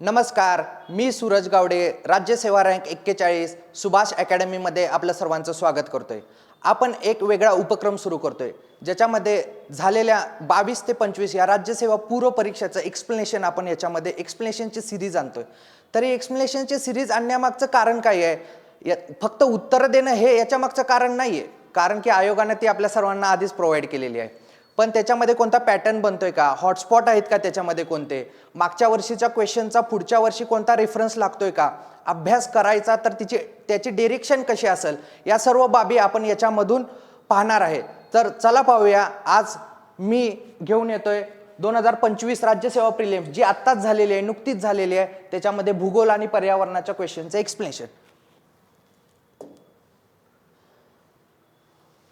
नमस्कार, मी सूरज गावडे, राज्य सेवा रँक 41 सुभाष अकॅडमीमध्ये आपलं सर्वांचं स्वागत करतोय. आपण एक वेगळा उपक्रम सुरू करतोय ज्याच्यामध्ये झालेल्या 22 ते 25 या राज्यसेवा पूर्व परीक्षेचं एक्सप्लेनेशन आपण याच्यामध्ये एक्सप्लेनेशनची सिरीज आणतोय. तर ही एक्सप्लेनेशनची सिरीज आणण्यामागचं कारण काय आहे? फक्त उत्तर देणं हे याच्यामागचं कारण नाहीये, कारण की आयोगाने ती आपल्या सर्वांना आधीच प्रोव्हाइड केलेली आहे. पण त्याच्यामध्ये कोणता पॅटर्न बनतोय का, हॉटस्पॉट आहेत का त्याच्यामध्ये कोणते, मागच्या वर्षीच्या क्वेश्चनचा पुढच्या वर्षी कोणता रेफरन्स लागतोय का, अभ्यास करायचा तर त्याची डिरेक्शन कशी असेल, या सर्व बाबी आपण याच्यामधून पाहणार आहे. तर चला पाहूया. आज मी घेऊन येतोय 2025 राज्यसेवा प्रिलिम्स जी आत्ताच झालेली आहे, नुकतीच झालेली आहे. त्याच्यामध्ये भूगोल आणि पर्यावरणाच्या क्वेश्चनचं एक्सप्लेनेशन.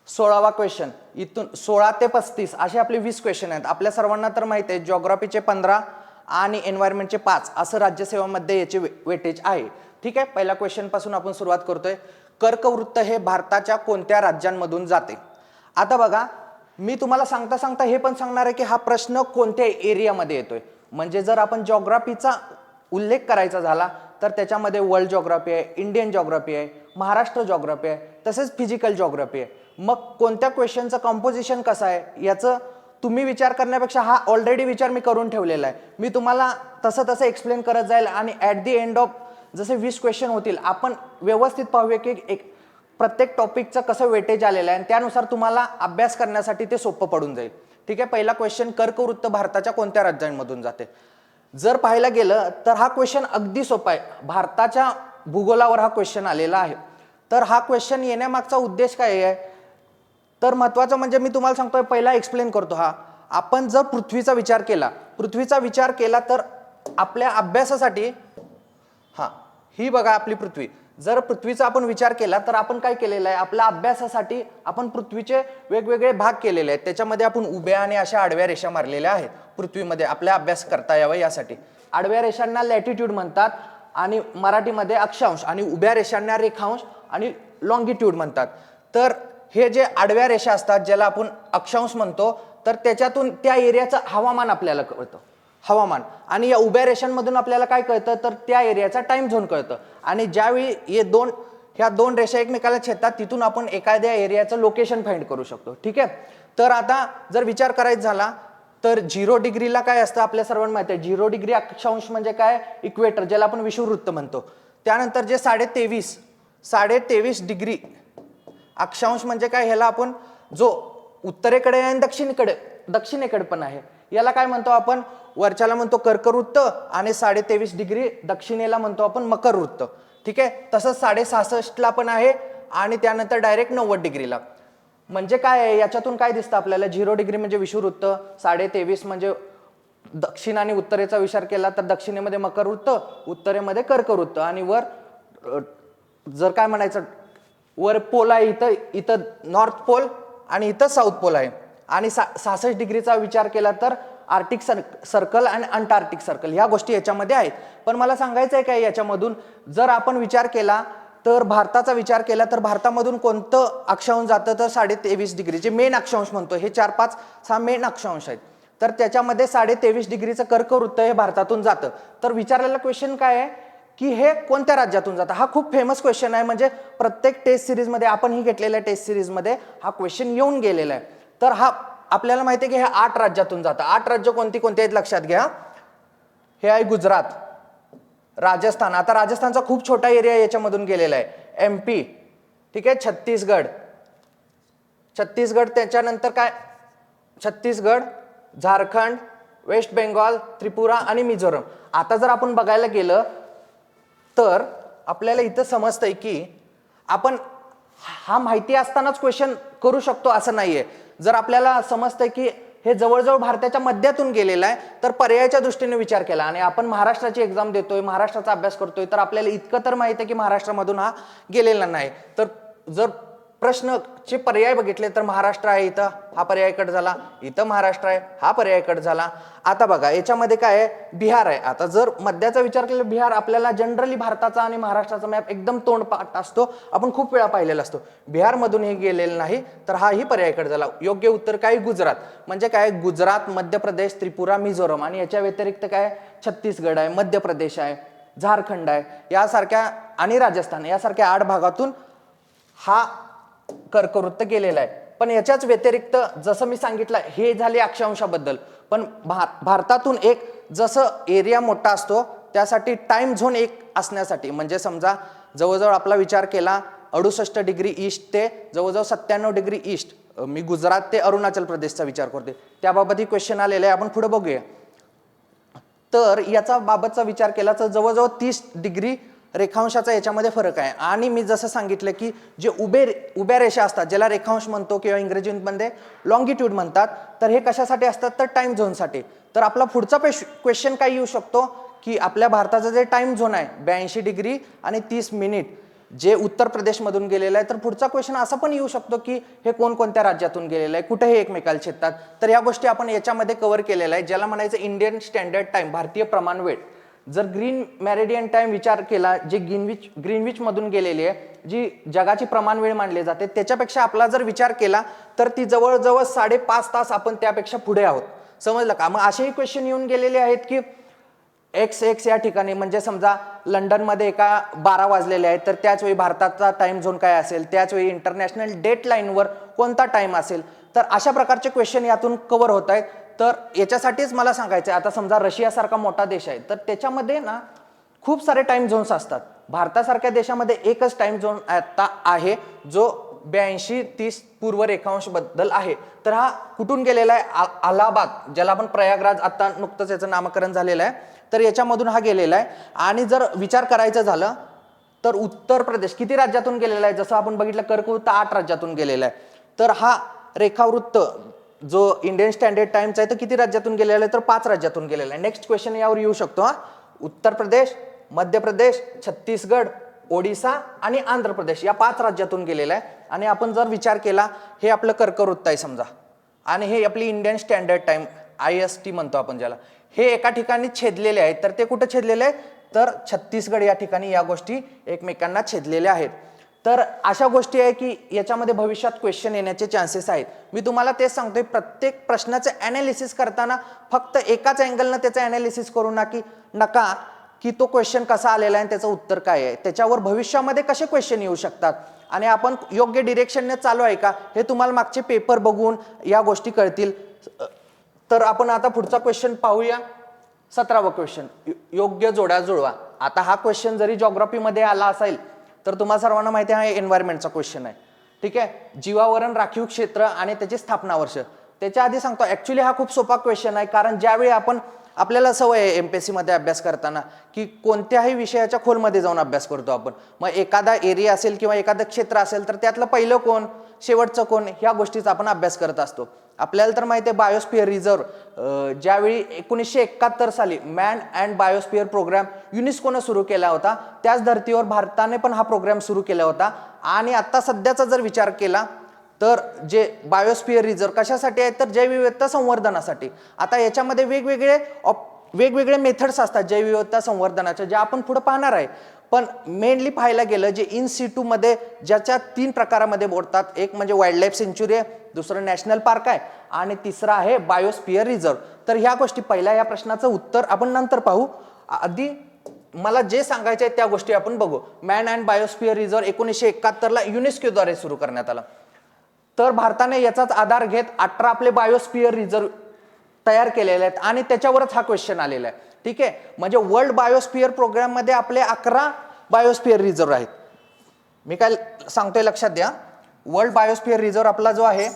16वा क्वेश्चन. इथून 16 ते 35 असे आपले 20 क्वेश्चन आहेत. आपल्या सर्वांना तर माहिती आहे जिओग्राफीचे 15 आणि एन्व्हायरमेंटचे 5 असं राज्यसेवामध्ये याचे वेटेज आहे. ठीक आहे, पहिल्या क्वेश्चन पासून आपण सुरुवात करतोय. कर्कवृत्त हे भारताच्या कोणत्या राज्यांमधून जाते? आता बघा, मी तुम्हाला सांगता सांगता हे पण सांगणार आहे की हा प्रश्न कोणत्या एरियामध्ये येतोय. म्हणजे जर आपण जिओग्राफीचा उल्लेख करायचा झाला तर त्याच्यामध्ये वर्ल्ड जिओग्राफी आहे, इंडियन जिओग्राफी आहे, महाराष्ट्र जिओग्राफी आहे, तसेच फिजिकल जिओग्राफी आहे. मग कोणत्या क्वेश्चनचं कंपोजिशन कसं आहे याचं तुम्ही विचार करण्यापेक्षा हा ऑलरेडी विचार मी करून ठेवलेला आहे. मी तुम्हाला तसं एक्सप्लेन करत जाईल आणि ॲट दी एंड ऑफ जसे 20 क्वेश्चन होतील आपण व्यवस्थित पाहूया की एक प्रत्येक टॉपिकचं कसं वेटेज आलेलं आहे आणि त्यानुसार तुम्हाला अभ्यास करण्यासाठी ते सोपं पडून जाईल. ठीक आहे, पहिला क्वेश्चन, कर्कवृत्त भारताच्या कोणत्या राज्यांमधून जाते? जर पाहायला गेलं तर हा क्वेश्चन अगदी सोपा आहे. भारताच्या भूगोलावर हा क्वेश्चन आलेला आहे. तर हा क्वेश्चन येण्यामागचा उद्देश काय आहे? तर महत्त्वाचं म्हणजे मी तुम्हाला सांगतोय, पहिला एक्सप्लेन करतो. आपण जर पृथ्वीचा विचार केला तर आपल्या अभ्यासासाठी ही बघा आपली पृथ्वी. जर पृथ्वीचा आपण विचार केला तर आपण काय केलेलं आहे, आपल्या अभ्यासासाठी आपण पृथ्वीचे वेगवेगळे भाग केलेले आहेत. त्याच्यामध्ये आपण उभ्या आणि अशा आडव्या रेषा मारलेल्या आहेत पृथ्वीमध्ये आपल्या अभ्यास करता यावा यासाठी. आडव्या रेषांना लॅटिट्यूड म्हणतात आणि मराठीमध्ये अक्षांश, आणि उभ्या रेषांना रेखांश आणि लॉंगिट्यूड म्हणतात. तर हे जे आडव्या रेषा असतात ज्याला आपण अक्षांश म्हणतो, तर त्याच्यातून त्या एरियाचं हवामान आपल्याला कळतं, हवामान. आणि या उभ्या रेषांमधून आपल्याला काय कळतं, तर त्या एरियाचा टाइम झोन कळतं. आणि ज्यावेळी ह्या दोन रेषा एकमेकाला छेदतात तिथून आपण एखाद्या एरियाचं लोकेशन फाइंड करू शकतो. ठीक आहे, तर आता जर विचार करायचा झाला तर 0 डिग्रीला काय असतं आपल्या सर्वांना माहिती आहे. 0 डिग्री अक्षांश म्हणजे काय, इक्वेटर, ज्याला आपण विषुववृत्त म्हणतो. त्यानंतर जे 23.5 डिग्री अक्षांश म्हणजे काय, ह्याला आपण जो उत्तरेकडे आणि दक्षिणेकडे पण आहे याला काय म्हणतो आपण, वरच्याला म्हणतो कर्कवृत्त आणि 23.5 डिग्री दक्षिणेला म्हणतो आपण मकरवृत्त. ठीक आहे, तसंच 66.5ला पण आहे आणि त्यानंतर डायरेक्ट 90 डिग्रीला. म्हणजे काय आहे याच्यातून काय दिसतं आपल्याला, 0 डिग्री म्हणजे विषुववृत्त, 23.5 म्हणजे दक्षिण आणि उत्तरेचा विचार केला तर दक्षिणेमध्ये मकरवृत्त, उत्तरेमध्ये कर्कवृत्त, आणि वर जर काय म्हणायचं, वर पोल आहे, इथं नॉर्थ पोल आणि इथं साऊथ पोल आहे. आणि 66 डिग्रीचा विचार केला तर आर्टिक सर्कल आणि अंटार्क्टिक सर्कल ह्या गोष्टी याच्यामध्ये आहेत. पण मला सांगायचं आहे काय, याच्यामधून जर आपण विचार केला तर भारताचा विचार केला तर भारतामधून कोणतं अक्षांश जातं, तर 23.5 डिग्री जे मेन अक्षांश म्हणतो, हे 4-5-6 मेन अक्षांश आहेत. तर त्याच्यामध्ये 23.5 डिग्रीचं कर्कवृत्त हे भारतातून जातं. तर विचारलेला क्वेश्चन काय आहे की हे कोणत्या राज्यातून जातं? हा खूप फेमस क्वेश्चन आहे. म्हणजे प्रत्येक टेस्ट सिरीजमध्ये, आपण ही घेतलेल्या टेस्ट सिरीजमध्ये हा क्वेश्चन येऊन गेलेला आहे. तर हा आपल्याला माहिती आहे की हे 8 राज्यातून जातं. 8 राज्य कोणती आहेत लक्षात घ्या. हे आहे गुजरात, राजस्थान, आता राजस्थानचा खूप छोटा एरिया याच्यामधून गेलेला आहे, MP. ठीक आहे, छत्तीसगड, त्याच्यानंतर काय, छत्तीसगड, झारखंड, वेस्ट बेंगॉल, त्रिपुरा आणि मिझोरम. आता जर आपण बघायला गेलं तर आपल्याला इथं समजतंय की आपण हा माहिती असतानाच क्वेश्चन करू शकतो असं नाहीये. जर आपल्याला समजतंय की हे जवळजवळ भारताच्या मध्यातून गेलेलं आहे तर पर्यायाच्या दृष्टीने विचार केला, आणि आपण महाराष्ट्राची एक्झाम देतोय, महाराष्ट्राचा अभ्यास करतोय, तर आपल्याला इतकं तर माहिती आहे की महाराष्ट्रामधून हा गेलेला नाही. तर जर प्रश्नचे पर्याय बघितले तर महाराष्ट्र आहे, इथं हा पर्याय कट झाला, इथं महाराष्ट्र आहे, हा पर्याय कट झाला. आता बघा याच्यामध्ये काय आहे, बिहार आहे. आता जर मध्याचा विचार केला, बिहार आपल्याला जनरली भारताचा आणि महाराष्ट्राचा मॅप एकदम तोंडपाठ असतो, आपण खूप वेळा पाहिलेला असतो. बिहारमधून हे गेलेलं नाही, तर हाही पर्याय कट झाला. योग्य उत्तर काय, गुजरात. म्हणजे काय, गुजरात, मध्य प्रदेश, त्रिपुरा, मिझोरम आणि याच्या व्यतिरिक्त काय, छत्तीसगड आहे, मध्य प्रदेश आहे, झारखंड आहे, यासारख्या आणि राजस्थान यासारख्या 8 भागातून हा कर्कवृत्त गेलेला आहे. पण याच्याच व्यतिरिक्त जसं मी सांगितलं, हे झाले अक्षांशाबद्दल. पण भारतातून एक जसं एरिया मोठा असतो त्यासाठी टाइम झोन एक असण्यासाठी, म्हणजे समजा जवळजवळ आपला विचार केला 68 डिग्री ईस्ट ते जवळजवळ 97 डिग्री ईस्ट, मी गुजरात ते अरुणाचल प्रदेशचा विचार करते, त्याबाबत ही क्वेश्चन आलेला आहे, आपण पुढे बघूया. तर याचा बाबतचा विचार केला तर जवळजवळ 30 डिग्री रेखांशाचा याच्यामध्ये फरक आहे. आणि मी जसं सांगितलं की जे उभ्या रेषा असतात, ज्याला रेखांश म्हणतो किंवा इंग्रजीमध्ये लॉंगिट्यूड म्हणतात, तर हे कशासाठी असतात, तर टाइम झोनसाठी. तर आपला पुढचा क्वेश्चन काय येऊ शकतो की आपल्या भारताचा जे टाइम झोन आहे 82 डिग्री आणि 30 मिनिट जे उत्तर प्रदेशमधून गेलेलं आहे, तर पुढचा क्वेश्चन असा पण येऊ शकतो की हे कोणकोणत्या राज्यातून गेलेलं आहे, कुठे हे एकमेकाला छेदतात. तर या गोष्टी आपण याच्यामध्ये कव्हर केलेल्या आहे, ज्याला म्हणायचं इंडियन स्टँडर्ड टाइम, भारतीय प्रमाण वेळ. जर ग्रीन मेरिडियन टाइम विचार केला, जे ग्रीनविच मधून गेलेली आहे, जी जगाची प्रमाण वेळ मानली जाते, त्याच्यापेक्षा आपला जर विचार केला तर ती जवळजवळ 5.5 तास आपण त्यापेक्षा पुढे आहोत. समजलं का? मग असेही क्वेश्चन येऊन गेलेले आहेत की एक्स या ठिकाणी, म्हणजे समजा लंडनमध्ये एका 12 वाजलेले आहेत, तर त्याच वेळी भारताचा टाइम झोन काय असेल, त्याच वेळी इंटरनॅशनल डेट लाईनवर कोणता टाइम असेल. तर अशा प्रकारचे क्वेश्चन यातून कव्हर होत आहेत. तर याच्यासाठीच मला सांगायचं आहे, आता समजा रशियासारखा मोठा देश आहे, तर त्याच्यामध्ये ना खूप सारे टाइम झोन्स असतात. भारतासारख्या देशामध्ये एकच टाइम झोन आता आहे जो 82-30 पूर्व रेखांश बद्दल आहे. तर हा कुठून गेलेला आहे, अलाहाबाद, ज्याला आपण प्रयागराज, आता नुकतंच याचं नामकरण झालेलं आहे, तर याच्यामधून हा गेलेला आहे. आणि जर विचार करायचं झालं तर उत्तर प्रदेश किती राज्यातून गेलेला आहे, जसं आपण बघितलं कर्कवृत्त 8 राज्यातून गेलेला आहे. तर हा रेखावृत्त जो इंडियन स्टँडर्ड टाइमचा आहे, तर किती राज्यातून गेलेला आहे, तर 5 राज्यातून गेलेला आहे. नेक्स्ट क्वेश्चन यावर येऊ शकतो. हा, उत्तर प्रदेश, मध्य प्रदेश, छत्तीसगड, ओडिसा आणि आंध्र प्रदेश या 5 राज्यातून गेलेला आहे. आणि आपण जर विचार केला, हे आपलं कर्कवृत्त आहे समजा, आणि हे आपली इंडियन स्टँडर्ड टाइम IST म्हणतो आपण ज्याला, हे एका ठिकाणी छेदलेले आहेत. तर ते कुठे छेदलेले आहेत, तर छत्तीसगड या ठिकाणी या गोष्टी एकमेकांना छेदलेल्या आहेत. तर अशा गोष्टी आहे की याच्यामध्ये भविष्यात क्वेश्चन येण्याचे चान्सेस आहेत. मी तुम्हाला तेच सांगतोय, प्रत्येक प्रश्नाचं ॲनालिसिस करताना फक्त एकाच अँगलनं त्याचं ॲनालिसिस करू नका की तो क्वेश्चन कसा आलेला आहे आणि त्याचं उत्तर काय आहे, त्याच्यावर भविष्यामध्ये कसे क्वेश्चन येऊ शकतात आणि आपण योग्य डिरेक्शनने चालू आहे का, हे तुम्हाला मागचे पेपर बघून या गोष्टी कळतील. तर आपण आता पुढचा क्वेश्चन पाहूया. 17वा क्वेश्चन, योग्य जोड्या जुळवा. आता हा क्वेश्चन जरी जॉग्राफीमध्ये आला असेल तर तुम्हाला सर्वांना माहिती आहे, हा एन्व्हायरमेंटचा क्वेश्चन आहे. ठीक आहे, जीवावरण, राखीव क्षेत्र आणि त्याची स्थापना वर्ष. त्याच्या आधी सांगतो, ऍक्च्युली हा खूप सोपा क्वेश्चन आहे, कारण ज्यावेळी आपल्याला सवय आहे MPSC मध्ये अभ्यास करताना की कोणत्याही विषयाच्या खोलमध्ये जाऊन अभ्यास करतो आपण. मग एखादा एरिया असेल किंवा एखादं क्षेत्र असेल तर त्यातलं पहिलं कोण, शेवटचं कोण, ह्या गोष्टीचा आपण अभ्यास करत असतो. आपल्याला तर माहिती आहे बायोस्फिअर रिझर्व्ह ज्यावेळी 1971 साली मॅन अँड बायोस्फिअर प्रोग्राम युनेस्कोनं सुरू केला होता, त्याच धर्तीवर भारताने पण हा प्रोग्राम सुरू केला होता. आणि आता सध्याचा जर विचार केला तर जे बायोस्फिअर रिझर्व्ह कशासाठी आहे, तर जैवविविधता संवर्धनासाठी. आता याच्यामध्ये वेगवेगळे मेथड्स असतात जैवविविधता संवर्धनाच्या, ज्या आपण पुढे पाहणार आहे. पण मेनली पाहायला गेलं जे इन सिटू मध्ये ज्याच्या 3 प्रकारामध्ये मोडतात, एक म्हणजे वाईल्ड लाईफ सेंच्युरी आहे, दुसरं नॅशनल पार्क आहे आणि तिसरं आहे बायोस्फिअर रिझर्व्ह. तर ह्या गोष्टी, पहिल्या या प्रश्नाचं उत्तर आपण नंतर पाहू. आधी मला जे सांगायचे आहे त्या गोष्टी आपण बघू. मॅन अँड बायोस्फिअर रिझर्व्ह 1971 ला युनेस्कोद्वारे सुरू करण्यात आला. तर भारताने याचाच आधार घेत 18 आपले बायोस्फिअर रिझर्व्ह तयार केलेले आहेत आणि त्याच्यावरच हा क्वेश्चन आलेला आहे. ठीक आहे, म्हणजे वर्ल्ड बायोस्फिअर प्रोग्राम मध्ये आपले 11 बायोस्फिअर रिझर्व्ह आहेत. मी काय सांगतोय लक्षात द्या, वर्ल्ड बायोस्फिअर रिझर्व्ह आपला जो आहे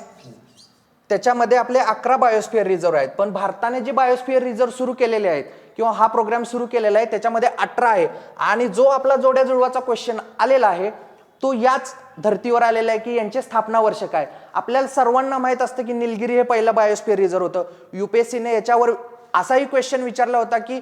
त्याच्यामध्ये आपले 11 बायोस्फिअर रिझर्व्ह आहेत. पण भारताने जे बायोस्फिअर रिझर्व्ह सुरू केलेले आहेत किंवा हा प्रोग्राम सुरू केलेला आहे त्याच्यामध्ये 18 आहे. आणि जो आपला जोड्या जुळवाचा क्वेश्चन आलेला आहे तो याच धर्तीवर आलेला आहे की यांचे स्थापना वर्ष काय. आपल्याला सर्वांना माहित असतं की निलगिरी हे पहिलं बायोस्फिअर रिझर्व्ह होतं. UPSCने याच्यावर असाही क्वेश्चन विचारला होता की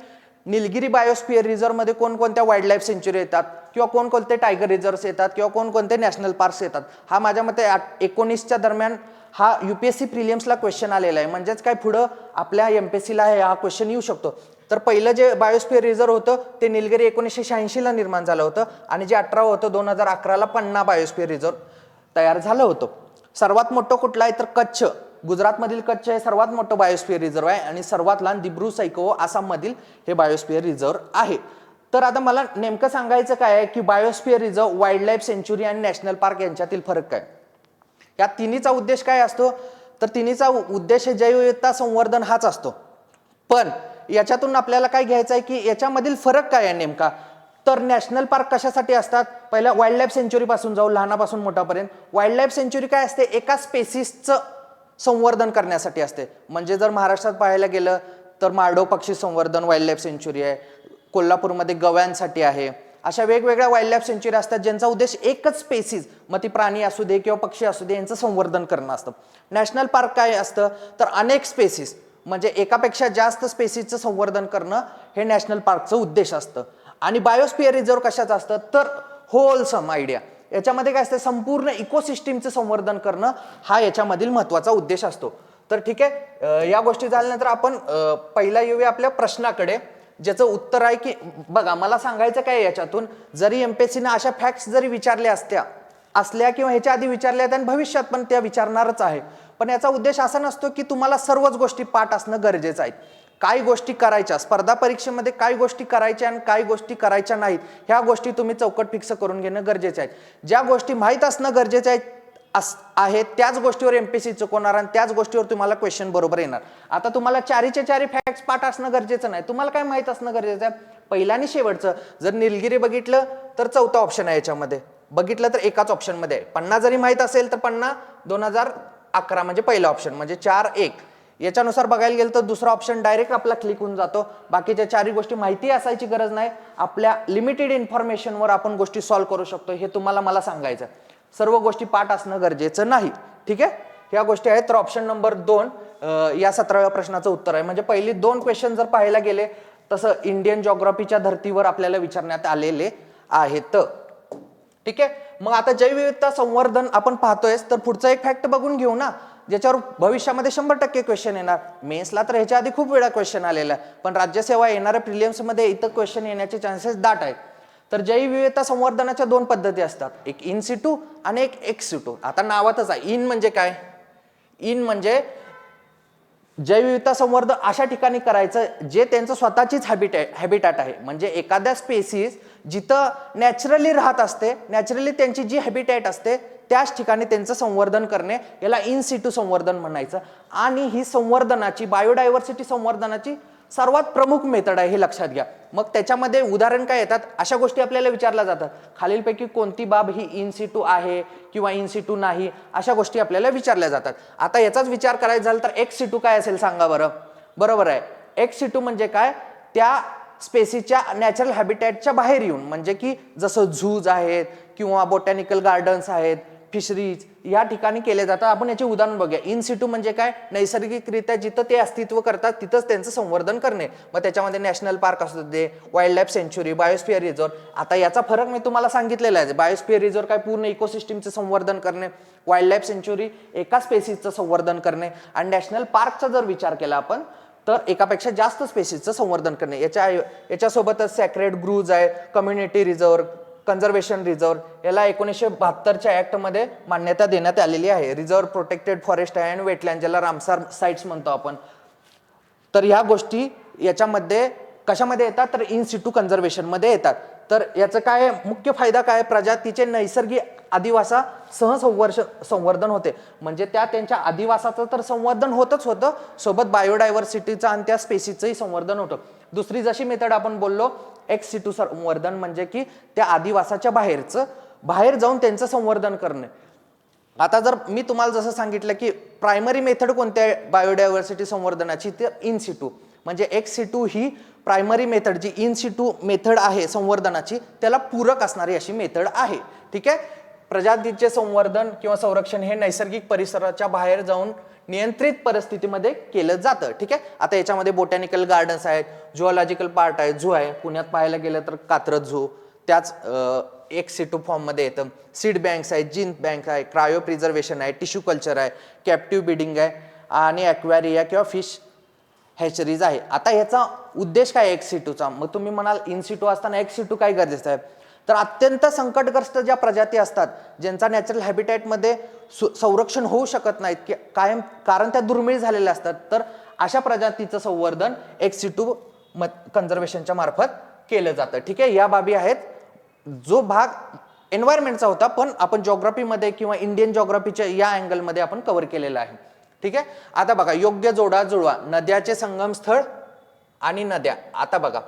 निलगिरी बायोस्फिअर रिझर्व्हमध्ये कोणकोणत्या वाईल्ड लाईफ सेंच्युरी येतात किंवा कोणकोणते टायगर रिझर्व्स येतात किंवा कोणकोणते नॅशनल पार्क्स येतात, हा माझ्या मते 19च्या दरम्यान हा UPSC प्रिलियम्सला क्वेश्चन आलेला आहे. म्हणजेच काय पुढं आपल्या MPSCला हा क्वेश्चन येऊ शकतो. तर पहिलं जे बायोस्फिअर रिझर्व्ह होतं ते निलगिरी 1986ला निर्माण झालं होतं आणि जे 18 होतं 2011ला पन्ना बायोस्फिअर रिझर्व्ह तयार झालं होतं. सर्वात मोठं कुठलं आहे तर कच्छ, गुजरातमधील कच्छ हे सर्वात मोठं बायोस्फिअर रिझर्व्ह आहे आणि सर्वात लहान दिब्रू सैखोवा आसाममधील हे बायोस्फिअर रिझर्व्ह आहे. तर आता मला नेमकं सांगायचं काय आहे की biosphere reserve, wild life sanctuary आणि नॅशनल पार्क यांच्यातील फरक काय. या तिन्हीचा उद्देश काय असतो तर तिन्हीचा उद्देश जैवविविधता संवर्धन हाच असतो. पण याच्यातून आपल्याला काय घ्यायचं आहे की याच्यामधील फरक काय आहे नेमका. तर नॅशनल पार्क कशासाठी असतात, पहिला वाईल्ड लाईफ सेंच्युरी पासून जाऊ, लहानापासून मोठापर्यंत. वाईल्ड लाईफ सेंच्युरी काय असते, एका स्पेसिसचं संवर्धन करण्यासाठी असते. म्हणजे जर महाराष्ट्रात पाहायला गेलं तर मारडो पक्षी संवर्धन वाईल्ड लाईफ सेंच्युरी आहे, कोल्हापूरमध्ये गव्यांसाठी आहे. अशा वेगवेगळ्या वाईल्ड लाईफ सेंच्युरी असतात ज्यांचा उद्देश एकच स्पेसिस, मग ती प्राणी असू दे किंवा पक्षी असू दे, यांचं संवर्धन करणं असतं. नॅशनल पार्क काय असतं तर अनेक स्पेसिस म्हणजे एकापेक्षा जास्त स्पेसिसचं संवर्धन करणं हे नॅशनल पार्कचं उद्देश असतं. आणि बायोस्फिअर रिझर्व्ह कशाचं असतं तर होलसम आयडिया, याच्यामध्ये काय असतं संपूर्ण इकोसिस्टीमचं संवर्धन करणं हा याच्यामधील महत्वाचा उद्देश असतो. तर ठीक आहे, या गोष्टी झाल्यानंतर आपण पहिला येऊया आपल्या प्रश्नाकडे, ज्याचं उत्तर आहे की बघा मला सांगायचं काय याच्यातून, जरी MPSCने अशा फॅक्ट्स जरी विचारल्या असल्या किंवा ह्याच्या आधी विचारल्या आणि भविष्यात पण त्या विचारणारच आहे, पण याचा उद्देश असा नसतो की तुम्हाला सर्वच गोष्टी पाठ असणं गरजेचं आहे. काही गोष्टी करायच्या, स्पर्धा परीक्षेमध्ये काही गोष्टी करायच्या आणि काही गोष्टी करायच्या नाहीत, ह्या गोष्टी तुम्ही चौकट फिक्स करून घेणं गरजेचं आहे. ज्या गोष्टी माहीत असणं गरजेचं आहे त्याच गोष्टीवर MPSC चुकवणार आणि त्याच गोष्टीवर तुम्हाला क्वेश्चन बरोबर येणार. आता तुम्हाला चारीचे चारी फॅक्ट्स पाठ असणं गरजेचं नाही, तुम्हाला काय माहित असणं गरजेचं आहे पहिला आणि शेवटचं. जर निलगिरी बघितलं तर चौथा ऑप्शन आहे याच्यामध्ये, बघितलं तर एकाच ऑप्शन मध्ये आहे. पन्ना जरी माहित असेल तर पन्ना 2011 म्हणजे पहिला ऑप्शन, म्हणजे 4-1. याच्यानुसार बघायला गेलं तर दुसरा ऑप्शन डायरेक्ट आपला क्लिक होऊन जातो. बाकीच्या चारही गोष्टी माहिती असायची गरज नाही, आपल्या लिमिटेड इन्फॉर्मेशनवर आपण गोष्टी सॉल्व्ह करू शकतो, हे तुम्हाला मला सांगायचं. सर्व गोष्टी पाठ असणं गरजेचं नाही. ठीक आहे, ह्या गोष्टी आहेत. तर ऑप्शन नंबर 2 या 17व्या प्रश्नाचं उत्तर आहे. म्हणजे पहिली 2 क्वेश्चन जर पाहायला गेले तसं इंडियन जॉग्राफीच्या धर्तीवर आपल्याला विचारण्यात आलेले आहेत. ठीक आहे, मग आता जैवविविधता संवर्धन आपण पाहतोय, तर पुढचा एक फॅक्ट बघून घेऊ ना, ज्याच्यावर भविष्यामध्ये 100% क्वेश्चन येणार. मेन्सला तर ह्याच्या आधी खूप वेळा क्वेश्चन आलेला आहे, पण राज्यसेवा येणाऱ्या प्रिलिम्समध्ये इथं क्वेश्चन येण्याचे चान्सेस दाट आहेत. तर जैवविविधता संवर्धनाच्या 2 पद्धती असतात, एक इन सिटू आणि एक एक्स सिटू. आता नावातच आहे, इन म्हणजे काय, इन म्हणजे जैवविविधता संवर्धन अशा ठिकाणी करायचं जे त्यांचं स्वतःचीच हॅबिटॅट आहे. म्हणजे एखाद्या स्पेसिस जिथं नॅचरली राहत असते, नॅचरली त्यांची जी हॅबिटॅट असते त्याच ठिकाणी त्यांचं संवर्धन करणे, याला इन सिटू संवर्धन म्हणायचं. आणि ही संवर्धनाची, बायोडायव्हर्सिटी संवर्धनाची सर्वात प्रमुख मेथड आहे, हे लक्षात घ्या. मग त्याच्यामध्ये उदाहरण काय येतात, अशा गोष्टी आपल्याला विचारल्या जातात, खालीलपैकी कोणती बाब ही इन सिटू आहे किंवा इन सिटू नाही, अशा गोष्टी आपल्याला विचारल्या जातात. आता याचाच विचार करायचा झाला तर एक्स सिटू काय असेल सांगा बरं. बरोबर आहे, एक्स सिटू म्हणजे काय, त्या स्पेसिसच्या नॅचरल हॅबिटॅटच्या बाहेर येऊन, म्हणजे की जसं झूज आहेत किंवा बोटॅनिकल गार्डन्स आहेत, फिशरीज या ठिकाणी केले जातात. आपण याचे उदाहरण बघूया. इन सिटू म्हणजे काय, नैसर्गिकरित्या जिथं ते अस्तित्व करतात तिथंच त्यांचं संवर्धन करणे. मग त्याच्यामध्ये नॅशनल पार्क असू दे, wild life sanctuary, biosphere reserve. आता याचा फरक मी तुम्हाला सांगितलेला आहे. बायोस्फिअर रिझर्व्ह काय पूर्ण इकोसिस्टीमचं संवर्धन करणे, वाईल्ड लाईफ सेंच्युरी एका स्पेसिसचं संवर्धन करणे, आणि नॅशनल पार्कचा जर विचार केला आपण तर एकापेक्षा जास्त स्पेसिसचं संवर्धन करणे. याच्यासोबतच सॅक्रेड ग्रूव्ज आहे, कम्युनिटी रिझर्व्ह, कन्झर्वेशन रिझर्व्ह, याला 1972च्या ऍक्टमध्ये मान्यता देण्यात आलेली आहे. रिझर्व्ह, प्रोटेक्टेड फॉरेस्ट आहे आणि वेटलँड, ज्याला रामसार साइट्स म्हणतो आपण. तर ह्या गोष्टी याच्यामध्ये कशामध्ये येतात तर इन सिटू कन्झर्वेशन मध्ये येतात. तर याचं काय मुख्य फायदा काय, प्रजातीचे नैसर्गिक अधिवासा संवर्धन होते. म्हणजे त्यांच्या अधिवासाचं तर संवर्धन होतच होतं, सोबत बायोडायव्हर्सिटीचं आणि त्या स्पेसिसचंही संवर्धन होतं. दुसरी जशी मेथड आपण बोललो एक्स सिटू संवर्धन, म्हणजे की त्या आदिवासाच्या बाहेर जाऊन त्यांचं संवर्धन करणे. आता जर मी तुम्हाला जसं सांगितलं की प्रायमरी मेथड कोणत्या बायोडायव्हर्सिटी संवर्धनाची, तर इन सिटू. म्हणजे एक्स सिटू ही प्रायमरी मेथड, जी इन सिटू मेथड आहे संवर्धनाची, त्याला पूरक असणारी अशी मेथड आहे. ठीक आहे, प्रजातीचे संवर्धन किंवा संरक्षण हे नैसर्गिक परिसराच्या बाहेर जाऊन नियंत्रित परिस्थितीमध्ये केलं जातं. ठीक आहे. आता याच्यामध्ये बोटॅनिकल गार्डन्स आहेत, झुऑलॉजिकल पार्ट आहे, झू आहे, पुण्यात पाहायला गेलं तर कात्रज झू त्याच एक्स-सिटू फॉर्ममध्ये येतं. सीड बँक्स आहेत, जीन बँक आहे, क्रायो प्रिझर्वेशन आहे, टिश्यू कल्चर आहे, कॅप्टिव्ह बिडिंग आहे आणि ॲक्वेरिया किंवा फिश हॅचरीज आहे. आता याचा उद्देश काय एक्स-सिटूचा? मग तुम्ही म्हणाल इन-सिटू असताना एक्स-सिटू काय गरजेचं आहे? तर अत्यंत संकटग्रस्त ज्या प्रजाती असतात ज्यांचा नॅचरल हॅबिटॅटमध्ये संरक्षण होऊ शकत नाहीत की कायम, कारण त्या दुर्मिळ झालेल्या असतात, तर अशा प्रजातीचं संवर्धन एक्स-सिटू कन्झर्वेशनच्या मार्फत केलं जातं. ठीक आहे. या बाबी आहेत. जो भाग एन्व्हायरमेंटचा होता पण आपण जॉग्राफीमध्ये किंवा इंडियन जॉग्राफीच्या या अँगलमध्ये आपण कव्हर केलेला आहे. ठीक आहे. आता बघा, योग्य जोडा जुळवा, नद्याचे संगमस्थळ आणि नद्या. आता बघा,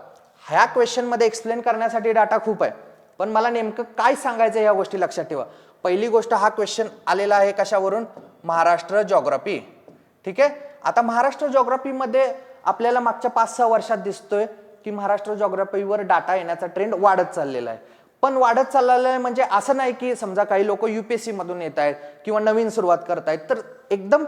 ह्या क्वेश्चनमध्ये एक्सप्लेन करण्यासाठी डाटा खूप आहे, पण मला नेमकं काय सांगायचं या गोष्टी लक्षात ठेवा. पहिली गोष्ट, हा क्वेश्चन आलेला आहे कशावरून? महाराष्ट्र जॉग्राफी. ठीक आहे. आता महाराष्ट्र जॉग्राफीमध्ये आपल्याला मागच्या 5-6 वर्षात दिसतोय की महाराष्ट्र जॉग्राफीवर डाटा येण्याचा ट्रेंड वाढत चाललेला आहे. पण वाढत चाललेलं आहे म्हणजे असं नाही की समजा काही लोक UPSC मधून येत आहेत किंवा नवीन सुरुवात करतायत, तर एकदम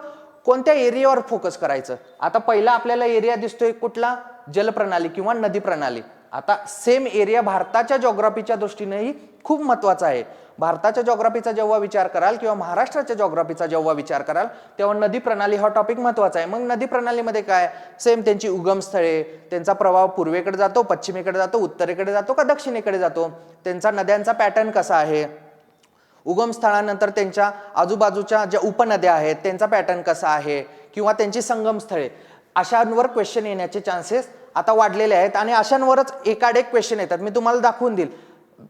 कोणत्या एरियावर फोकस करायचं. आता पहिला आपल्याला एरिया दिसतोय कुठला? जलप्रणाली किंवा नदी प्रणाली. आता सेम एरिया भारताच्या जॉग्राफीच्या दृष्टीनेही खूप महत्वाचा आहे. भारताच्या जॉग्राफीचा जेव्हा विचार कराल किंवा महाराष्ट्राच्या जॉग्राफीचा जेव्हा विचार कराल तेव्हा नदी प्रणाली हा टॉपिक महत्वाचा आहे. मग नदी प्रणालीमध्ये काय? सेम त्यांची उगमस्थळे, त्यांचा प्रवाह पूर्वेकडे जातो, पश्चिमेकडे जातो, उत्तरेकडे जातो का दक्षिणेकडे जातो, त्यांचा नद्यांचा पॅटर्न कसा आहे, उगमस्थळानंतर त्यांच्या आजूबाजूच्या ज्या उपनद्या आहेत त्यांचा पॅटर्न कसा आहे, किंवा त्यांची संगमस्थळे, अशांवर क्वेश्चन येण्याचे चान्सेस आता वाढलेले आहेत. आणि अशांवरच एकाडेक क्वेश्चन येतात. मी तुम्हाला दाखवून देईल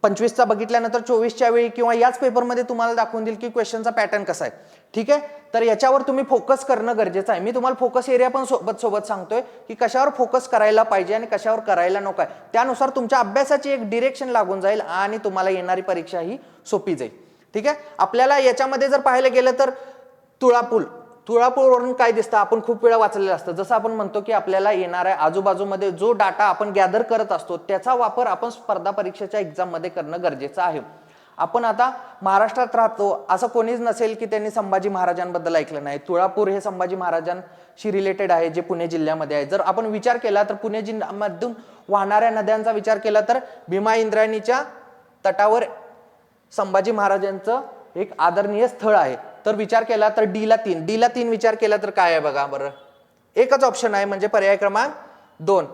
25चा बघितल्यानंतर 24च्या वेळी किंवा याच पेपरमध्ये तुम्हाला दाखवून देईल की क्वेश्चनचा पॅटर्न कसा आहे. ठीक आहे. तर याच्यावर तुम्ही फोकस करणं गरजेचं आहे. मी तुम्हाला फोकस एरिया पण सोबत सांगतोय की कशावर फोकस करायला पाहिजे आणि कशावर करायला नको आहे. त्यानुसार तुमच्या अभ्यासाची एक डिरेक्शन लागून जाईल आणि तुम्हाला येणारी परीक्षा ही सोपी जाईल. ठीक आहे. आपल्याला याच्यामध्ये जर पाहायला गेलं तर तुळापूरवरून काय दिसतं? आपण खूप वेळा वाचलेलं असतं. जसं आपण म्हणतो की आपल्याला येणाऱ्या आजूबाजूमध्ये जो डाटा आपण गॅदर करत असतो त्याचा वापर आपण स्पर्धा परीक्षेच्या एक्झाममध्ये करणं गरजेचं आहे. आपण आता महाराष्ट्रात राहतो, असं कोणीच नसेल की त्यांनी संभाजी महाराजांबद्दल ऐकलं नाही. तुळापूर हे संभाजी महाराजांशी रिलेटेड आहे, जे पुणे जिल्ह्यामध्ये आहे. जर आपण विचार केला तर पुणे जिल्ह्यामधून वाहणाऱ्या नद्यांचा विचार केला तर भीमा इंद्रायणीच्या तटावर संभाजी महाराजांचं एक आदरणीय स्थळ आहे. तर विचार केला तर डी ला 3 विचार केला तर काय आहे बघा बरं? एकच ऑप्शन आहे, म्हणजे पर्याय क्रमांक 2.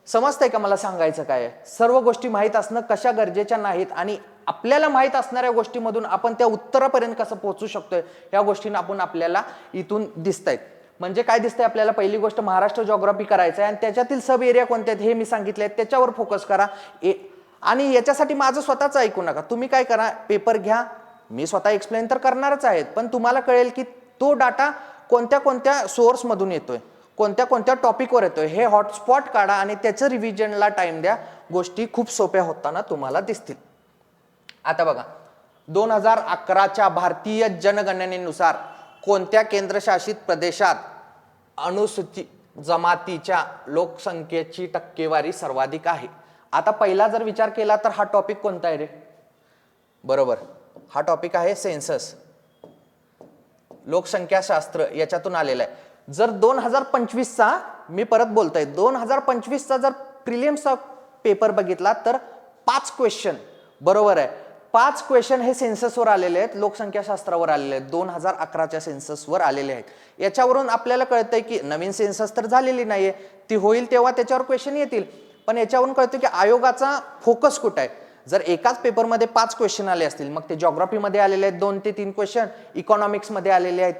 समजतंय का मला सांगायचं काय आहे? सर्व गोष्टी माहीत असणं कशा गरजेच्या नाहीत आणि आपल्याला माहीत असणाऱ्या गोष्टीमधून आपण त्या उत्तरापर्यंत कसं पोहोचू शकतोय या गोष्टींना आपल्याला इथून दिसतायत. म्हणजे काय दिसतंय आपल्याला? पहिली गोष्ट, महाराष्ट्र जॉग्राफी करायचं आहे आणि त्याच्यातील सब एरिया कोणते आहेत हे मी सांगितले, त्याच्यावर फोकस करा. आणि याच्यासाठी माझं स्वतःच ऐकू नका. तुम्ही काय करा, पेपर घ्या, मी स्वतः एक्सप्लेन तर करणारच आहेत, पण तुम्हाला कळेल की तो डाटा कोणत्या कोणत्या सोर्स मधून येतोय, कोणत्या कोणत्या टॉपिकवर येतोय, हे हॉटस्पॉट काढा आणि त्याचं रिव्हिजनला टाइम द्या. गोष्टी खूप सोप्या होताना तुम्हाला दिसतील. आता बघा, 2011च्या भारतीय जनगणनेनुसार कोणत्या केंद्रशासित प्रदेशात अनुसूचित जमातीच्या लोकसंख्येची टक्केवारी सर्वाधिक आहे? आता पहिला जर विचार केला तर हा टॉपिक कोणता आहे रे? बरोबर, हा टॉपिक आहे सेन्सस, लोकसंख्याशास्त्र, याच्यातून आलेला आहे. जर 2025चा, मी परत बोलतोय, 2025चा जर प्रिलिम्सचा पेपर बघितला तर 5 क्वेश्चन, बरोबर आहे, 5 क्वेश्चन हे सेन्ससवर आलेले आहेत, लोकसंख्याशास्त्रावर आलेले आहेत, 2011च्या सेन्ससवर आलेले आहेत. याच्यावरून आपल्याला कळतंय की नवीन सेन्सस तर झालेली नाहीये, ती होईल तेव्हा त्याच्यावर क्वेश्चन येतील. पण याच्यावरून कळतं की आयोगाचा फोकस कुठे आहे. जर एकाच पेपरमध्ये 5 क्वेश्चन आले असतील, मग ते जॉग्राफीमध्ये आलेले आहेत 2 ते 3 क्वेश्चन, इकॉनॉमिक्समध्ये आलेले आहेत,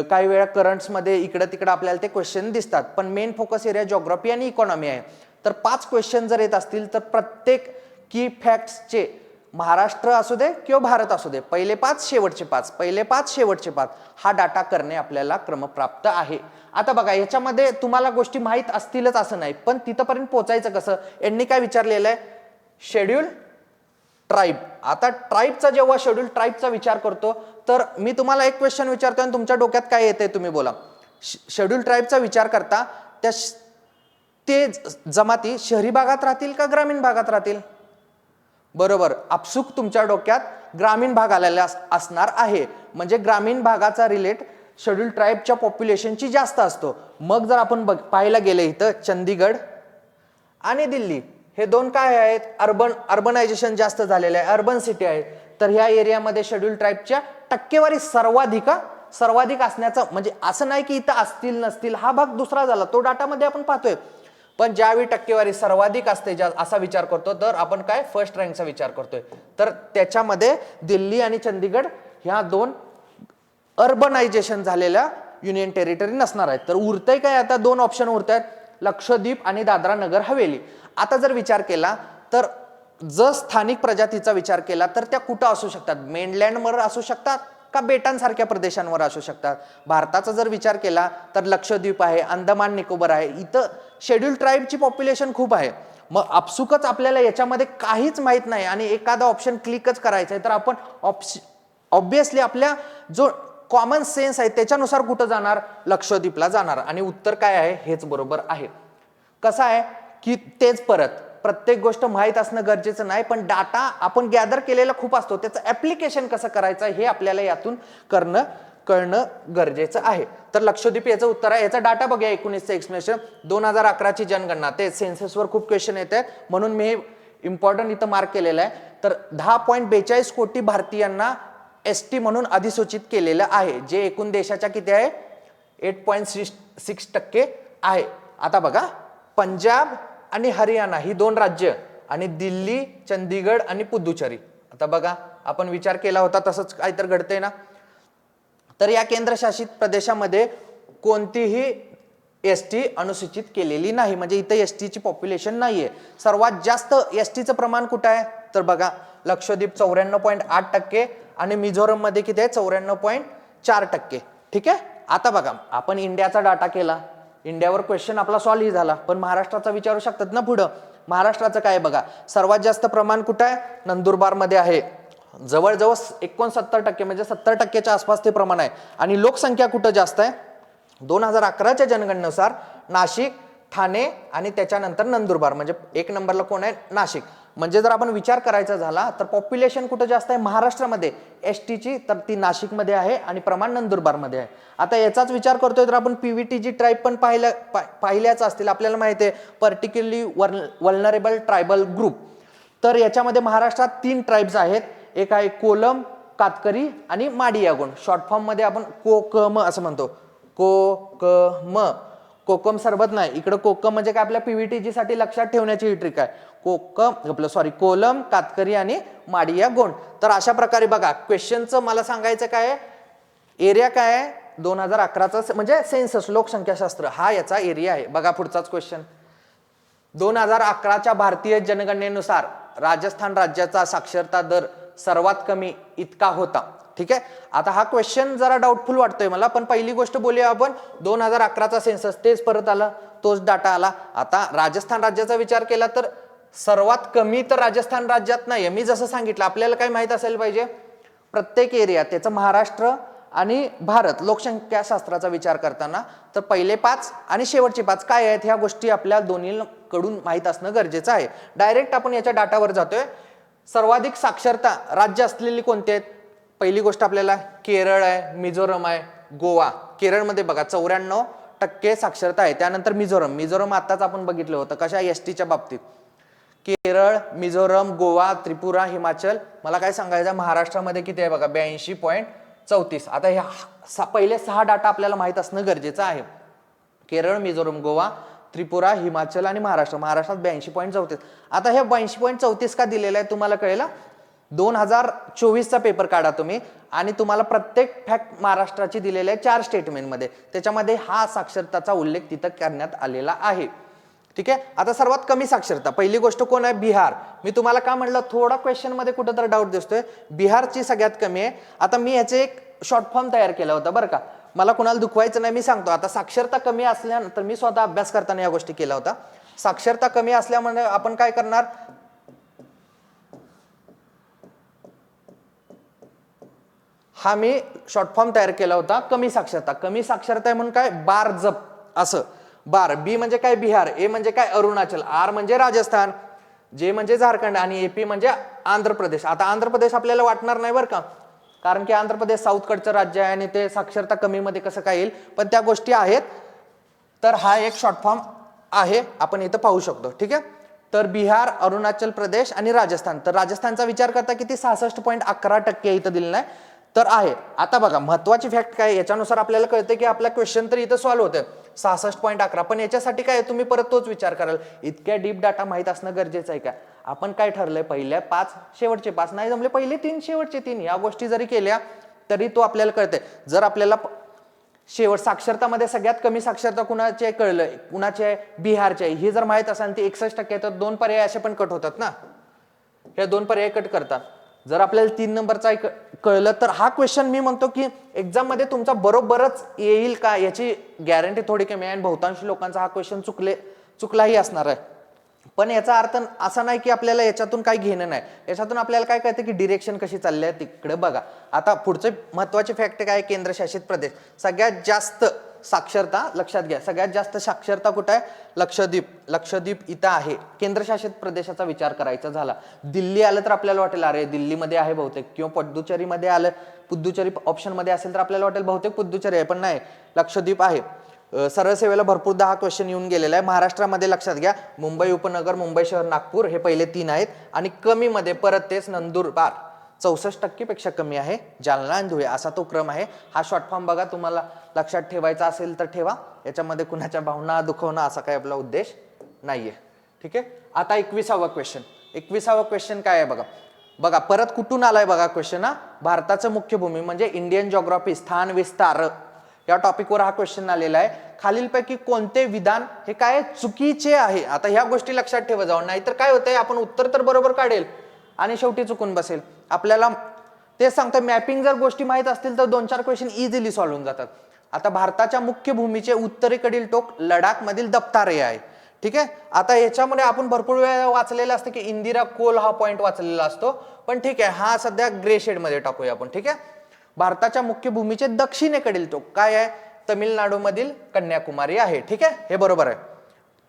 काही वेळा करंट्समध्ये इकडं तिकडं आपल्याला ते क्वेश्चन दिसतात, पण मेन फोकस एरिया जॉग्राफी आणि इकॉनॉमी आहे. तर 5 क्वेश्चन जर येत असतील तर प्रत्येक की फॅक्ट्सचे, महाराष्ट्र असू दे किंवा भारत असू दे, पहिले 5 शेवटचे 5, पहिले 5 शेवटचे 5, हा डाटा करणे आपल्याला क्रमप्राप्त आहे. आता बघा, याच्यामध्ये तुम्हाला गोष्टी माहीत असतीलच असं नाही, पण तिथपर्यंत पोहोचायचं कसं? यांनी काय विचारलेलं आहे? Schedule tribe. आता ट्राईबचा जेव्हा शेड्यूल ट्राईबचा विचार करतो तर मी तुम्हाला एक क्वेश्चन विचारतो आणि तुमच्या डोक्यात काय येतंय तुम्ही बोला. शेड्यूल ट्राईबचा विचार करता ते जमाती शहरी भागात राहतील का ग्रामीण भागात राहतील? बरोबर, आपसुक तुमच्या डोक्यात ग्रामीण भाग आलेला असणार आहे. म्हणजे ग्रामीण भागाचा रिलेट शेड्यूल ट्राईबच्या पॉप्युलेशनची जास्त असतो. मग जर आपण पाहायला गेले इथं चंदीगड आणि दिल्ली हे दोन काय आहेत, अर्बनायझेशन जास्त झालेलं आहे, अर्बन सिटी आहेत. तर ह्या एरियामध्ये शेड्यूल ट्राईबच्या टक्केवारी सर्वाधिक असण्याचं, म्हणजे असं नाही की इथं असतील नसतील, हा भाग दुसरा झाला, तो डाटामध्ये आपण पाहतोय. पण ज्यावेळी टक्केवारी सर्वाधिक असते असा विचार करतो तर आपण काय फर्स्ट रँकचा विचार करतोय. तर त्याच्यामध्ये दिल्ली आणि चंदीगड ह्या दोन अर्बनायझेशन झालेल्या युनियन टेरिटरी नसणार आहेत. तर उरतंय काय, आता दोन ऑप्शन उरत आहेत, लक्षद्वीप आणि दादरा नगर हवेली. आता जर विचार केला तर जर स्थानिक प्रजातीचा विचार केला तर त्या कुठं असू शकतात, मेनलँडवर असू शकतात का बेटांसारख्या प्रदेशांवर असू शकतात. भारताचा जर विचार केला तर लक्षद्वीप आहे, अंदमान निकोबार आहे, इथं शेड्यूल ट्राईबची पॉप्युलेशन खूप आहे. मग आपसुकच आपल्याला याच्यामध्ये काहीच माहित नाही आणि एखादा ऑप्शन क्लिकच करायचा आहे तर आपण ऑब्विसली आपल्या जो कॉमन सेन्स आहे त्याच्यानुसार कुठं जाणार, लक्षद्वीपला जाणार. आणि उत्तर काय आहे, हेच बरोबर आहे. कसं आहे की तेच परत प्रत्येक गोष्ट माहीत असणं गरजेचं नाही, पण डाटा आपण गॅदर केलेला खूप असतो, त्याचं ऍप्लिकेशन कसं करायचं हे आपल्याला यातून कळणं गरजेचं आहे. तर लक्षद्वीप याचं उत्तर आहे. याचा डाटा बघूया. 19चं एक्सप्लेनेशन, 2011ची जनगणना, ते सेन्ससवर खूप क्वेश्चन येत आहेत म्हणून मी हे इम्पॉर्टंट इथं मार्क केलेलं आहे. तर 10.42 कोटी भारतीयांना एसटी म्हणून अधिसूचित केलेलं आहे, जे एकूण देशाच्या किती आहे, 8.6% आहे. आता बघा, पंजाब आणि हरियाणा ही दोन राज्य आणि दिल्ली, चंदीगड आणि पुदुचेरी. आता बघा, आपण विचार केला होता तसंच काहीतरी घडतंय ना. तर या केंद्रशासित प्रदेशामध्ये कोणतीही एसटी अनुसूचित केलेली नाही, म्हणजे इथं एसटीची पॉप्युलेशन नाहीये. सर्वात जास्त एसटीचं प्रमाण कुठं आहे तर बघा, लक्षद्वीप 94.8% आणि मिझोरम मध्ये किती आहे, 94.4%. ठीक आहे. आता बघा, आपण इंडियाचा डाटा केला, इंडियावर क्वेश्चन आपला सॉल्व्ह झाला, पण महाराष्ट्राचा विचारू शकतात ना पुढं. महाराष्ट्राचं काय बघा, सर्वात जास्त प्रमाण कुठं आहे, नंदुरबार मध्ये आहे, जवळजवळ 69% म्हणजे 70%च्या आसपास ते प्रमाण आहे. आणि लोकसंख्या कुठं जास्त आहे, 2011च्या जनगणनेनुसार नाशिक, ठाणे आणि त्याच्यानंतर नंदुरबार, म्हणजे एक नंबरला कोण आहे, नाशिक. म्हणजे जर आपण विचार करायचा झाला तर पॉप्युलेशन कुठं जास्त आहे महाराष्ट्रामध्ये एसटीची, तर ती नाशिकमध्ये आहे आणि प्रमाण नंदुरबारमध्ये आहे. आता याचाच विचार करतोय तर आपण पीव्हीटीजी ट्राईब पण पाहिल्याच असतील, आपल्याला माहिती आहे, पर्टिक्युलरली वल्नरेबल ट्रायबल ग्रुप. तर याच्यामध्ये महाराष्ट्रात 3 ट्राईब्स आहेत, एक आहे कोलम, कातकरी आणि माडियागोंड. शॉर्ट फॉर्म मध्ये आपण कोकम असं म्हणतो, कोकम. कोकम सरबत नाही, इकडे कोकम म्हणजे काय, आपल्या पीव्हीटीजी साठी लक्षात ठेवण्याची ट्रिक आहे. कोलम, कातकरी आणि माडियागोंड. तर अशा प्रकारे बघा, क्वेश्चनचं मला सांगायचं काय, एरिया काय आहे, 2011चा म्हणजे सेन्सस लोकसंख्याशास्त्र हा याचा एरिया आहे. बघा पुढचाच क्वेश्चन, 2011च्या भारतीय जनगणनेनुसार राजस्थान राज्याचा साक्षरता दर सर्वात कमी इतका होता. ठीक आहे. आता हा क्वेश्चन जरा डाऊटफुल वाटतोय मला, पण पहिली गोष्ट बोलूया आपण, 2011चा सेन्सस तेच परत आला, तोच डाटा आला. आता राजस्थान राज्याचा विचार केला तर सर्वात कमी तर राजस्थान राज्यात नाहीये. मी जसं सांगितलं, आपल्याला काय माहित असायला पाहिजे, प्रत्येक एरिया त्याचं महाराष्ट्र आणि भारत लोकसंख्या शास्त्राचा विचार करताना तर पहिले 5 आणि शेवटचे 5 काय आहेत, ह्या गोष्टी आपल्या दोन्हीकडून माहित असणं गरजेचं आहे. डायरेक्ट आपण याच्या डाटावर जातोय. सर्वाधिक साक्षरता राज्य असलेली कोणती आहेत, पहिली गोष्ट आपल्याला केरळ आहे, मिझोरम आहे, गोवा. केरळमध्ये बघा 94% साक्षरता आहे. त्यानंतर मिझोरम आताच आपण बघितलं होतं कशा एसटीच्या बाबतीत. केरळ, मिझोरम, गोवा, त्रिपुरा, हिमाचल. मला काय सांगायचं, महाराष्ट्रामध्ये किती आहे बघा, 82.34. आता ह्या पहिले 6 डाटा आपल्याला माहित असणं गरजेचं आहे. केरळ, मिझोरम, गोवा, त्रिपुरा, हिमाचल आणि महाराष्ट्रात 82.34. आता हे 82.34 का दिलेलं आहे तुम्हाला कळेल. 2024चा पेपर काढा तुम्ही आणि तुम्हाला प्रत्येक फॅक्ट महाराष्ट्राची दिलेली आहे 4 स्टेटमेंटमध्ये, त्याच्यामध्ये हा साक्षरताचा उल्लेख तिथं करण्यात आलेला आहे. ठीक आहे. आता सर्वात कमी साक्षरता पहिली गोष्ट कोण आहे, बिहार. मी तुम्हाला का म्हणलं, थोडा क्वेश्चन मध्ये कुठं तर डाऊट दिसतोय, बिहारची सगळ्यात कमी आहे. आता मी याचे एक शॉर्ट फॉर्म तयार केला होता बरं का, मला कुणाला दुखवायचं नाही, मी सांगतो. आता साक्षरता कमी असल्यानंतर मी स्वतः अभ्यास करताना या गोष्टी केल्या होता. साक्षरता कमी असल्यामुळे आपण काय करणार, हा मी शॉर्ट फॉर्म तयार केला होता. कमी साक्षरता आहे म्हणून काय, बार जप असं. बार, बी म्हणजे काय, बिहार, ए म्हणजे काय, अरुणाचल, आर म्हणजे राजस्थान, जे म्हणजे झारखंड आणि एपी म्हणजे आंध्र प्रदेश. आता आंध्र प्रदेश आपल्याला वाटणार नाही बरं का, कारण की आंध्र प्रदेश साऊथकडचं राज्य आहे आणि ते साक्षरता कमी मध्ये कसं काय येईल, पण त्या गोष्टी आहेत. तर हा एक शॉर्ट फॉर्म आहे, आपण इथं पाहू शकतो. ठीक आहे. तर बिहार, अरुणाचल प्रदेश आणि राजस्थान. तर राजस्थानचा विचार करता किती 66.11% इथं दिलेलं आहे तर आहे. आता बघा महत्वाची फॅक्ट काय, याच्यानुसार आपल्याला कळतं की आपला क्वेश्चन तर इथं सॉल्व्ह होतं 66.11, पण याच्यासाठी काय तुम्ही परत तोच विचार कराल, इतक्या डीप डाटा माहित असणं गरजेचं आहे का. आपण काय ठरलंय, पहिल्या 5 शेवटचे 5 नाही जमले, पहिले 3 शेवटचे 3 या गोष्टी जरी केल्या तरी तो आपल्याला कळतंय. जर आपल्याला शेवट साक्षरतामध्ये सगळ्यात कमी साक्षरता कुणाचे कळलं, कुणाचे बिहारचे, हे जर माहित असेल ती 61% तर 2 पर्याय असे पण कट होतात ना, हे 2 पर्याय कट करतात. जर आपल्याला 3 नंबरचा कळलं तर हा क्वेश्चन मी म्हणतो की एक्झाम मध्ये तुमचा बरोबरच येईल का याची गॅरंटी थोडी कमी आहे आणि बहुतांश लोकांचा हा क्वेश्चन चुकलाही असणार आहे. पण याचा अर्थ असा नाही की आपल्याला याच्यातून काही घेणं नाही, याच्यातून आपल्याला काय कळतं की डिरेक्शन कशी चालली आहे तिकडे बघा. आता पुढचे महत्वाचे फॅक्ट काय, केंद्रशासित प्रदेश सगळ्यात जास्त साक्षरता लक्षात घ्या, सगळ्यात जास्त साक्षरता कुठे आहे, लक्षद्वीप इथं आहे. केंद्रशासित प्रदेशाचा विचार करायचा झाला, दिल्ली आलं तर आपल्याला वाटेल अरे दिल्लीमध्ये आहे बहुतेक, किंवा पुद्दुचेरीमध्ये आलं, पुद्दुचेरी ऑप्शन मध्ये असेल तर आपल्याला वाटेल बहुतेक पुद्दुचेरी आहे, पण नाही, लक्षद्वीप आहे. सरळ सेवेला भरपूरदा हा क्वेश्चन येऊन गेलेला आहे. महाराष्ट्रामध्ये लक्षात घ्या, मुंबई उपनगर, मुंबई शहर, नागपूर हे पहिले 3 आहेत आणि कमी मध्ये परत तेच नंदुरबार 64% पेक्षा कमी आहे, जालना आणि धुळे असा तो क्रम आहे. हा शॉर्ट फॉर्म बघा, तुम्हाला लक्षात ठेवायचा असेल तर ठेवा, याच्यामध्ये कुणाच्या भावना दुखवणं असा काही आपला उद्देश नाहीये. ठीक आहे. आता 21वा क्वेश्चन काय आहे बघा. बघा परत कुठून आलाय बघा क्वेश्चन, हा भारताचं मुख्य भूमी म्हणजे इंडियन जॉग्राफी स्थान विस्तार या टॉपिकवर हा क्वेश्चन आलेला आहे. खालीलपैकी कोणते विधान हे काय चुकीचे आहे. आता ह्या गोष्टी लक्षात ठेवा जाऊन, नाहीतर काय होतंय आपण उत्तर तर बरोबर काढेल आणि शेवटी चुकून बसेल. आपल्याला तेच सांगतो, मॅपिंग जर गोष्टी माहित असतील तर 2-4 क्वेश्चन इझिली सॉल्व्ह होऊन जातात. आता भारताच्या मुख्य भूमीचे उत्तरेकडील टोक लडाख मधील दप्तारे आहे. ठीक आहे. आता याच्यामध्ये आपण भरपूर वेळा वाचलेलं असतं की इंदिरा कोल हा पॉइंट वाचलेला असतो, पण ठीक आहे हा सध्या ग्रे शेड मध्ये टाकूया आपण. ठीक आहे. भारताच्या मुख्य भूमीचे दक्षिणेकडील टोक काय आहे, तमिळनाडू मधील कन्याकुमारी आहे. ठीक आहे, हे बरोबर आहे.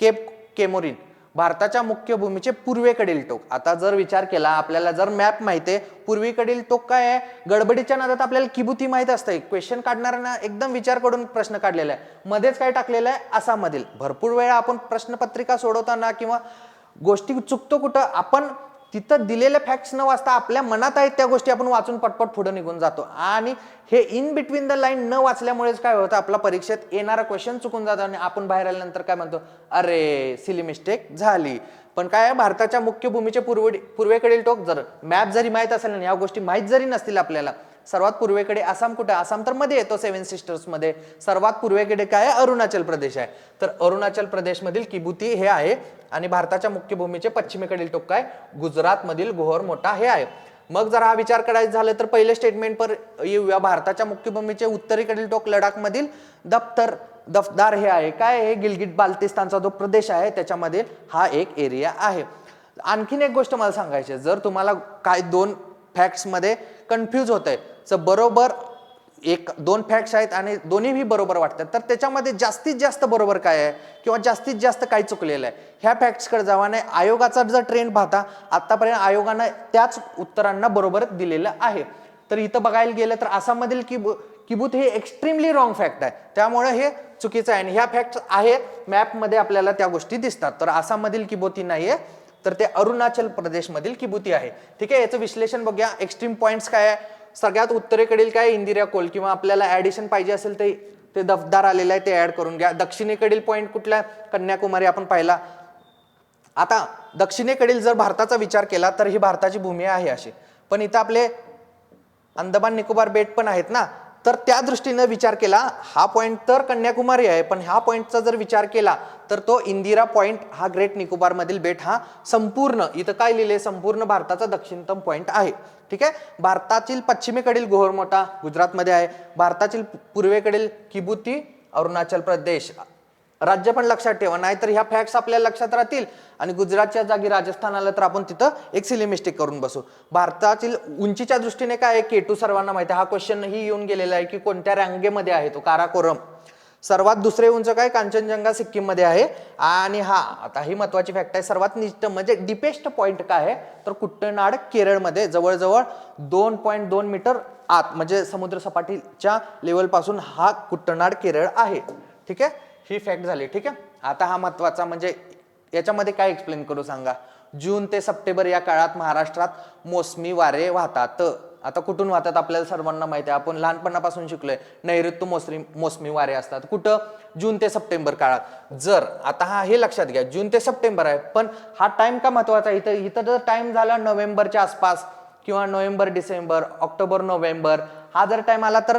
केप केमोरिन भारताच्या मुख्य भूमीचे पूर्वेकडील टोक. आता जर विचार केला, आपल्याला जर मॅप माहिती आहे, पूर्वेकडील टोक काय आहे, गडबडीच्या नादात आपल्याला किबुती माहित असते, क्वेश्चन काढणाऱ्यांना एकदम विचार करून प्रश्न काढलेला आहे, मध्येच काय टाकलेलं आहे आसाममधील. भरपूर वेळा आपण प्रश्नपत्रिका सोडवताना किंवा गोष्टी चुकतो कुठं, आपण तिथं दिलेले फॅक्ट्स न वाचता आपल्या मनात आहेत त्या गोष्टी आपण वाचून पटपट पुढे निघून जातो आणि हे इन बिटवीन द लाईन न वाचल्यामुळेच काय होतं, आपला परीक्षेत येणारा क्वेश्चन चुकून जातो आणि आपण बाहेर आल्यानंतर काय म्हणतो, अरे सिली मिस्टेक झाली. पण काय, भारताच्या मुख्य भूमीचे पूर्वेकडील टोक जर मॅप जरी माहित असेल आणि या गोष्टी माहित जरी नसतील आपल्याला, सर्वात पूर्वेकडे आसाम कुठे, आसाम तर मध्ये येतो 7 सिस्टर्स मध्ये. सर्वात पूर्वेकडे काय आहे, अरुणाचल प्रदेश आहे. तर अरुणाचल प्रदेश मधील किबुती हे आहे आणि भारताच्या मुख्य भूमीचे पश्चिमेकडील टोक काय, गुजरात मधील गोहर मोठा हे आहे. मग जर हा विचार करायचा झाला तर पहिले स्टेटमेंट पर येऊया, भारताच्या मुख्य भूमीचे उत्तरेकडील टोक लडाख मधील दफदार हे आहे. काय, हे गिलगिट बाल्टिस्तानचा जो प्रदेश आहे त्याच्यामध्ये हा एक एरिया आहे. आणखीन एक गोष्ट मला सांगायची, जर तुम्हाला काय 2 फॅक्ट्स मध्ये कन्फ्यूज होत आहे, तर बरोबर 1-2 फॅक्ट्स आहेत आणि दोन्हीही बरोबर वाटतात, तर त्याच्यामध्ये जास्तीत जास्त बरोबर काय आहे किंवा जास्तीत जास्त काय चुकलेलं आहे ह्या फॅक्ट्सकडे जावा. नाही, आयोगाचा जर ट्रेंड पाहता आतापर्यंत आयोगानं त्याच उत्तरांना बरोबर दिलेलं आहे. तर इथं बघायला गेलं तर आसाममधील किबुत हे एक्स्ट्रीमली रॉंग फॅक्ट आहे, त्यामुळे हे चुकीचं आहे. आणि ह्या फॅक्ट्स आहेत मॅपमध्ये आपल्याला त्या गोष्टी दिसतात. तर आसाममधील किबुती नाहीये, तर ते अरुणाचल प्रदेश मधील किबुती आहे. ठीक आहे, याचं विश्लेषण बघूया. एक्स्ट्रीम पॉइंट्स काय आहे, सगळ्यात उत्तरेकडील काय, इंदिरा कोल, किंवा आपल्याला ऍडिशन पाहिजे असेल ते दफदार आलेलं आहे, ते ऍड करून घ्या. दक्षिणेकडील पॉइंट कुठला, कन्याकुमारी आपण पाहिला. आता दक्षिणेकडील जर भारताचा विचार केला तर ही भारताची भूमी आहे अशी, पण इथं आपले अंदमान निकोबार बेट पण आहेत ना, तर त्या दृष्टीने विचार केला हा पॉइंट तर कन्याकुमारी आहे, पण ह्या पॉइंटचा जर विचार केला तर तो इंदिरा पॉइंट हा ग्रेट निकोबार मधील बेट हा संपूर्ण, इथं काय लिहिले, संपूर्ण भारताचा दक्षिणतम पॉइंट आहे. ठीक आहे. भारतातील पश्चिमेकडील गोहरमोठा गुजरातमध्ये आहे. भारतातील पूर्वेकडील किबुती अरुणाचल प्रदेश. राज्य पण लक्षात ठेवा, नाहीतर ह्या फॅक्ट्स आपल्याला लक्षात राहतील आणि गुजरातच्या जागी राजस्थान आलं तर आपण तिथं एक सिली मिस्टेक करून बसू. भारतातील उंचीच्या दृष्टीने काय आहे, K2 सर्वांना माहिती आहे, हा क्वेश्चन ही येऊन गेलेला आहे की कोणत्या रांगेमध्ये आहे तो, काराकोरम. सर्वात दुसरे उंच काय कांचनजंगा सिक्कीम मध्ये आहे. आणि हा आता ही महत्वाची फॅक्ट आहे, सर्वात निष्ठ म्हणजे डिपेस्ट पॉइंट काय आहे तर कुट्टनाड केरळमध्ये जवळजवळ 2.2 मीटर आत म्हणजे समुद्र सपाटीच्या लेवल पासून हा कुट्टनाड केरळ आहे. ठीक आहे, ही फॅक्ट झाली. ठीक आहे, आता हा महत्वाचा म्हणजे याच्यामध्ये काय एक्सप्लेन करू सांगा. जून ते सप्टेंबर या काळात महाराष्ट्रात मोसमी वारे वाहतात. आता कुठून वाहतात आपल्याला सर्वांना माहिती आहे, आपण लहानपणापासून शिकलोय नैऋत्य मोसमी वारे असतात. कुठं? जून ते सप्टेंबर काळात. जर आता हा हे लक्षात घ्या, जून ते सप्टेंबर आहे, पण हा टाइम का महत्वाचा आहे? इथं जर टाइम झाला नोव्हेंबरच्या आसपास किंवा नोव्हेंबर डिसेंबर ऑक्टोबर नोव्हेंबर हा जर टाइम आला तर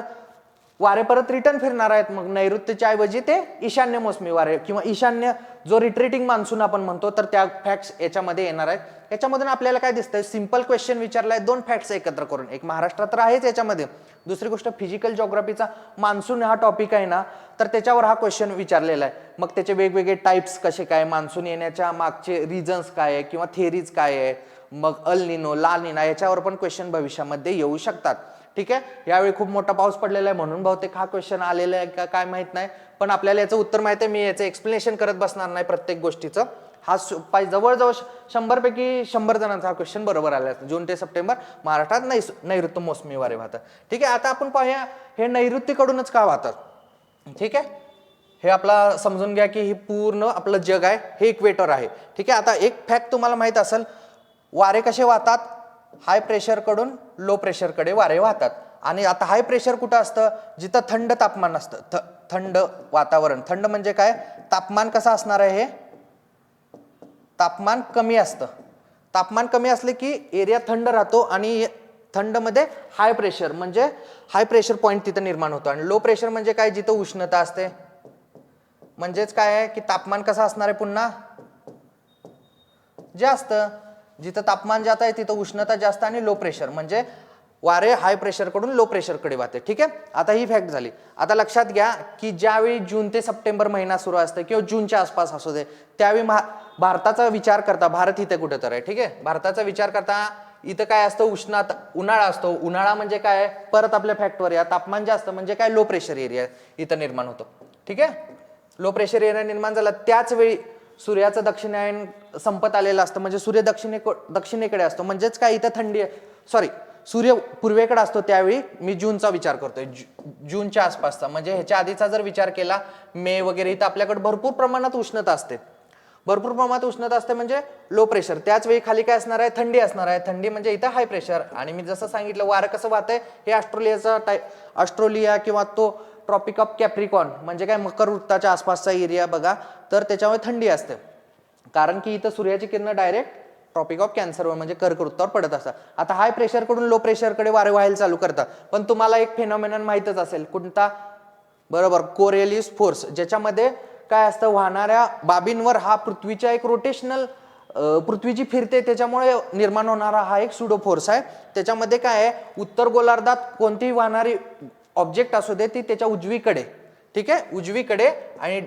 वारे परत रिटर्न फिरणार आहेत. मग नैऋत्यच्या ऐवजी ते ईशान्य मोसमी वारे किंवा ईशान्य जो रिट्रीटिंग मान्सून आपण म्हणतो तर त्या फॅक्ट्स याच्यामध्ये येणार आहेत. याच्यामधून आपल्याला काय दिसतंय, सिंपल क्वेश्चन विचारलाय दोन फॅक्ट्स एकत्र करून. एक महाराष्ट्रात तर आहेच याच्यामध्ये, दुसरी गोष्ट फिजिकल जॉग्राफीचा मान्सून हा टॉपिक आहे ना, तर त्याच्यावर हा क्वेश्चन विचारलेला आहे. मग त्याचे वेगवेगळे टाइप्स कसे काय, मान्सून येण्याच्या मागचे रिझन्स काय आहे किंवा थेरीज काय आहे, मग अल निनो ला निना याच्यावर पण क्वेश्चन भविष्यामध्ये येऊ शकतात. ठीक आहे, यावेळी खूप मोठा पाऊस पडलेला आहे म्हणून बहुतेक हा क्वेश्चन आलेला आहे का काय माहित नाही, पण आपल्याला याचं उत्तर माहिती आहे. मी याचं एक्सप्लेनेशन करत बसणार नाही प्रत्येक गोष्टीचं. हा जवळजवळ 100 पैकी 100 जणांचा हा क्वेश्चन बरोबर आला. जून ते सप्टेंबर महाराष्ट्रात नैऋत्य मोसमी वारे वाहतात. ठीक आहे, आता आपण पाहूया हे नैऋत्यकडूनच का वाहतात. ठीक आहे, हे आपला समजून घ्या की हे पूर्ण आपलं जग आहे, हे इक्वेटर आहे. ठीक आहे, आता एक फॅक्ट तुम्हाला माहित असेल, वारे कसे वाहतात, हाय प्रेशर कडून लो प्रेशर कडे वारे वाहतात. आणि आता हाय प्रेशर कुठं असतं, जिथं थंड तापमान असतं, थंड वातावरण. थंड म्हणजे काय, तापमान कसं असणार आहे, हे तापमान कमी असतं. तापमान कमी असले की एरिया थंड राहतो आणि थंड मध्ये हाय प्रेशर म्हणजे हाय प्रेशर पॉइंट तिथं निर्माण होतो. आणि लो प्रेशर म्हणजे काय, जिथं उष्णता असते. म्हणजेच काय आहे की तापमान कसं असणार आहे, पुन्हा जास्त. जिथं तापमान जास्त आहे तिथं उष्णता जास्त आणि लो प्रेशर म्हणजे वारे हाय प्रेशर कडून लो प्रेशर कडे वाहते. ठीक आहे, आता ही फॅक्ट झाली. आता लक्षात घ्या की ज्यावेळी जून ते सप्टेंबर महिना सुरू असते किंवा जूनच्या आसपास असू दे, त्यावेळी भारताचा विचार करता, भारत इथे कुठे तर आहे. ठीक आहे, भारताचा विचार करता इथं काय असतं, उन्हाळा असतो. उन्हाळा म्हणजे काय, परत आपल्या फॅक्टवर या, तापमान जास्त म्हणजे काय, लो प्रेशर एरिया इथं निर्माण होतो. ठीक आहे, लो प्रेशर एरिया निर्माण झाला त्याच वेळी सूर्याचं दक्षिणायन संपत आलेलं असतं, म्हणजे सूर्य दक्षिणेकडे असतो. म्हणजेच काय, इथं थंडी सूर्य पूर्वेकडे असतो. त्यावेळी मी जूनचा विचार करतोय, जूनच्या आसपासचा. म्हणजे ह्याच्या आधीचा जर विचार केला मे वगैरे, इथं आपल्याकडे भरपूर प्रमाणात उष्णता असते. भरपूर प्रमाणात उष्णता असते म्हणजे लो प्रेशर. त्याच वेळी खाली काय असणार आहे, थंडी असणार आहे. थंडी म्हणजे इथं हाय प्रेशर. आणि मी जसं सांगितलं वारं कसं वाहतंय, हे ऑस्ट्रेलिया किंवा तो ट्रॉपिक ऑफ कॅप्रिकॉन म्हणजे काय, मकर वृत्ताच्या आसपासचा एरिया बघा, तर त्याच्यामुळे थंडी असते. कारण की इथं सूर्याची किरण डायरेक्ट ट्रॉपिक ऑफ कॅन्सरवर म्हणजे कर्कवृत्तावर पडत असतात. आता हाय प्रेशर कडून लो प्रेशर कडे वारे व्हायला चालू करतात. पण तुम्हाला एक फेनॉमेनॉन माहितच असेल, कोणता, बरोबर, कोरियोलिस फोर्स. ज्याच्यामध्ये काय असतं, वाहणाऱ्या बाबींवर हा पृथ्वीच्या एक रोटेशनल, पृथ्वी जी फिरते त्याच्यामुळे निर्माण होणारा हा एक सुडो फोर्स आहे. त्याच्यामध्ये काय आहे, उत्तर गोलार्धात कोणतीही वाहणारी ऑब्जेक्ट असू दे ती त्याच्या उजवीकडे, ठीक आहे, उजवीकडे, आणि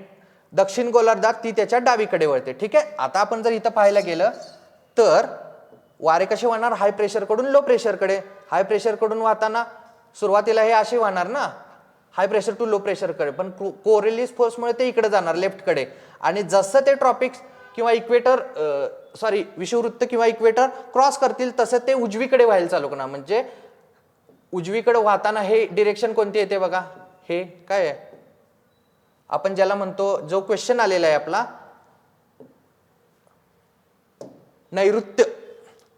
दक्षिण गोलार्धात ती त्याच्या डावीकडे वळते. ठीक आहे, आता आपण जर इथं पाहायला गेलं तर वारे कसे वाहणार, हाय प्रेशर कडून लो प्रेशर कडे. हाय प्रेशर कडून वाहताना सुरुवातीला हे असे वाहणार ना, high pressure to low pressure कडे, पण कोरियोलिस फोर्समुळे ते इकडे जाणार, लेफ्ट कडे. आणि जसं ते ट्रॉपिक्स किंवा इक्वेटर विषुववृत्त किंवा इक्वेटर क्रॉस करतील तसं ते उजवीकडे व्हायला चालू करणार. म्हणजे उजवीकडे वाहताना हे डिरेक्शन कोणती येते बघा, हे काय आहे, आपण ज्याला म्हणतो, जो क्वेश्चन आलेला आहे आपला, नैऋत्य,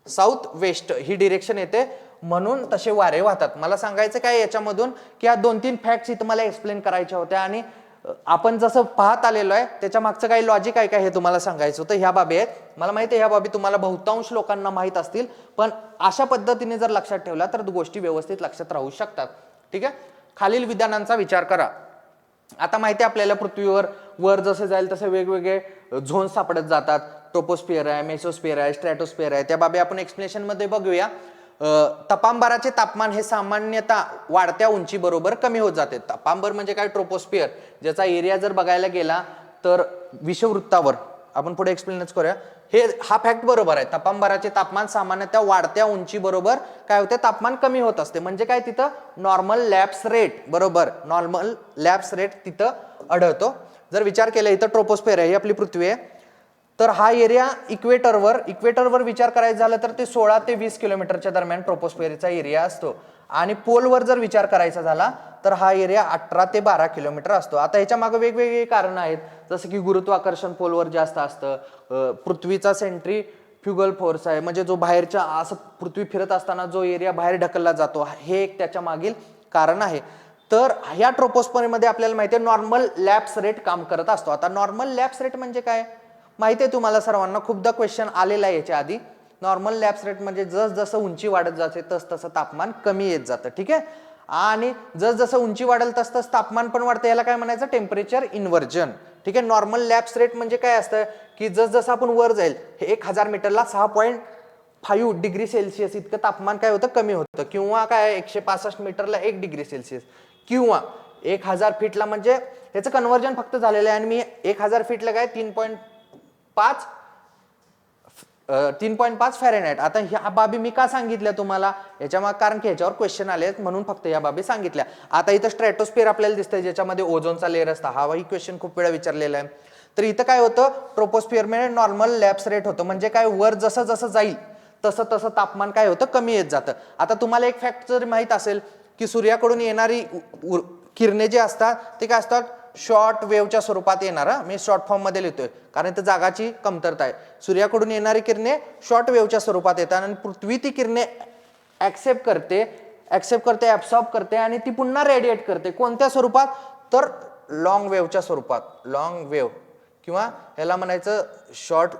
साऊथ वेस्ट ही डिरेक्शन येते. म्हणून तसे वारे वाहतात. मला सांगायचं काय याच्यामधून की या 2-3 फॅक्ट्स इथं मला एक्सप्लेन करायच्या होत्या. आणि आपण जसं पाहत आलेलो आहे त्याच्या मागचं काही लॉजिक आहे का हे तुम्हाला सांगायचं होतं. ह्या बाबी आहेत, मला माहिती आहे ह्या बाबी तुम्हाला बहुतांश लोकांना माहीत असतील, पण अशा पद्धतीने जर लक्षात ठेवला तर गोष्टी व्यवस्थित लक्षात राहू शकतात. ठीक आहे, खालील विधानांचा विचार करा. आता माहिती आहे आपल्याला, पृथ्वीवर वर जसे जाईल तसे वेगवेगळे झोन सापडत जातात. ट्रोपोस्फिअर आहे, मेसोस्फिअर आहे, स्ट्रॅटोस्फिअर आहे. त्या बाबी आपण एक्सप्लेनेशन मध्ये बघूया. तपांबराचे तापमान हे सामान्यतः वाढत्या उंची बरोबर कमी होत जाते. तपांबर म्हणजे काय, ट्रोपोस्फिअर, ज्याचा एरिया जर बघायला गेला तर विषुववृत्तावर, आपण पुढे एक्सप्लेनच करूया. हा फॅक्ट बरोबर आहे. तपांबराचे तापमान सामान्यतः वाढत्या उंची बरोबर काय होते, तापमान कमी होत असते. म्हणजे काय, तिथं नॉर्मल लॅप्स रेट, बरोबर, नॉर्मल लॅप्स रेट तिथं आढळतो. जर विचार केला इथं ट्रोपोस्फिअर आहे, ही आपली पृथ्वी आहे, तर हा एरिया इक्वेटरवर विचार करायचा झाला तर ते 16 ते 20 किलोमीटरच्या दरम्यान ट्रोपोस्फिअरचा एरिया असतो. आणि पोलवर जर विचार करायचा झाला तर हा एरिया 18 ते 12 किलोमीटर असतो. आता ह्याच्या मागे वेगवेगळी कारणं आहेत, जसं की गुरुत्वाकर्षण पोलवर जास्त असतं, पृथ्वीचा सेंट्रीफ्युगल फोर्स आहे, म्हणजे जो बाहेरच्या असं पृथ्वी फिरत असताना जो एरिया बाहेर ढकलला जातो, हे एक त्याच्या मागील कारण आहे. तर ह्या ट्रोपोस्फिअरमध्ये आपल्याला माहिती आहे नॉर्मल लॅप्स रेट काम करत असतो. आता नॉर्मल लॅप्स रेट म्हणजे काय माहिती आहे तुम्हाला सर्वांना, खूपदा क्वेश्चन आलेला आहे याच्या आधी. नॉर्मल लॅप्स रेट म्हणजे जसं उंची वाढत जाते तसं तापमान कमी येत जातं. ठीक आहे, आणि जसं उंची वाढेल तसं तापमान पण वाढतं, याला काय म्हणायचं टेम्परेचर इन्व्हर्जन. ठीक आहे, नॉर्मल लॅप्स रेट म्हणजे काय असतं की जसं आपण वर जाईल, हे 1000 मीटरला 6.5 डिग्री सेल्सिअस इतकं तापमान काय होतं कमी होतं, किंवा काय 165 मीटरला 1 डिग्री सेल्सिअस, किंवा 1000 फीटला, म्हणजे याचं कन्व्हर्जन फक्त झालेलं आहे. आणि मी 1000 फीटला काय 3.5 फॅरेनहाइट. आता ह्या बाबी मी का सांगितल्या तुम्हाला याच्या मागे कारण की ह्याच्यावर क्वेश्चन आले आहेत म्हणून फक्त या बाबी सांगितल्या. आता इथं स्ट्रॅटोस्फिअर आपल्याला दिसतंय ज्याच्यामध्ये ओझोनचा लेअर असता, हाही क्वेश्चन खूप वेळा विचारलेला आहे. तर इथं काय होतं ट्रोपोस्फिअर मध्ये नॉर्मल लॅप्स रेट होतं, म्हणजे काय वर जसं जाईल तसं तापमान काय होतं कमी येत जातं. आता तुम्हाला एक फॅक्ट जर माहित असेल की सूर्याकडून येणारी किरणे जे असतात ते काय असतात शॉर्ट वेव्हच्या स्वरूपात येणार. मी शॉर्ट फॉर्म मध्ये लिहितोय कारण इथं जागाची कमतरता आहे. सूर्याकडून येणारी किरणे शॉर्ट वेव्हच्या स्वरूपात येतात आणि पृथ्वी ती किरणे ऍक्सेप्ट करते, ऍब्सॉर्ब करते आणि ती पुन्हा रेडिएट करते. कोणत्या स्वरूपात तर लॉंग वेव्हच्या स्वरूपात. लॉंग वेव्ह किंवा ह्याला म्हणायचं शॉर्ट,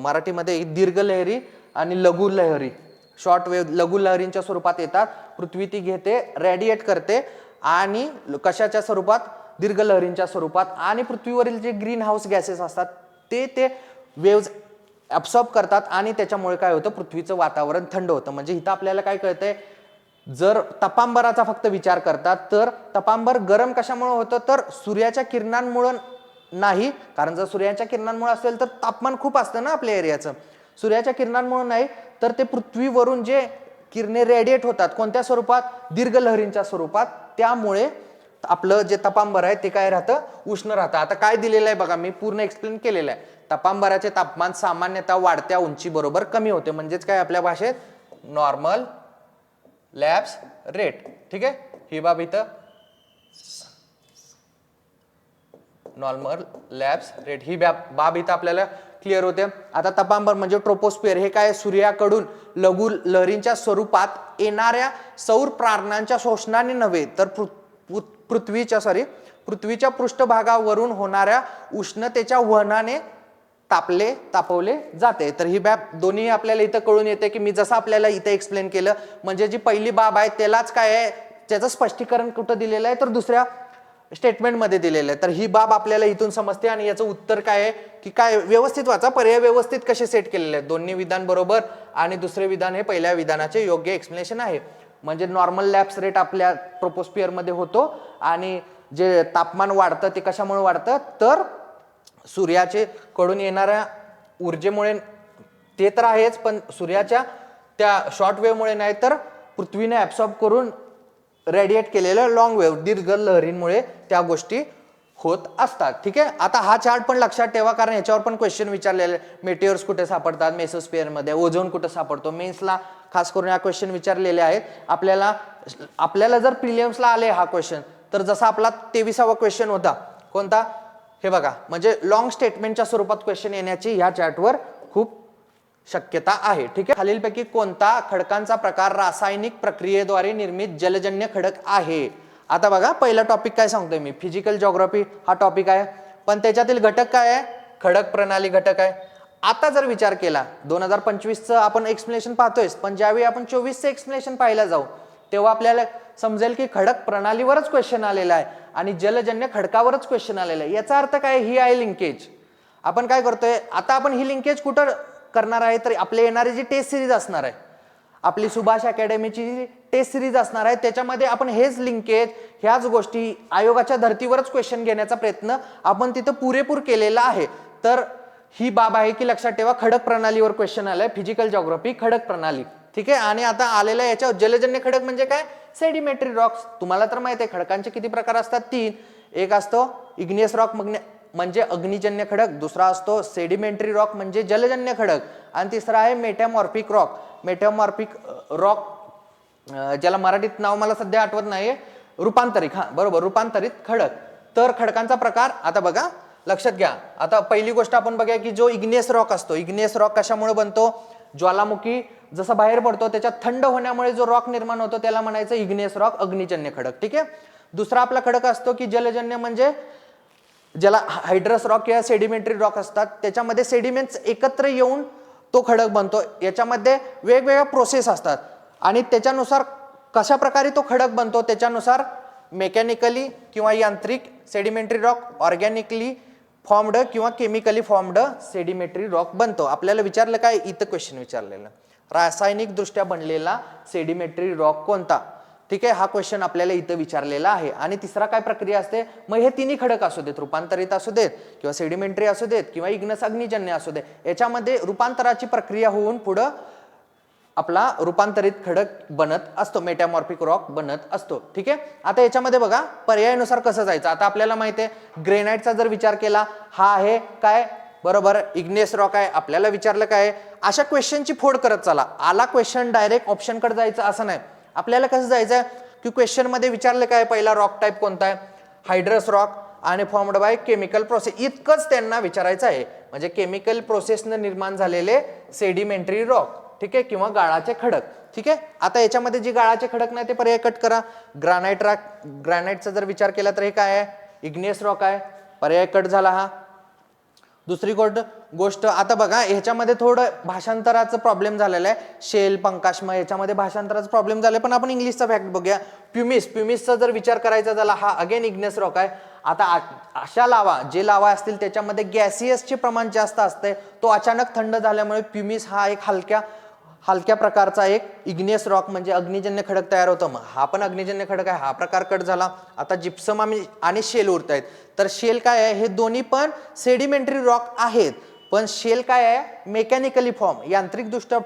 मराठीमध्ये दीर्घ लहरी आणि लघु लहरी. शॉर्ट वेव्ह लघु लहरींच्या स्वरूपात येतात, पृथ्वी ती घेते, रेडिएट करते आणि कशाच्या स्वरूपात दीर्घ लहरींच्या स्वरूपात. आणि पृथ्वीवरील जे ग्रीन हाऊस गॅसेस असतात ते वेव्ज ऍब्सॉर्ब करतात आणि त्याच्यामुळे काय होतं पृथ्वीचं वातावरण थंड होतं. म्हणजे इथं आपल्याला काय कळतंय, जर तपांबराचा फक्त विचार करतात तर तपांबर गरम कशामुळे होतं तर सूर्याच्या किरणांमुळे नाही, कारण जर सूर्याच्या किरणांमुळे असेल तर तापमान खूप असतं ना आपल्या एरियाचं. सूर्याच्या किरणांमुळे नाही तर ते पृथ्वीवरून जे किरणे रेडिएट होतात कोणत्या स्वरूपात दीर्घ लहरींच्या स्वरूपात, त्यामुळे आपलं जे तपांबर आहे ते काय राहतं उष्ण राहतं. आता काय दिलेलं आहे बघा, मी पूर्ण एक्सप्लेन केलेलं आहे. तपांबराचे तापमान सामान्यतः वाढत्या उंची बरोबर कमी होते, म्हणजेच काय आपल्या भाषेत नॉर्मल लॅप्स रेट. ठीक आहे, ही बाब इथं नॉर्मल लॅप्स रेट ही बाब इथं आपल्याला क्लिअर होते. आता तपांबर म्हणजे ट्रोपोस्फिअर हे काय सूर्याकडून लघु लहरींच्या स्वरूपात येणाऱ्या सौर प्रारणांच्या शोषणाने नव्हे तर पृथ्वीच्या पृष्ठभागावरून होणाऱ्या उष्णतेच्या वहनाने तापवले जाते. तर ही बाब दोन्ही आपल्याला इथं कळून येते की मी जसं आपल्याला इथं एक्सप्लेन केलं, म्हणजे जी पहिली बाब आहे त्यालाच काय आहे त्याचं स्पष्टीकरण कुठं दिलेलं आहे तर दुसऱ्या स्टेटमेंटमध्ये दिलेलं आहे. तर ही बाब आपल्याला इथून समजते आणि याचं उत्तर काय आहे की काय व्यवस्थित वाचा, पर्याय व्यवस्थित कसे सेट केलेले आहेत. दोन्ही विधान बरोबर आणि दुसरे विधान हे पहिल्या विधानाचे योग्य एक्सप्लेनेशन आहे. म्हणजे नॉर्मल लॅप्स रेट आपल्या ट्रोपोस्फिअर मध्ये होतो आणि जे तापमान वाढतं ते कशामुळे वाढतं तर सूर्याचे कडून येणाऱ्या ऊर्जेमुळे ते तर आहेच, पण सूर्याच्या त्या शॉर्ट वेव्हमुळे नाही तर पृथ्वीने ऍब्सॉर्ब करून रेडिएट केलेल्या लॉंग वेव्ह दीर्घ लहरींमुळे त्या गोष्टी होत असतात. ठीक आहे, आता हा चार्ट पण लक्षात ठेवा कारण याच्यावर पण क्वेश्चन विचारलेले. मेटिओर्स कुठे सापडतात मेसोस्फिअर मध्ये, ओझोन कुठे सापडतो, मेन्सला खास करून या क्वेश्चन विचारलेले आहेत. आपल्याला जर प्रिलियम्सला आले हा क्वेश्चन तर जसा आपला 23वा क्वेश्चन होता कोणता हे बघा, म्हणजे लॉंग स्टेटमेंटच्या स्वरूपात क्वेश्चन येण्याची ह्या चार्टवर खूप शक्यता आहे. ठीक आहे, खालीलपैकी कोणता खडकांचा प्रकार रासायनिक प्रक्रियेद्वारे निर्मित जलजन्य खडक आहे. आता बघा पहिला टॉपिक काय सांगतोय मी, फिजिकल जिओग्राफी हा टॉपिक आहे, पण त्याच्यातील घटक काय आहे खडक प्रणाली घटक आहे. आता जर विचार केला 2025चं आपण एक्सप्लेनेशन पाहतोय, पण ज्यावेळी आपण 24चं एक्सप्लेनेशन पाहायला जाऊ तेव्हा आपल्याला समजेल की खडक प्रणालीवरच क्वेश्चन आलेला आहे आणि जलजन्य खडकावरच क्वेश्चन आलेला आहे. याचा अर्थ काय, ही आहे लिंकेज. आपण काय करतोय आता, आपण ही लिंकेज कुठं करणार आहे तर आपले येणारी जी टेस्ट सिरीज असणार आहे, आपली सुभाष अकॅडमीची टेस्ट सिरीज असणार आहे, त्याच्यामध्ये आपण हेच लिंकेज ह्याच गोष्टी आयोगाच्या धर्तीवरच क्वेश्चन घेण्याचा प्रयत्न आपण तिथं पुरेपूर केलेला आहे. तर ही बाब आहे की लक्षात ठेवा खडक प्रणालीवर क्वेश्चन आलाय, फिजिकल जिओग्राफी खडक प्रणाली. ठीक आहे, आणि आता आलेल्या याच्या जलजन्य खडक म्हणजे काय सेडिमेंटरी रॉक्स. तुम्हाला तर माहिती आहे खडकांचे किती प्रकार असतात 3, एक असतो इग्नियस रॉक म्हणजे अग्निजन्य खडक, दुसरा असतो सेडिमेंटरी रॉक म्हणजे जलजन्य खडक, आणि तिसरा आहे मेटामॉर्फिक रॉक. मेटामॉर्फिक रॉक ज्याला मराठीत नाव मला सध्या आठवत नाहीये, रूपांतरित, हा बरोबर, रूपांतरित खडक. तर खडकांचा प्रकार आता बघा, लक्षात घ्या. आता पहिली गोष्ट आपण बघूया की जो इग्नियस रॉक असतो, इग्नियस रॉक कशामुळे बनतो? ज्वालामुखी जसं बाहेर पडतो त्याच्यात थंड होण्यामुळे जो रॉक निर्माण होतो त्याला म्हणायचं इग्नियस रॉक, अग्निजन्य खडक. ठीक आहे. दुसरा आपला खडक असतो की जलजन्य, म्हणजे ज्याला हायड्रस रॉक किंवा सेडिमेंटरी रॉक असतात, त्याच्यामध्ये सेडिमेंट्स एकत्र येऊन तो खडक बनतो. याच्यामध्ये वेगवेगळ्या प्रोसेस असतात आणि त्याच्यानुसार कशा प्रकारे तो खडक बनतो त्याच्यानुसार मेकॅनिकली किंवा यांत्रिक सेडिमेंटरी रॉक, ऑर्गॅनिकली फॉर्म्ड किंवा केमिकली फॉर्म्ड सेडिमेंटरी रॉक बनतो. आपल्याला विचारलं काय इथं क्वेश्चन विचारलेलं, रासायनिक दृष्ट्या बनलेला सेडिमेंटरी रॉक कोणता? ठीक आहे, हा क्वेश्चन आपल्याला इथं विचारलेला आहे. आणि तिसरा काय प्रक्रिया असते? मग हे तिन्ही खडक असू देत, रूपांतरित असू देत किंवा सेडिमेंटरी असू देत किंवा इग्नस अग्निजन्य असू दे, याच्यामध्ये रूपांतराची प्रक्रिया होऊन पुढं आपला रूपांतरित खडक बनत असतो, मेटामॉर्फिक रॉक बनत असतो. ठीक आहे. आता याच्यामध्ये बघा पर्यायानुसार कसं जायचं. आता आपल्याला माहिती आहे ग्रेनाइटचा जर विचार केला, हा आहे काय, बरोबर, इग्नियस रॉक आहे. आपल्याला विचारलं काय, अशा क्वेश्चनची फोड करत चला. आला क्वेश्चन डायरेक्ट ऑप्शन कडे जायचं असं नाही. आपल्याला कसं जायचं की क्वेश्चन मध्ये विचारलं काय, पहिला रॉक टाईप कोणता आहे, हायड्रस रॉक आणि फॉर्म्ड बाय केमिकल प्रोसेस, इतकंच त्यांना विचारायचं आहे. म्हणजे केमिकल प्रोसेसनं निर्माण झालेले सेडिमेंटरी रॉक, ठीक आहे, किंवा गाळाचे खडक. ठीक आहे. आता याच्यामध्ये जी गाळाचे खडक नाही ते पर्याय कट करा. ग्रानाइट रॉक, ग्रानाइटचा जर विचार केला तर हे काय आहे, इग्नियस रॉक आहे, पर्याय कट झाला हा. दुसरी गोष्ट आता बघा ह्याच्यामध्ये थोडं भाषांतराचं प्रॉब्लेम झालेला आहे, शेल, पंकाश्म याच्यामध्ये भाषांतराचा प्रॉब्लेम झालाय, पण आपण इंग्लिशचा फॅक्ट बघूया. प्युमिसचा जर विचार करायचा झाला, हा अगेन इग्नियस रॉक आहे. आता अशा लावा, जे लावा असतील त्याच्यामध्ये गॅसियसचे प्रमाण जास्त असते, तो अचानक थंड झाल्यामुळे प्युमिस हा एक हलक्या प्रकारचा एक इग्नियस रॉक म्हणजे अग्निजन्य खडक तयार होतं. मग हा पण अग्निजन्य खडक आहे, हा प्रकार कट झाला. आता जिप्सम आणि शेल उरत आहेत. तर शेल काय आहे, हे दोन्ही पण सेडिमेंटरी रॉक आहेत, पण शेल काय आहे, मेकॅनिकली फॉर्म, यांत्रिकदृष्ट्या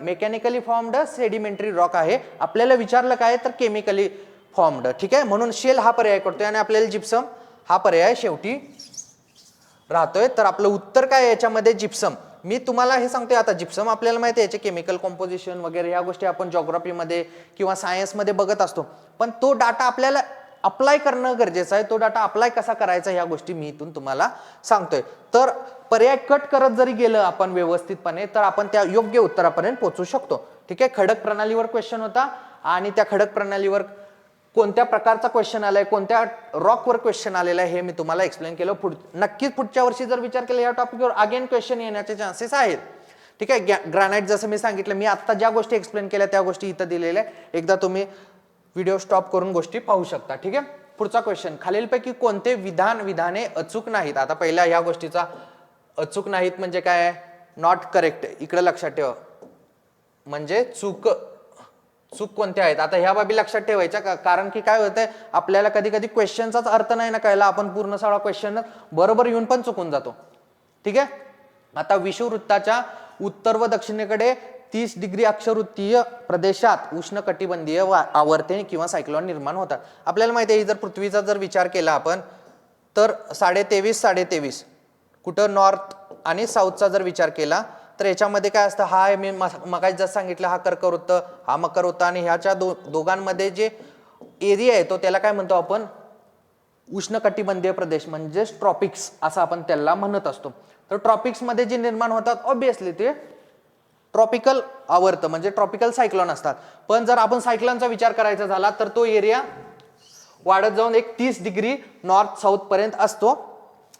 मेकॅनिकली फॉर्म्ड सेडिमेंटरी रॉक आहे. आपल्याला विचारलं काय तर केमिकली फॉर्म्ड. ठीक आहे, म्हणून शेल हा पर्याय करतोय आणि आपल्याला जिप्सम हा पर्याय शेवटी राहतोय. तर आपलं उत्तर काय याच्यामध्ये जिप्सम. मी तुम्हाला हे सांगतोय, आता जिप्सम आपल्याला माहिती आहे याचे केमिकल कॉम्पोजिशन वगैरे या गोष्टी आपण जॉग्राफीमध्ये किंवा सायन्समध्ये बघत असतो, पण तो डाटा आपल्याला अप्लाय करणं गरजेचं आहे. तो डाटा अप्लाय कसा करायचा ह्या गोष्टी मी इथून तुम्हाला सांगतोय. तर पर्याय कट करत जरी गेलं आपण व्यवस्थितपणे तर आपण त्या योग्य उत्तरापर्यंत पोहोचू शकतो. ठीक आहे. खडक प्रणालीवर क्वेश्चन होता आणि त्या खडक प्रणालीवर कोणत्या प्रकारचा क्वेश्चन आलाय, कोणत्या रॉकवर क्वेश्चन आलेला आहे हे मी तुम्हाला एक्सप्लेन केलं. नक्कीच पुढच्या वर्षी जर विचार केला या टॉपिकवर अगेन क्वेश्चन येण्याचे चान्सेस आहेत. ठीक आहे. ग्रानाइट जसं मी सांगितलं, मी आता ज्या गोष्टी एक्सप्लेन केल्या त्या गोष्टी इथं दिलेल्या आहे. एकदा तुम्ही व्हिडिओ स्टॉप करून गोष्टी पाहू शकता. ठीक आहे. पुढचा क्वेश्चन, खालीलपैकी कोणते विधाने अचूक नाहीत. आता पहिल्या ह्या गोष्टीचा अचूक नाहीत म्हणजे काय, नॉट करेक्ट. इकडे लक्षात ठेवा, म्हणजे चूक कोणत्या आहेत. आता ह्या बाबी लक्षात ठेवायच्या, कारण की काय होतंय आपल्याला कधी कधी क्वेश्चनचाच अर्थ नाही ना कळला, आपण पूर्ण सगळा क्वेश्चन बरोबर येऊन पण चुकून जातो. ठीक आहे. आता विषुववृत्ताच्या उत्तर व दक्षिणेकडे 30 डिग्री अक्षवृत्तीय प्रदेशात उष्णकटिबंधीय आवर्ते किंवा सायक्लॉन निर्माण होतात. आपल्याला माहिती आहे जर पृथ्वीचा जर विचार केला आपण तर 23.5 कुठं नॉर्थ आणि साऊथचा जर विचार केला तर याच्यामध्ये काय असतं, हा मी मगाशी जसं सांगितलं हा कर्कवृत्त, हा मकरवृत्त, आणि ह्याच्या दोघांमध्ये जे एरिया आहे तो त्याला काय म्हणतो आपण, उष्णकटिबंधीय प्रदेश म्हणजेच ट्रॉपिक्स असं आपण त्याला म्हणत असतो. तर ट्रॉपिक्स मध्ये जे निर्माण होतात ऑब्विसली ते ट्रॉपिकल आवर्त म्हणजे ट्रॉपिकल सायक्लॉन असतात. पण जर आपण सायक्लॉनचा विचार करायचा झाला तर तो एरिया वाढत जाऊन एक 30 डिग्री नॉर्थ साऊथ पर्यंत असतो.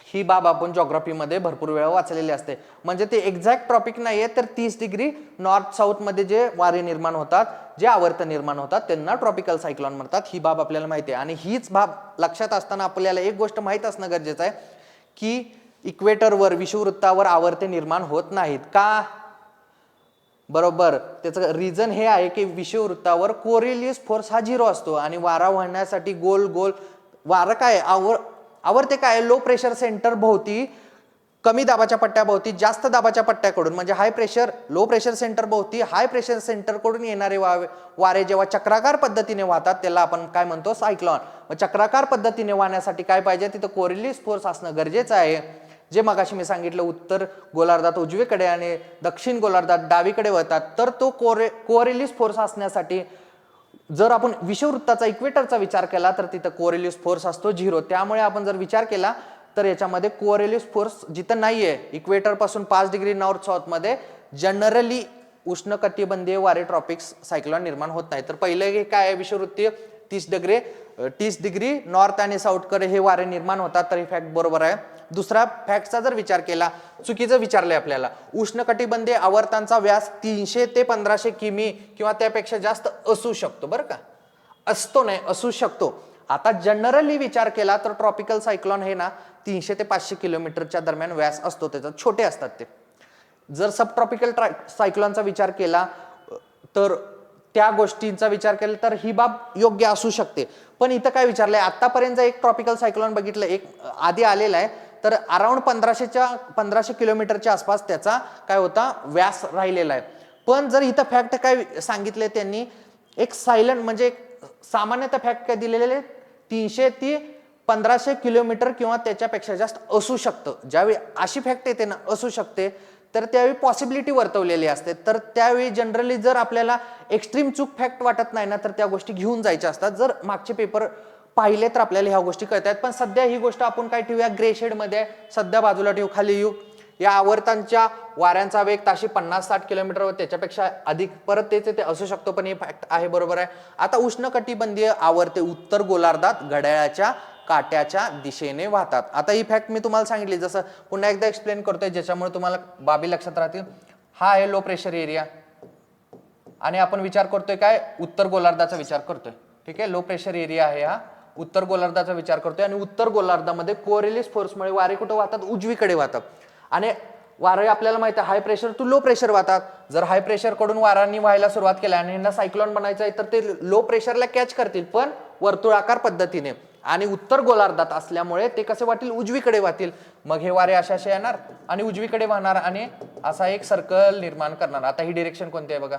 ही बाब आपण जॉग्राफीमध्ये भरपूर वेळा वाचलेली असते. म्हणजे ते एक्झॅक्ट ट्रॉपिक नाहीये, तर 30 डिग्री नॉर्थ साऊथ मध्ये जे वारे निर्माण होतात, जे आवर्त निर्माण होतात त्यांना ट्रॉपिकल सायक्लॉन म्हणतात. ही बाब आपल्याला माहिती आहे. आणि हीच बाब लक्षात असताना आपल्याला एक गोष्ट माहित असणं गरजेचं आहे की इक्वेटरवर, विषुववृत्तावर आवर्ते निर्माण होत नाहीत. का? बरोबर, त्याचं रिझन हे आहे की विषुववृत्तावर कोरिलियस फोर्स हा 0 असतो आणि वारा वाहण्यासाठी गोल गोल वारा काय आवर्ते काय लो प्रेशर सेंटर भोवती कमी दाबाच्या पट्ट्याभोवती जास्त दाबाच्या पट्ट्याकडून म्हणजे high pressure low pressure centre भोवती हाय प्रेशर सेंटरकडून येणारे वारे जेव्हा चक्राकार पद्धतीने वाहतात त्याला आपण काय म्हणतो सायक्लॉन. मग चक्राकार पद्धतीने वाहण्यासाठी काय पाहिजे तिथं कोरिअलिस फोर्स असणं गरजेचं आहे. जे मगाशी मी सांगितलं उत्तर गोलार्धात उजवीकडे आणि दक्षिण गोलार्धात डावीकडे वळतात तर तो कोरिअलिस फोर्स असण्यासाठी जर आपण विषुववृत्ताचा इक्वेटरचा विचार केला तर तिथं कोरिअलिस फोर्स असतो 0. त्यामुळे आपण जर विचार केला तर याच्यामध्ये कोरिअलिस फोर्स जिथं नाहीये इक्वेटर पासून 5 डिग्री नॉर्थ साऊथ मध्ये जनरली उष्णकटिबंधीय वारे ट्रॉपिक्स सायक्लॉन निर्माण होत नाही. तर पहिले हे काय विषुववृत्तीय 30 डिग्री नॉर्थ आणि साऊथकडे हे वारे निर्माण होतात. तर हे फॅक्ट बरोबर आहे. दुसरा फॅक्टचा जर विचार केला चुकीचं विचारलंय आपल्याला उष्णकटिबंधीय आवर्तांचा व्यास 300 ते 1500 किमी किंवा त्यापेक्षा जास्त असू शकतो. बरं का, असतो नाही असू शकतो. आता जनरली विचार केला तर ट्रॉपिकल सायक्लॉन हे ना 300 ते 500 किलोमीटरच्या दरम्यान व्यास असतो त्याचा, छोटे असतात ते. जर सब ट्रॉपिकल सायक्लॉनचा विचार केला तर त्या गोष्टींचा विचार केला तर ही बाब योग्य असू शकते. पण इथं काय विचारलंय आतापर्यंत एक ट्रॉपिकल सायक्लॉन बघितलं एक आधी आलेला आहे तर अराउंड 1500 किलोमीटरच्या आसपास त्याचा काय होता व्यास राहिलेला आहे. पण जर इथं फॅक्ट काय सांगितले त्यांनी एक सायलेंट म्हणजे सामान्यतः फॅक्ट काय दिलेले 300 ते 1500 किलोमीटर किंवा त्याच्यापेक्षा जास्त असू शकतं. ज्यावेळी अशी फॅक्ट येते ना असू शकते तर त्यावेळी पॉसिबिलिटी वर्तवलेली असते. तर त्यावेळी जनरली जर आपल्याला एक्स्ट्रीम चूक फॅक्ट वाटत नाही ना तर त्या गोष्टी घेऊन जायच्या असतात. जर मागचे पेपर पाहिले तर आपल्याला ह्या गोष्टी कळतात. पण सध्या ही गोष्ट आपण काय ठेवूया ग्रे शेड मध्ये सध्या बाजूला ठेवू खाली येऊ. या आवर्तांच्या वाऱ्यांचा वेग ताशी 50-60 किलोमीटर व त्याच्यापेक्षा अधिक परत ते असू शकतो. पण हे फॅक्ट आहे बरोबर आहे. आता उष्णकटिबंधीय आवर्ते उत्तर गोलार्धात घड्याळाच्या काट्याच्या दिशेने वाहतात. आता ही फॅक्ट मी तुम्हाला सांगितली जसं पुन्हा एकदा एक्सप्लेन करतोय ज्याच्यामुळे तुम्हाला बाबी लक्षात राहतील. हा आहे लो प्रेशर एरिया आणि आपण विचार करतोय काय उत्तर गोलार्धाचा विचार करतोय. ठीक आहे, लो प्रेशर एरिया आहे हा उत्तर गोलार्धाचा विचार करतोय आणि उत्तर गोलार्धामध्ये कोरिअलिस फोर्समुळे वारे कुठे वाहतात उजवीकडे वाहतात आणि वारे आपल्याला माहिती आहे high pressure to low pressure वाहतात. जर हाय प्रेशर कडून वारांनी व्हायला सुरुवात केल्या आणि यांना सायक्लॉन बनायचं आहे तर ते लो प्रेशरला कॅच करतील पण वर्तुळाकार पद्धतीने आणि उत्तर गोलार्धात असल्यामुळे ते कसे वाहतील उजवीकडे वाहतील. मग हे वारे अशा येणार आणि उजवीकडे वाहणार आणि असा एक सर्कल निर्माण करणार. आता ही डिरेक्शन कोणती आहे बघा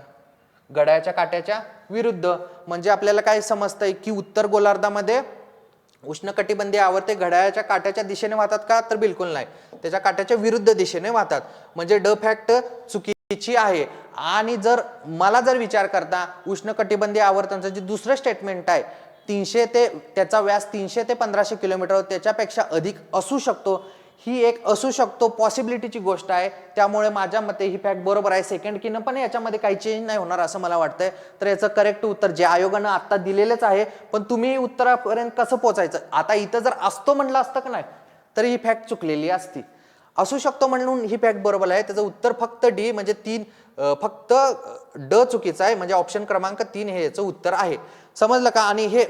घड्याळाच्या काट्याच्या विरुद्ध. म्हणजे आपल्याला काय समजतंय की उत्तर गोलार्धामध्ये उष्णकटिबंधीय आवर्ते घड्याळाच्या काट्याच्या दिशेने वाहतात का तर बिलकुल नाही, त्याच्या काट्याच्या विरुद्ध दिशेने वाहतात. म्हणजे ड फॅक्ट चुकीची आहे. आणि जर मला जर विचार करता उष्णकटिबंधीय आवर्तांचं जे दुसरं स्टेटमेंट आहे 300 ते त्याचा व्यास 300 ते 1500 किलोमीटर त्याच्यापेक्षा अधिक असू शकतो, ही एक असू शकतो पॉसिबिलिटीची गोष्ट आहे. त्यामुळे माझ्या मते ही फॅक्ट बरोबर आहे. सेकंड की न पण याच्यामध्ये काही चेंज नाही होणार असं मला वाटतंय. तर याचं करेक्ट उत्तर जे आयोगानं आता दिलेलंच आहे. पण तुम्ही उत्तरापर्यंत कसं पोहोचायचं आता इथं जर असतो म्हणलं असतं का नाही तर ही फॅक्ट चुकलेली असती. असू शकतो म्हणून ही फॅक्ट बरोबर आहे. त्याचं उत्तर फक्त डी म्हणजे 3 फक्त ड चुकीचं आहे. म्हणजे ऑप्शन क्रमांक 3 हे याचं उत्तर आहे. समजलं का. आणि हे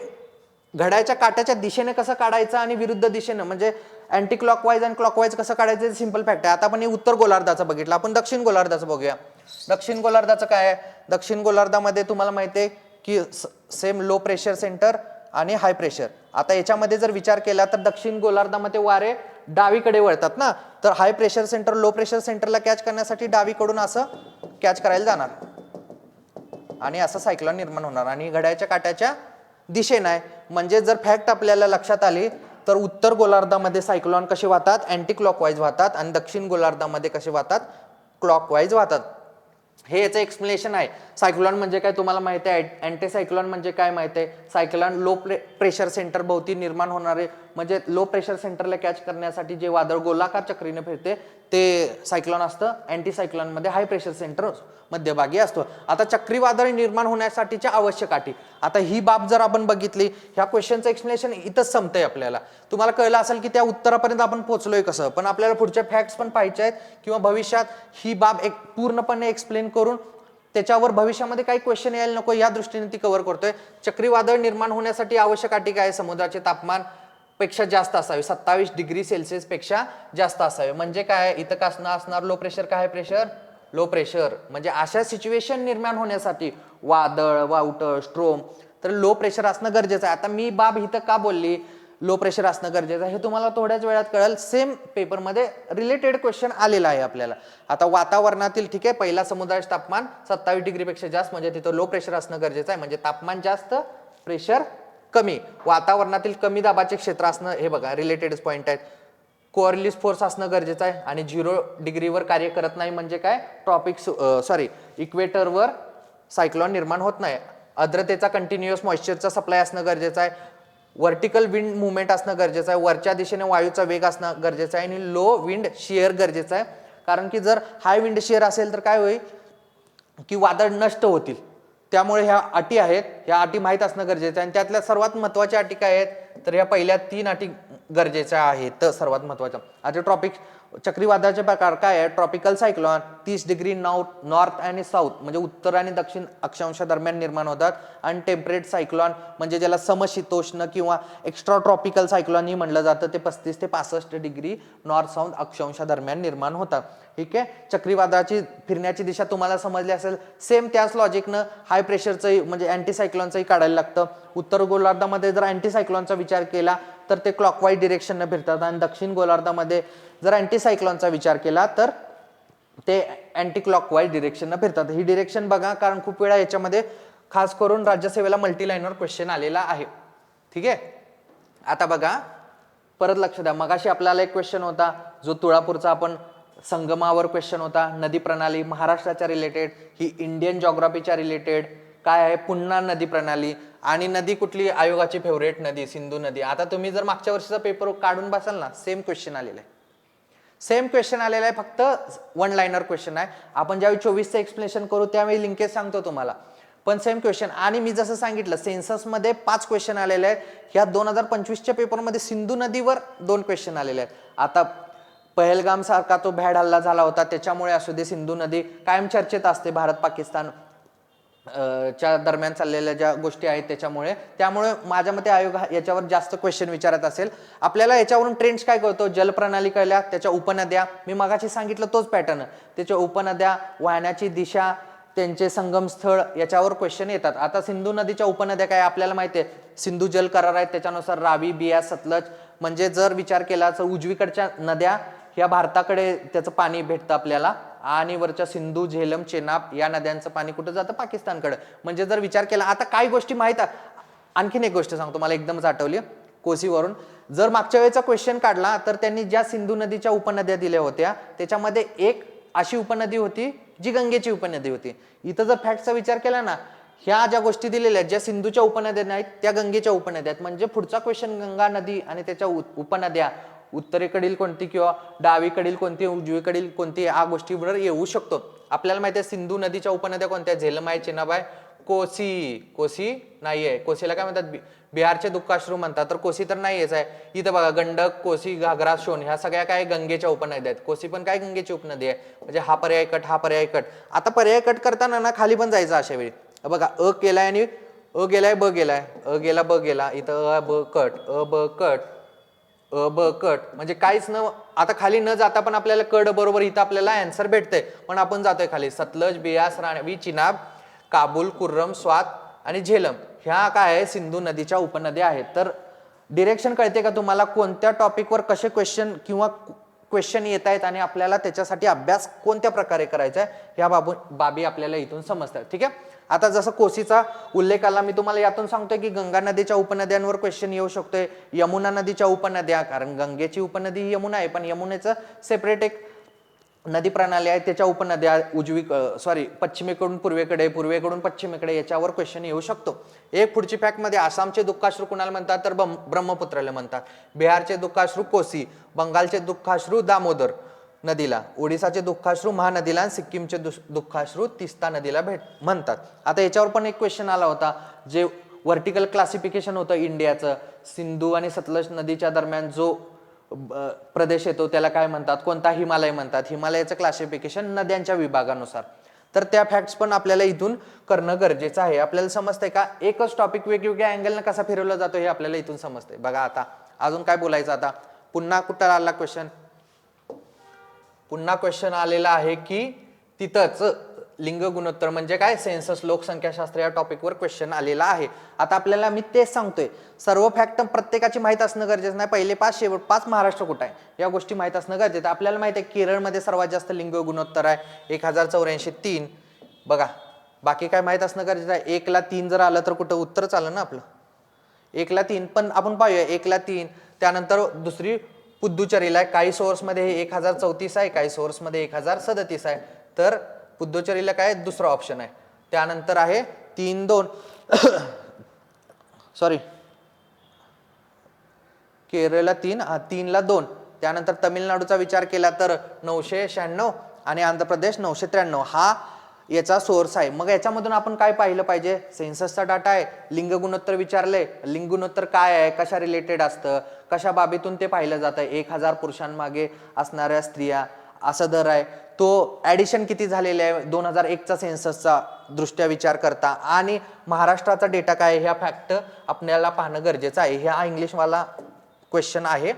घड्याळाच्या काट्याच्या दिशेने कसं काढायचं आणि विरुद्ध दिशेने म्हणजे अँटी क्लॉकवाईज आणि क्लॉकवाईज कसं काढायचं सिंपल फॅक्ट आहे. आता आपण हे उत्तर गोलार्धाचं बघितलं, आपण दक्षिण गोलार्धाचं बघूया. दक्षिण गोलार्धाचं काय आहे. दक्षिण गोलार्धामध्ये तुम्हाला माहिती आहे की सेम लो प्रेशर सेंटर आणि हाय प्रेशर. आता याच्यामध्ये जर विचार केला तर दक्षिण गोलार्धामध्ये वारे डावीकडे वळतात ना, तर high pressure centre low pressure सेंटरला कॅच करण्यासाठी डावीकडून असं कॅच करायला जाणार आणि असं सायक्लॉन निर्माण होणार आणि घड्याळाच्या काट्याच्या दिशेने आहे. म्हणजे जर फॅक्ट आपल्याला लक्षात आली तर उत्तर गोलार्धामध्ये सायक्लॉन कसे वाहतात अँटी क्लॉकवाईज वाहतात आणि दक्षिण गोलार्धामध्ये कसे वाहतात क्लॉकवाईज वाहतात. हे याचं एक्सप्लेनेशन आहे. सायक्लॉन म्हणजे काय तुम्हाला माहिती आहे, अँटी सायक्लॉन म्हणजे काय माहिती आहे. सायक्लॉन लो प्रेशर सेंटर भोवती निर्माण होणारे म्हणजे लो प्रेशर सेंटरला कॅच करण्यासाठी जे वादळ गोलाकार चक्रीने फिरते ते सायक्लॉन असतं. अँटी सायक्लॉन मध्ये हाय प्रेशर सेंटर मध्यभागी असतो. आता चक्रीवादळ निर्माण होण्यासाठीच्या आवश्यक अटी. आता ही बाब जर आपण बघितली ह्या क्वेश्चनचं एक्सप्लेनेशन इथंच संपतंय. आपल्याला तुम्हाला कळलं असेल की त्या उत्तरापर्यंत आपण पोहोचलोय कसं, पण आपल्याला पुढच्या फॅक्ट्स पण पाहिजे आहेत किंवा भविष्यात ही बाब एक पूर्णपणे एक्सप्लेन करून त्याच्यावर भविष्यामध्ये काही क्वेश्चन यायला नको या दृष्टीने ती कव्हर करतोय. चक्रीवादळ निर्माण होण्यासाठी आवश्यक अटी काय. समुद्राचे तापमान पेक्षा जास्त असावे 27 डिग्री सेल्सिअस पेक्षा जास्त असावे. म्हणजे काय इथं का असणार लो प्रेशर का हाय प्रेशर लो प्रेशर. म्हणजे अशा सिच्युएशन निर्माण होण्यासाठी वादळ वावटळ स्ट्रोम तर लो प्रेशर असणं गरजेचं आहे. आता मी बाब इथं का बोलली लो प्रेशर असणं गरजेचं आहे हे तुम्हाला थोड्याच वेळात कळेल. सेम पेपरमध्ये रिलेटेड क्वेश्चन आलेला आहे आपल्याला. आता वातावरणातील ठीक आहे पहिला समुद्राचे तापमान 27 डिग्रीपेक्षा जास्त म्हणजे तिथं लो प्रेशर असणं गरजेचं आहे. म्हणजे तापमान जास्त प्रेशर कमी. वातावरणातील कमी दाबाचे क्षेत्र असणं हे बघा रिलेटेड पॉईंट आहेत. कोअरलिस फोर्स असणं गरजेचं आहे आणि 0 डिग्रीवर कार्य करत नाही म्हणजे काय इक्वेटरवर सायक्लॉन निर्माण होत नाही. आर्द्रतेचा कंटिन्युअस मॉइश्चरचा सप्लाय असणं गरजेचं आहे. व्हर्टिकल विंड मुवमेंट असणं गरजेचं आहे. वरच्या दिशेने वायूचा वेग असणं गरजेचं आहे आणि लो विंड शिअर गरजेचं आहे. कारण की जर हाय विंड शिअर असेल तर काय होईल की वादळ नष्ट होतील. त्यामुळे ह्या अटी आहेत, ह्या अटी माहीत असणं गरजेचं आहे. आणि त्यातल्या सर्वात महत्त्वाच्या अटी काय आहेत तर ह्या पहिल्या 3 अटी गरजेच्या आहेत सर्वात महत्त्वाच्या. आता ट्रॉपिक चक्रीवादळाचे प्रकार काय आहे. ट्रॉपिकल सायक्लॉन 30 डिग्री नॉर्थ आणि साऊथ म्हणजे उत्तर आणि दक्षिण अक्षांशा दरम्यान निर्माण होतात. आणि टेम्परेट सायक्लॉन म्हणजे ज्याला समशीतोष्ण किंवा एक्स्ट्रा ट्रॉपिकल सायक्लॉन ही म्हणलं जातं ते 35 ते 65 डिग्री नॉर्थ साऊथ अक्षांशा दरम्यान निर्माण होतात. ठीक आहे. चक्रीवादळाची फिरण्याची दिशा तुम्हाला समजली असेल. सेम त्याच लॉजिकनं हाय प्रेशरचंही म्हणजे अँटी सायक्लॉनचंही काढायला लागतं. उत्तर गोलार्धामध्ये जर अँटी सायक्लॉनचा विचार केला तर ते क्लॉकवाईज डिरेक्शनने फिरतात आणि दक्षिण गोलार्धामध्ये जर अँटी सायक्लॉनचा विचार केला तर ते अँटी क्लॉकवाईज डिरेक्शनने फिरतात. ही डिरेक्शन बघा कारण खूप वेळा याच्यामध्ये खास करून राज्यसेवेला मल्टीलाईनवर क्वेश्चन आलेला आहे. ठीक आहे. आता बघा परत लक्ष द्या. मगाशी आपल्याला एक क्वेश्चन होता जो तुळापूरचा आपण संगमावर क्वेश्चन होता. नदी प्रणाली महाराष्ट्राच्या रिलेटेड, ही इंडियन जॉग्राफीच्या रिलेटेड काय आहे पुन्हा नदी प्रणाली. आणि नदी कुठली आयोगाची फेवरेट नदी सिंधू नदी. आता तुम्ही जर मागच्या वर्षीचा पेपर काढून बसाल ना सेम क्वेश्चन आलेला आहे. सेम क्वेश्चन आलेला आहे फक्त 1 लाइनर क्वेश्चन आहे. आपण ज्यावेळी 24चं एक्सप्लेनेशन करू त्यावेळी लिंकेज सांगतो तुम्हाला. पण सेम क्वेश्चन. आणि मी जसं सांगितलं सेन्ससमध्ये 5 क्वेश्चन आलेले आहेत. ह्या 2025च्या पेपरमध्ये सिंधू नदीवर 2 क्वेश्चन आलेले आहेत. आता पहलगाम सारखा तो भ्याड हल्ला झाला होता त्याच्यामुळे असू दे सिंधू नदी कायम चर्चेत असते भारत पाकिस्तान च्या दरम्यान चाललेल्या ज्या गोष्टी आहेत त्यामुळे माझ्या मते आयोग याच्यावर जास्त क्वेश्चन विचारत असेल. आपल्याला याच्यावरून ट्रेंड्स काय कळतो. जलप्रणाली कळल्या, त्याच्या उपनद्या मी मगाशी सांगितलं तोच पॅटर्न. त्याच्या उपनद्या, वाहण्याची दिशा, त्यांचे संगमस्थळ याच्यावर क्वेश्चन येतात. आता सिंधू नदीच्या उपनद्या काय आपल्याला माहिती आहे. सिंधू जल करार आहेत त्याच्यानुसार रावी, बियास, सतलज म्हणजे जर विचार केला तर उजवीकडच्या नद्या ह्या भारताकडे त्याचं पाणी भेटतं आपल्याला आणि वरच्या सिंधू, झेलम, चेनाब या नद्यांचं पाणी कुठं जातं पाकिस्तानकडे. म्हणजे जर विचार केला आता काही गोष्टी माहित आहे. आणखीन एक गोष्ट सांगतो मला एकदमच आठवली कोसीवरून. जर मागच्या वेळेचा क्वेश्चन काढला तर त्यांनी ज्या सिंधू नदीच्या उपनद्या दिल्या होत्या त्याच्यामध्ये एक अशी उपनदी होती जी गंगेची उपनदी होती. इथं जर फॅक्टचा विचार केला ना ह्या ज्या गोष्टी दिलेल्या आहेत ज्या सिंधूच्या उपनद्या नाहीत त्या गंगेच्या उपनद्या आहेत. म्हणजे पुढचा क्वेश्चन गंगा नदी आणि त्याच्या उपनद्या उत्तरेकडील कोणती किंवा डावीकडील कोणती उजवीकडील कोणती या गोष्टीवर येऊ शकतो. आपल्याला माहिती आहे सिंधू नदीच्या उपनद्या कोणत्या झेलम आहे, चेनाब आहे, कोसी नाहीये. कोसीला काय म्हणतात बिहारचे दुःखाश्रू म्हणतात तर कोसी तर नाहीयेच आहे. इथं बघा गंडक, कोसी, घागरा, सोन ह्या सगळ्या काय गंगेच्या उपनद्या आहेत. कोसी पण काय गंगेची उपनदी आहे. म्हणजे हा पर्याय कट. आता पर्याय कट करताना ना खाली पण जायचं अशा वेळी. बघा अ केलाय आणि अ गेलाय ब गेलाय, अ गेला ब गेला, इथं अ ब कट म्हणजे काहीच न आता खाली न जाता पण आपल्याला कड बरोबर इथं आपल्याला आन्सर भेटतंय. पण आपण जातोय खाली सतलज, बियास, रावी, चिनाब, काबूल, कुर्रम, स्वात आणि झेलम ह्या काय आहे सिंधू नदीच्या उपनद्या आहेत. तर डिरेक्शन कळते का तुम्हाला कोणत्या टॉपिकवर कसे क्वेश्चन येत आहेत आणि आपल्याला त्याच्यासाठी अभ्यास कोणत्या प्रकारे करायचा आहे ह्या बाबी आपल्याला इथून समजतात. ठीक आहे. आता जसं कोसीचा उल्लेख आला मी तुम्हाला यातून सांगतोय की गंगा नदीच्या उपनद्यांवर क्वेश्चन येऊ शकतोय. यमुना नदीच्या उपनद्या कारण गंगेची उपनदी ही यमुना आहे पण यमुनेचं सेपरेट एक नदी प्रणाली आहे त्याच्या उपनद्या पश्चिमेकडून पूर्वेकडून पश्चिमेकडे याच्यावर क्वेश्चन येऊ शकतो. एक पुढची फॅक्ट मध्ये आसामचे दुःखाश्रू कुणाला म्हणतात तर ब्रह्मपुत्राला म्हणतात. बिहारचे दुःखाश्रू कोसी, बंगालचे दुःखाश्रू दामोदर नदीला, ओडिसाचे दुःखाश्रू महानदीला आणि सिक्कीमचे दुःखाश्रू तिस्ता नदीला म्हणतात. आता याच्यावर पण एक क्वेश्चन आला होता जे व्हर्टिकल क्लासिफिकेशन होतं इंडियाचं. सिंधू आणि सतलज नदीच्या दरम्यान जो प्रदेश येतो त्याला काय म्हणतात, कोणता हिमालय म्हणतात. हिमालयाचं क्लासिफिकेशन नद्यांच्या विभागानुसार. तर त्या फॅक्ट्स पण आपल्याला इथून करणं गरजेचं आहे. आपल्याला समजतंय का एकच टॉपिक वेगवेगळ्या अँगलनं कसा फिरवला जातो हे आपल्याला इथून समजतंय. बघा आता अजून काय बोलायचं. आता पुन्हा कुठं आला क्वेश्चन, पुन्हा क्वेश्चन आलेला आहे की तिथंच लिंग गुणोत्तर म्हणजे काय, सेन्सस लोकसंख्याशास्त्र या टॉपिकवर क्वेश्चन आलेला आहे. आता आपल्याला मी तेच सांगतोय, सर्व फॅक्ट प्रत्येकाची माहित असणं गरजेचं नाही. पहिले 5 शेवट 5 महाराष्ट्र कुठं आहे या गोष्टी माहित असणं गरजेचं. आपल्याला माहित आहे केरळमध्ये सर्वात जास्त लिंग गुणोत्तर आहे 1084.3 बघा. बाकी काय माहित असणं गरजेचं आहे. 1 ला 3 जर आलं तर कुठं उत्तरच आलं ना आपलं, 1 ला 3. पण आपण पाहूया 1 ला 3, त्यानंतर दुसरी पुद्दुचेरीला आहे. काही सोर्समध्ये हे 1034 आहे, काही सोर्समध्ये 1037 आहे. तर पुद्दुचेरीला काय दुसरा ऑप्शन आहे. त्यानंतर आहे 3-2 सॉरी केरळला 3 ला 2. त्यानंतर तमिळनाडूचा विचार केला तर 996 आणि आंध्र प्रदेश 993 हा याचा सोर्स आहे. मग याच्यामधून आपण काय पाहिलं पाहिजे, सेन्ससचा डाटा आहे, लिंग गुणोत्तर विचारले, लिंग गुणोत्तर काय आहे, कशा रिलेटेड असतं, कशा बाबीतून ते पाहिलं जातं, 1000 पुरुषांमागे असणाऱ्या स्त्रिया असा दर आहे, तो ऍडिशन किती झालेले आहे 2001चा सेन्ससचा दृष्ट्या विचार करता, आणि महाराष्ट्राचा डेटा काय आहे, ह्या फॅक्ट आपल्याला पाहणं गरजेचं आहे. ह्या इंग्लिशवाला क्वेश्चन आहे.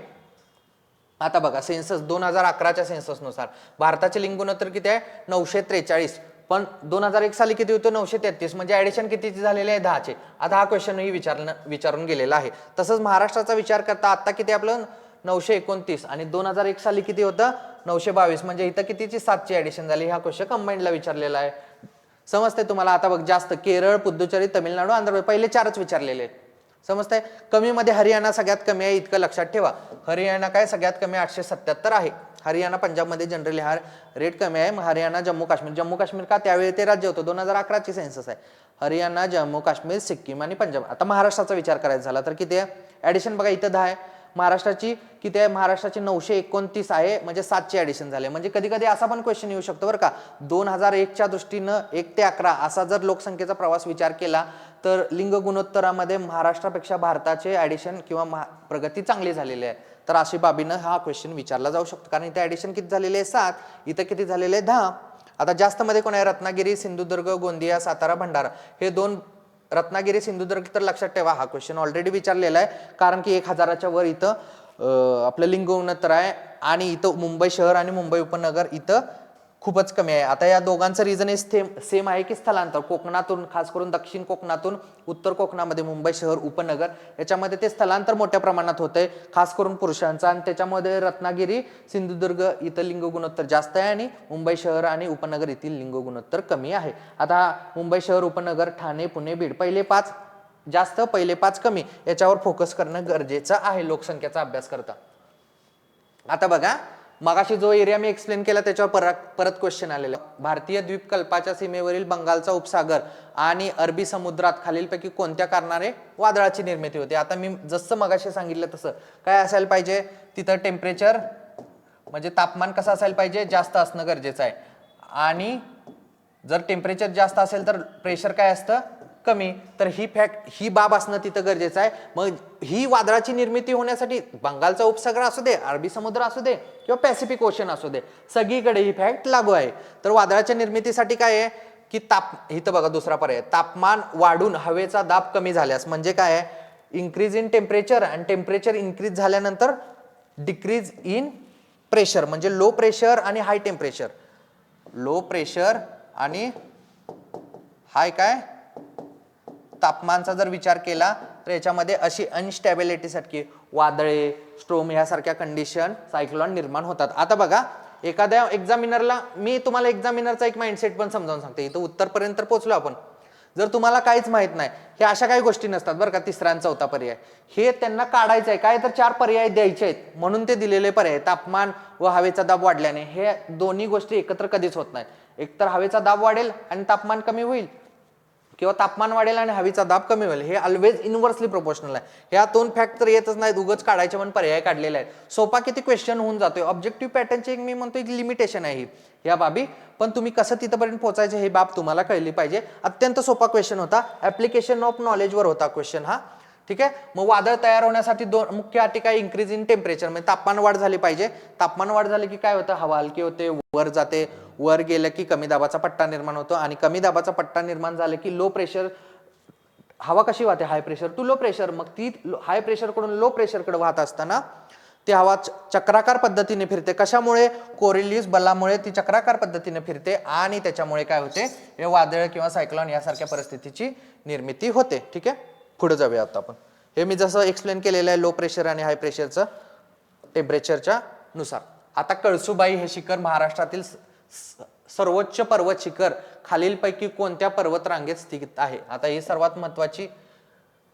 आता बघा सेन्सस 2011च्या सेन्ससनुसार भारताचे लिंग गुणोत्तर किती आहे 943, पण 2001 साली किती होतं 933, म्हणजे ऍडिशन कितीची झालेले आहे 10चे. आता हा क्वेश्चनही विचारून गेलेला आहे. तसंच महाराष्ट्राचा विचार करता आता किती आपलं 929 आणि 2001 साली किती होतं 922, म्हणजे इथं कितीची 7ची ऍडिशन झाली. हा क्वेश्चन कंबाईनला विचारलेला आहे. समजते तुम्हाला. आता बघ जास्त केरळ, पुद्दुचेरी, तमिळनाडू, आंध्र प्रदेश पहिले 4च विचारलेले आहेत. समजतंय. कमी मध्ये हरियाणा सगळ्यात कमी आहे इतकं लक्षात ठेवा. हरियाणा काय सगळ्यात कमी 877 आहे. हरियाणा पंजाबमध्ये जनरली हा रेट कमी आहे. हरियाणा, जम्मू काश्मीर का त्यावेळी ते राज्य होतं 2011ची सेन्सस आहे. हरियाणा, जम्मू काश्मीर, सिक्कीम आणि पंजाब. आता महाराष्ट्राचा विचार करायचा झाला तर किती आहे ऍडिशन बघा इथं 10 आहे. महाराष्ट्राची किती आहे, महाराष्ट्राची 929 आहे, म्हणजे 7ची ऍडिशन झाले. म्हणजे कधी कधी असा पण क्वेश्चन येऊ शकतो बरं का, 2001च्या दृष्टीनं 1 ते 11 असा जर लोकसंख्येचा प्रवास विचार केला तर लिंग गुणोत्तरामध्ये महाराष्ट्रापेक्षा भारताचे ऍडिशन किंवा प्रगती चांगली झालेली आहे. तर अशी बाबीनं हा क्वेश्चन विचारला जाऊ शकतो, कारण इथे ऍडिशन किती झालेले आहे 7, इथं किती झालेले आहे 10. आता जास्त मध्ये कोण आहे, रत्नागिरी, सिंधुदुर्ग, गोंदिया, सातारा, भंडारा हे 2. रत्नागिरी, सिंधुदुर्ग तर लक्षात ठेवा हा क्वेश्चन ऑलरेडी विचारलेला आहे, कारण की 1000च्या वर इथं आपलं लिंग गुणोत्तर आहे, आणि इथं मुंबई शहर आणि मुंबई उपनगर इथं खूपच कमी आहे. आता या दोघांचं रिझन हे सेम आहे की स्थलांतर कोकणातून, खास करून दक्षिण कोकणातून उत्तर कोकणामध्ये मुंबई शहर उपनगर याच्यामध्ये ते स्थलांतर मोठ्या प्रमाणात होतंय, खास करून पुरुषांचं, आणि त्याच्यामध्ये रत्नागिरी, सिंधुदुर्ग इथं लिंग गुणोत्तर जास्त आहे आणि मुंबई शहर आणि उपनगर येथील लिंग गुणोत्तर कमी आहे. आता मुंबई शहर उपनगर, ठाणे, पुणे, बीड पहिले 5 जास्त, पहिले 5 कमी, याच्यावर फोकस करणं गरजेचं आहे लोकसंख्येचा अभ्यास करता. आता बघा मगाशी जो एरिया मी एक्सप्लेन केला त्याच्यावर परत क्वेश्चन आलेला. भारतीय द्वीपकल्पाच्या सीमेवरील बंगालचा उपसागर आणि अरबी समुद्रात खालीलपैकी कोणत्या कारणाने वादळाची निर्मिती होते. आता मी जसं मगाशी सांगितलं तसं काय असायला पाहिजे, तिथं टेम्परेचर म्हणजे तापमान कसं असायला पाहिजे, जास्त असणं गरजेचं आहे, आणि जर टेम्परेचर जास्त असेल तर प्रेशर काय असतं कमी. तर ही बाब असणं तिथं गरजेचं आहे. मग ही वादळाची निर्मिती होण्यासाठी बंगालचा उपसागर असू दे, अरबी समुद्र असू दे किंवा पॅसिफिक ओशन असू दे, सगळीकडे ही फॅक्ट लागू आहे. तर वादळाच्या निर्मितीसाठी काय आहे की इथं बघा दुसरा पर्याय, तापमान वाढून हवेचा दाब कमी झाल्यास, म्हणजे काय आहे इन्क्रीज इन टेम्परेचर, आणि टेम्परेचर इन्क्रीज झाल्यानंतर डिक्रीज इन प्रेशर, म्हणजे लो प्रेशर आणि हाय टेम्परेचर, लो प्रेशर आणि हाय काय तापमानाचा जर विचार केला तर याच्यामध्ये अशी अनस्टॅबिलिटीसाठी वादळे, स्ट्रोम ह्यासारख्या कंडिशन, सायक्लोन निर्माण होतात. आता बघा एखाद्या एक्झामिनरला मी तुम्हाला एक्झामिनरचा एक माइंडसेट पण समजावून सांगते. इथं उत्तरपर्यंत पोहोचलो आपण. जर तुम्हाला काहीच माहित नाही, हे अशा काही गोष्टी नसतात बरं का, 3रा आणि 4था पर्याय हे त्यांना काढायचं आहे, काय तर 4 पर्याय द्यायचे आहेत म्हणून ते दिलेले पर्याय. तापमान व हवेचा दाब वाढल्याने हे दोन्ही गोष्टी एकत्र कधीच होत नाहीत. एकतर हवेचा दाब वाढेल आणि तापमान कमी होईल, किंवा तापमान वाढेल आणि हवेचा दाब कमी होईल. हे ऑलवेज इनव्हर्सली प्रोपोर्शनल आहे. ह्या 2 फॅक्ट तर येतच नाहीत, उगच काढायचे म्हणून पर्याय काढलेले आहेत. सोपा किती क्वेश्चन होऊन जातोय. ऑब्जेक्टिव्ह पॅटर्नची एक मी म्हणतो एक लिमिटेशन आहे या बाबी, पण तुम्ही कसं तिथपर्यंत पोहोचायचे हे बाब तुम्हाला कळली पाहिजे. अत्यंत सोपा क्वेश्चन होता, ऍप्लिकेशन ऑफ नॉलेजवर होता क्वेश्चन हा. ठीक आहे. मग वादळ तयार होण्यासाठी 2 मुख्य अटी काय, इन्क्रीज इन टेम्परेचर म्हणजे तापमान वाढ झाली पाहिजे. तापमान वाढ झाली की काय होतं, हवा हलकी होते, वर जाते, वर गेलं की कमी दाबाचा पट्टा निर्माण होतो, आणि कमी दाबाचा पट्टा निर्माण झाला की लो प्रेशर, हवा कशी वाहते high pressure to low pressure, मग ती हाय प्रेशर कडून लो प्रेशर कडे वाहत असताना ती हवा चक्राकार पद्धतीने फिरते. कशामुळे? कोरिलियस बलामुळे ती चक्राकार पद्धतीने फिरते आणि त्याच्यामुळे काय होते? हे वादळ किंवा सायक्लॉन यासारख्या परिस्थितीची निर्मिती होते. ठीक आहे, पुढे जाऊया आता आपण. हे मी जसं एक्सप्लेन केलेलं आहे लो प्रेशर आणि हाय प्रेशरचं टेम्परेचरच्या नुसार. आता कळसुबाई हे शिखर महाराष्ट्रातील सर्वोच्च पर्वत शिखर खालीलपैकी कोणत्या पर्वत रांगेत स्थित आहे? आता ही सर्वात महत्वाची.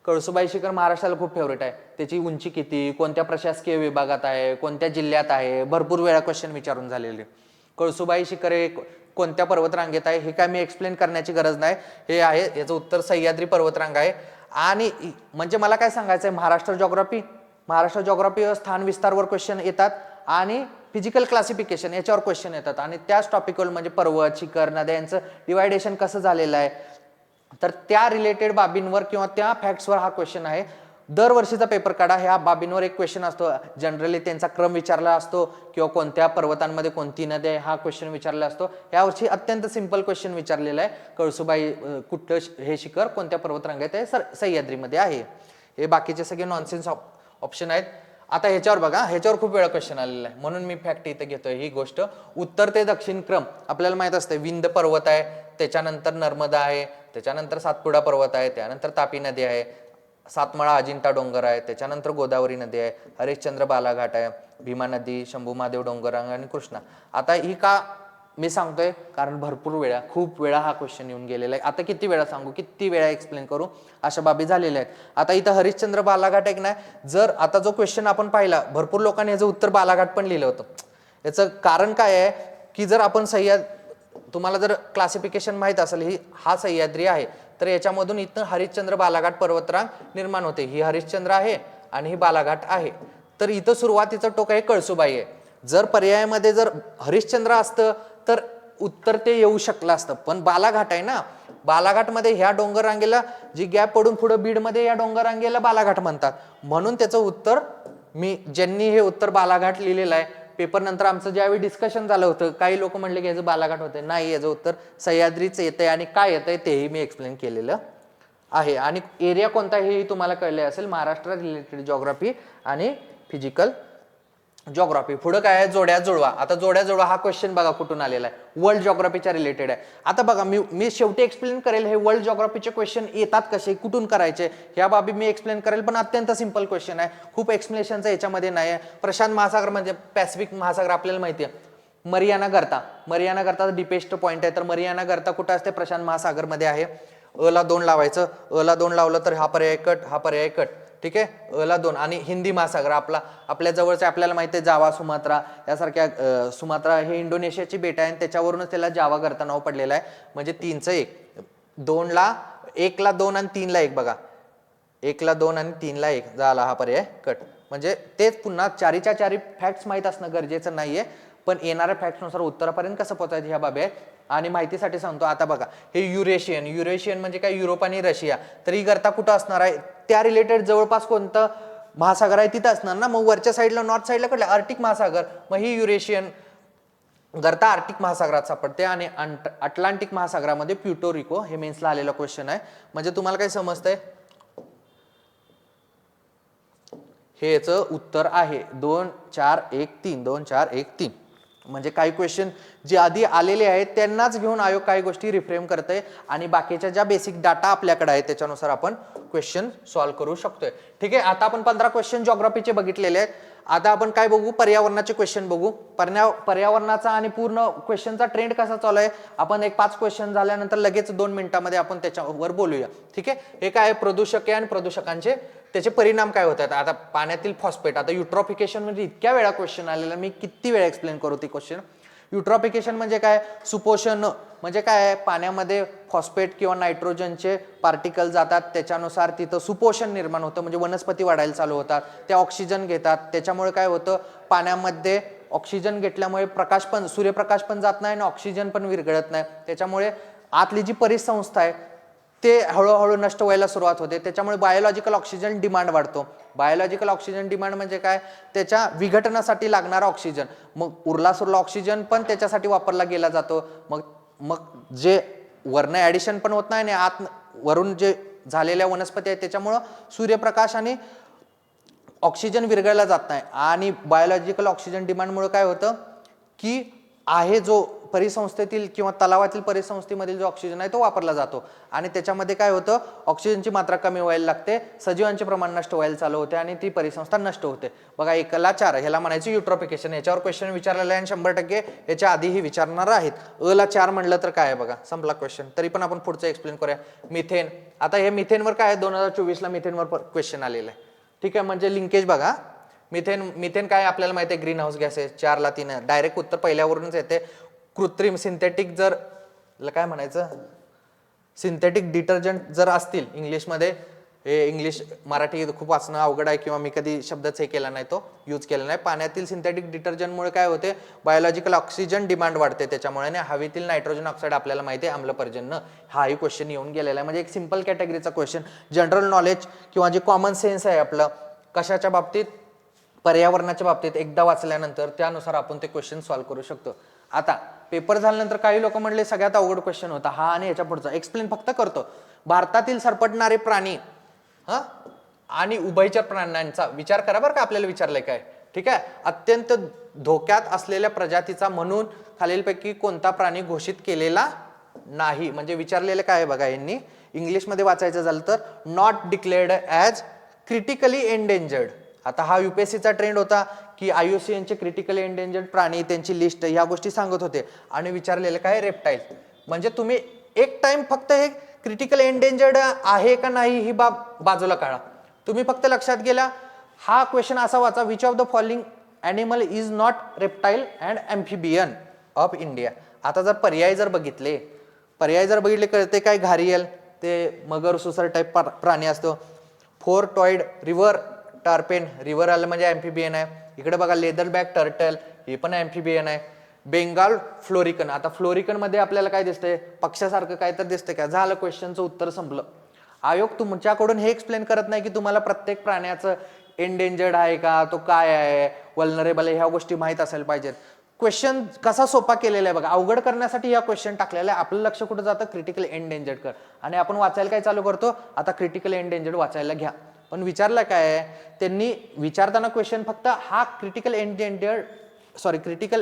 कळसुबाई शिखर महाराष्ट्राला खूप फेवरेट आहे. त्याची उंची किती, कोणत्या प्रशासकीय विभागात आहे, कोणत्या जिल्ह्यात आहे, भरपूर वेळा क्वेश्चन विचारून झालेले. कळसुबाई शिखर हे कोणत्या पर्वत रांगेत आहे हे काय मी एक्सप्लेन करण्याची गरज नाही. हे आहे, याचं उत्तर सह्याद्री पर्वतरांग आहे. आणि म्हणजे मला काय सांगायचं आहे, महाराष्ट्र जॉग्राफी स्थान विस्तारवर क्वेश्चन येतात आणि फिजिकल क्लासिफिकेशन याच्यावर क्वेश्चन येतात आणि त्याच टॉपिकवर म्हणजे पर्वत, शिखर, नद्या यांचं डिवायडेशन कसं झालेलं आहे, तर त्या रिलेटेड बाबींवर किंवा त्या फॅक्ट्सवर हा क्वेश्चन आहे. दरवर्षीचा पेपर काढा, ह्या बाबींवर एक क्वेश्चन असतो. जनरली त्यांचा क्रम विचारला असतो किंवा कोणत्या पर्वतांमध्ये कोणती नदी आहे हा क्वेश्चन विचारला असतो. यावर्षी अत्यंत सिंपल क्वेश्चन विचारलेला आहे. कळसुबाई कुठलं हे शिखर कोणत्या पर्वतरांगेत आहे? सह्याद्रीमध्ये आहे. हे बाकीचे सगळे नॉनसेन्स ऑप्शन आहेत. आता ह्याच्यावर बघा, ह्याच्यावर खूप वेळा क्वेश्चन आलेला आहे म्हणून मी फॅक्ट इथे घेतोय. ही गोष्ट उत्तर ते दक्षिण क्रम आपल्याला माहित असते. विंध पर्वत आहे, त्याच्यानंतर नर्मदा आहे, त्याच्यानंतर सातपुडा पर्वत आहे, त्यानंतर तापी नदी आहे, सातमाळा अजिंठा डोंगर आहे, त्याच्यानंतर गोदावरी नदी आहे, हरिश्चंद्र बालाघाट आहे, भीमा नदी, शंभू महादेव डोंगररांग आणि कृष्णा. आता ही का मी सांगतोय? कारण भरपूर वेळा, खूप वेळा हा क्वेश्चन येऊन गेलेला आहे. आता किती वेळा सांगू, किती वेळा एक्सप्लेन करू, अशा बाबी झालेल्या आहेत. आता इथं हरिश्चंद्र बालाघाट एक नाही, जर आता जो क्वेश्चन आपण पाहिला, भरपूर लोकांनी याचं उत्तर बालाघाट पण लिहिलं होतं. याचं कारण काय आहे की जर आपण तुम्हाला जर क्लासिफिकेशन माहित असेल, हा सह्याद्री आहे, तर याच्यामधून इथं हरिश्चंद्र बालाघाट पर्वतरांग निर्माण होते. ही हरिश्चंद्र आहे आणि ही बालाघाट आहे. तर इथं सुरुवातीचं टोक आहे कळसुबाई आहे. जर पर्यायामध्ये जर हरिश्चंद्र असतं तर उत्तर ते येऊ शकलं असतं, पण बालाघाट आहे ना, बालाघाटमध्ये ह्या डोंगर रांगेला जी गॅप पडून पुढे बीडमध्ये या डोंगर रांगेला बालाघाट म्हणतात. म्हणून त्याचं उत्तर ज्यांनी हे उत्तर बालाघाट लिहिलेलं आहे, पेपर नंतर आमचं ज्यावेळी डिस्कशन झालं होतं, काही लोक म्हणले की याचं बालाघाट होते. नाही, याचं उत्तर सह्याद्रीच येतंय आणि काय येतंय तेही मी एक्सप्लेन केलेलं आहे. आणि एरिया कोणता हेही तुम्हाला कळले असेल. महाराष्ट्र रिलेटेड जॉग्राफी आणि फिजिकल जॉग्राफी. पुढे काय आहे? जोड्या जुळवा. आता जोड्या जुळवा हा क्वेश्चन बघा कुठून आलेला आहे, वर्ल्ड जॉग्राफीच्या रिलेटेड आहे. आता बघा, मी शेवटी एक्सप्लेन करेल हे वर्ल्ड जॉग्राफीचे क्वेश्चन येतात कसे, कुठून करायचे, ह्या बाबी मी एक्सप्लेन करेल. पण अत्यंत सिंपल क्वेश्चन आहे, खूप एक्सप्लेनेशनचं याच्यामध्ये नाही आहे. प्रशांत महासागर म्हणजे पॅसिफिक महासागर आपल्याला माहिती आहे. मरियाना गर्ता डीपेस्ट पॉईंट आहे. तर मरियाना गर्ता कुठं असते? प्रशांत महासागरमध्ये आहे. ला 2 लावायचं, ला 2 लावलं तर हा पर्याय कट, हा पर्याय कट. ठीक आहे, ला 2. आणि हिंदी महासागर आपल्या जवळचे आपल्याला माहिती आहे, जावा, सुमात्रा यासारख्या. सुमात्रा हे इंडोनेशियाची बेट आहे आणि त्याच्यावरूनच त्याला जावा गर्ता नाव पडलेलं आहे. म्हणजे 3चं 1, 1 ला 2 आणि 3 ला 1 बघा, 1 ला 2 आणि 3 ला 1 झाला हा पर्याय कट. म्हणजे तेच पुन्हा चारीच्या चारी फॅक्ट्स माहीत असणं गरजेचं नाहीये, पण येणाऱ्या फॅक्ट्सनुसार उत्तरापर्यंत कसं पोहोचायचं ह्या बाबी आहेत. आणि माहितीसाठी सांगतो. आता बघा, हे युरेशियन म्हणजे काय? युरोप आणि रशिया. तर ही गर्ता कुठं असणार आहे? त्या रिलेटेड जवळपास कोणतं महासागर आहे तिथं असणार ना. मग वरच्या साईडला, नॉर्थ साईडला कडलं आर्टिक महासागर. मग ही युरेशियन गर्ता आर्टिक महासागरात सापडते. आणि अटलांटिक महासागरामध्ये प्युर्टोरिको. हे मेन्सला आलेला क्वेश्चन आहे. म्हणजे तुम्हाला काय समजतंय? हे याचं उत्तर आहे 2 4 1 3, 2 4 1 3. म्हणजे काही क्वेश्चन जे आधी आलेले आहेत त्यांनाच घेऊन आयोग काही गोष्टी रिफ्रेम करते आणि बाकीच्या ज्या बेसिक डाटा आपल्याकडे आहे त्याच्यानुसार आपण क्वेश्चन सॉल्व्ह करू शकतोय. ठीक आहे, आता आपण 15 क्वेश्चन जॉग्राफीचे बघितलेले आहेत. आता आपण काय बघू? पर्यावरणाचे क्वेश्चन बघू. पर्यावरणाचा आणि पूर्ण क्वेश्चनचा ट्रेंड कसा चालू आहे आपण एक 5 क्वेश्चन झाल्यानंतर लगेच 2 मिनिटांमध्ये आपण त्याच्यावर बोलूया. ठीक आहे, हे काय प्रदूषक आहे आणि प्रदूषकांचे त्याचे परिणाम काय होतात. आता पाण्यातील फॉस्फेट, आता युट्रॉफिकेशन म्हणजे इतक्या वेळा क्वेश्चन आलेला, मी किती वेळा एक्सप्लेन करू ती क्वेश्चन. युट्रॉफिकेशन म्हणजे काय? सुपोषण म्हणजे काय? पाण्यामध्ये फॉस्फेट किंवा नायट्रोजनचे पार्टिकल जातात, त्याच्यानुसार तिथं सुपोषण निर्माण होतं, म्हणजे वनस्पती वाढायला चालू होतात, त्या ऑक्सिजन घेतात. त्याच्यामुळे काय होतं? पाण्यामध्ये ऑक्सिजन घेतल्यामुळे सूर्यप्रकाश पण जात नाही आणि ऑक्सिजन पण विरघळत नाही. त्याच्यामुळे आतली जी परिसंस्था आहे ते हळूहळू नष्ट व्हायला सुरुवात होते. त्याच्यामुळे बायोलॉजिकल ऑक्सिजन डिमांड वाढतो. बायोलॉजिकल ऑक्सिजन डिमांड म्हणजे काय? त्याच्या विघटनासाठी लागणारा ऑक्सिजन. मग उरला ऑक्सिजन पण त्याच्यासाठी वापरला गेला जातो. मग जे वरनं ऍडिशन पण होत नाही आणि वरून जे झालेल्या वनस्पती आहेत त्याच्यामुळं सूर्यप्रकाश आणि ऑक्सिजन विरघळला जात नाही आणि बायोलॉजिकल ऑक्सिजन डिमांडमुळे काय होतं की आहे जो परिसंस्थेतील किंवा तलावातील परिसंस्थेमधील जो ऑक्सिजन आहे तो वापरला जातो आणि त्याच्यामध्ये काय होतं याची मात्रा कमी व्हायला लागते, सजीवांचे प्रमाण नष्ट व्हायला चालू होते आणि ती परिसंस्था नष्ट होते. बघा 1ला 4 ह्याला म्हणायचं युट्रोफिकेशन. याच्यावर क्वेश्चन विचारलेला आहे आणि 100% याच्या आधीही विचारणार आहेत. ला 4 म्हणलं तर काय आहे बघा, संपला क्वेश्चन. तरी पण आपण पुढचं एक्सप्लेन करूया. मिथेन. आता हे मिथेनवर काय आहे, 2024ला मिथेनवर क्वेश्चन आलेला आहे. ठीक आहे, म्हणजे लिंकेज बघा. मिथेन काय आपल्याला माहिती आहे, ग्रीन हाऊस गॅस आहे. 4ला 3 डायरेक्ट उत्तर पहिल्यावरूनच येते. कृत्रिम सिंथेटिक जर काय म्हणायचं, सिंथेटिक डिटर्जंट जर असतील इंग्लिशमध्ये, हे इंग्लिश मराठी खूप वाचणं अवघड आहे किंवा मी कधी शब्दच हे केला नाही, तो यूज केला नाही. पाण्यातील सिंथेटिक डिटर्जंटमुळे काय होते, बायोलॉजिकल ऑक्सिजन डिमांड वाढते त्याच्यामुळे, आणि हवेतील नायट्रोजन ऑक्साईड आपल्याला माहिती आहे आम्लपर्जन्य. हाही क्वेश्चन येऊन गेलेला आहे. म्हणजे एक सिंपल कॅटेगरीचा क्वेश्चन, जनरल नॉलेज किंवा जे कॉमन सेन्स आहे आपलं कशाच्या बाबतीत, पर्यावरणाच्या बाबतीत, एकदा वाचल्यानंतर त्यानुसार आपण ते क्वेश्चन सॉल्व्ह करू शकतो. आता पेपर झाल्यानंतर काही लोक म्हणले सगळ्यात अवघड क्वेश्चन होता हा आणि याच्या पुढचा. एक्सप्लेन फक्त करतो. भारतातील सरपटणारे प्राणी आणि उभयचर प्राण्यांचा विचार करा बरं का, आपल्याला विचारलंय काय. ठीक आहे, अत्यंत धोक्यात असलेल्या प्रजातीचा म्हणून खालीलपैकी कोणता प्राणी घोषित केलेला नाही. म्हणजे विचारलेलं काय आहे बघा, यांनी इंग्लिशमध्ये वाचायचं झालं तर not declared as critically endangered. आता हा युपीएससीचा ट्रेंड होता की IUCNचे क्रिटिकली एंडेंजर्ड प्राणी, त्यांची लिस्ट, ह्या गोष्टी सांगत होते आणि विचारलेलं काय, रेप्टाईल. म्हणजे तुम्ही एक टाइम फक्त हे क्रिटिकल एंडेंजर्ड आहे का नाही ही बाब बाजूला काढा. तुम्ही फक्त लक्षात गेला हा क्वेश्चन असा वाचा, which of the following animal is not reptile and ॲम्फिबियन of India. आता जर पर्याय जर बघितले कळते काय, घारियल ते मगर सुसर टाईप प्राणी असतो. फोर टॉइड रिव्हर टार्पेन, रिव्हर आलं म्हणजे ॲम्फिबियन आहे. इकडे बघा लेदर बॅक टर्टल, हे पण ॲम्फिबियन आहे. बेंगाल फ्लोरिकन, आता फ्लोरिकन मध्ये आपल्याला काय दिसतंय, पक्षासारखं काय तर दिसतंय का. झालं, क्वेश्चनचं उत्तर संपलं. आयोग तुमच्याकडून हे एक्सप्लेन करत नाही की तुम्हाला प्रत्येक प्राण्याचं एंडेंजर्ड आहे का, तो काय आहे, वल्नरेबल आहे, ह्या गोष्टी माहीत असायला पाहिजेत. क्वेश्चन कसा सोपा केलेला आहे बघा, अवघड करण्यासाठी या क्वेश्चन टाकलेला आहे. आपलं लक्ष कुठं जातं, क्रिटिकल एंडेंजर्ड कर, आणि आपण वाचायला काय चालू करतो, आता क्रिटिकल एंडेंजर्ड वाचायला घ्या. पण विचारलं काय, त्यांनी विचारताना क्वेश्चन फक्त हा क्रिटिकल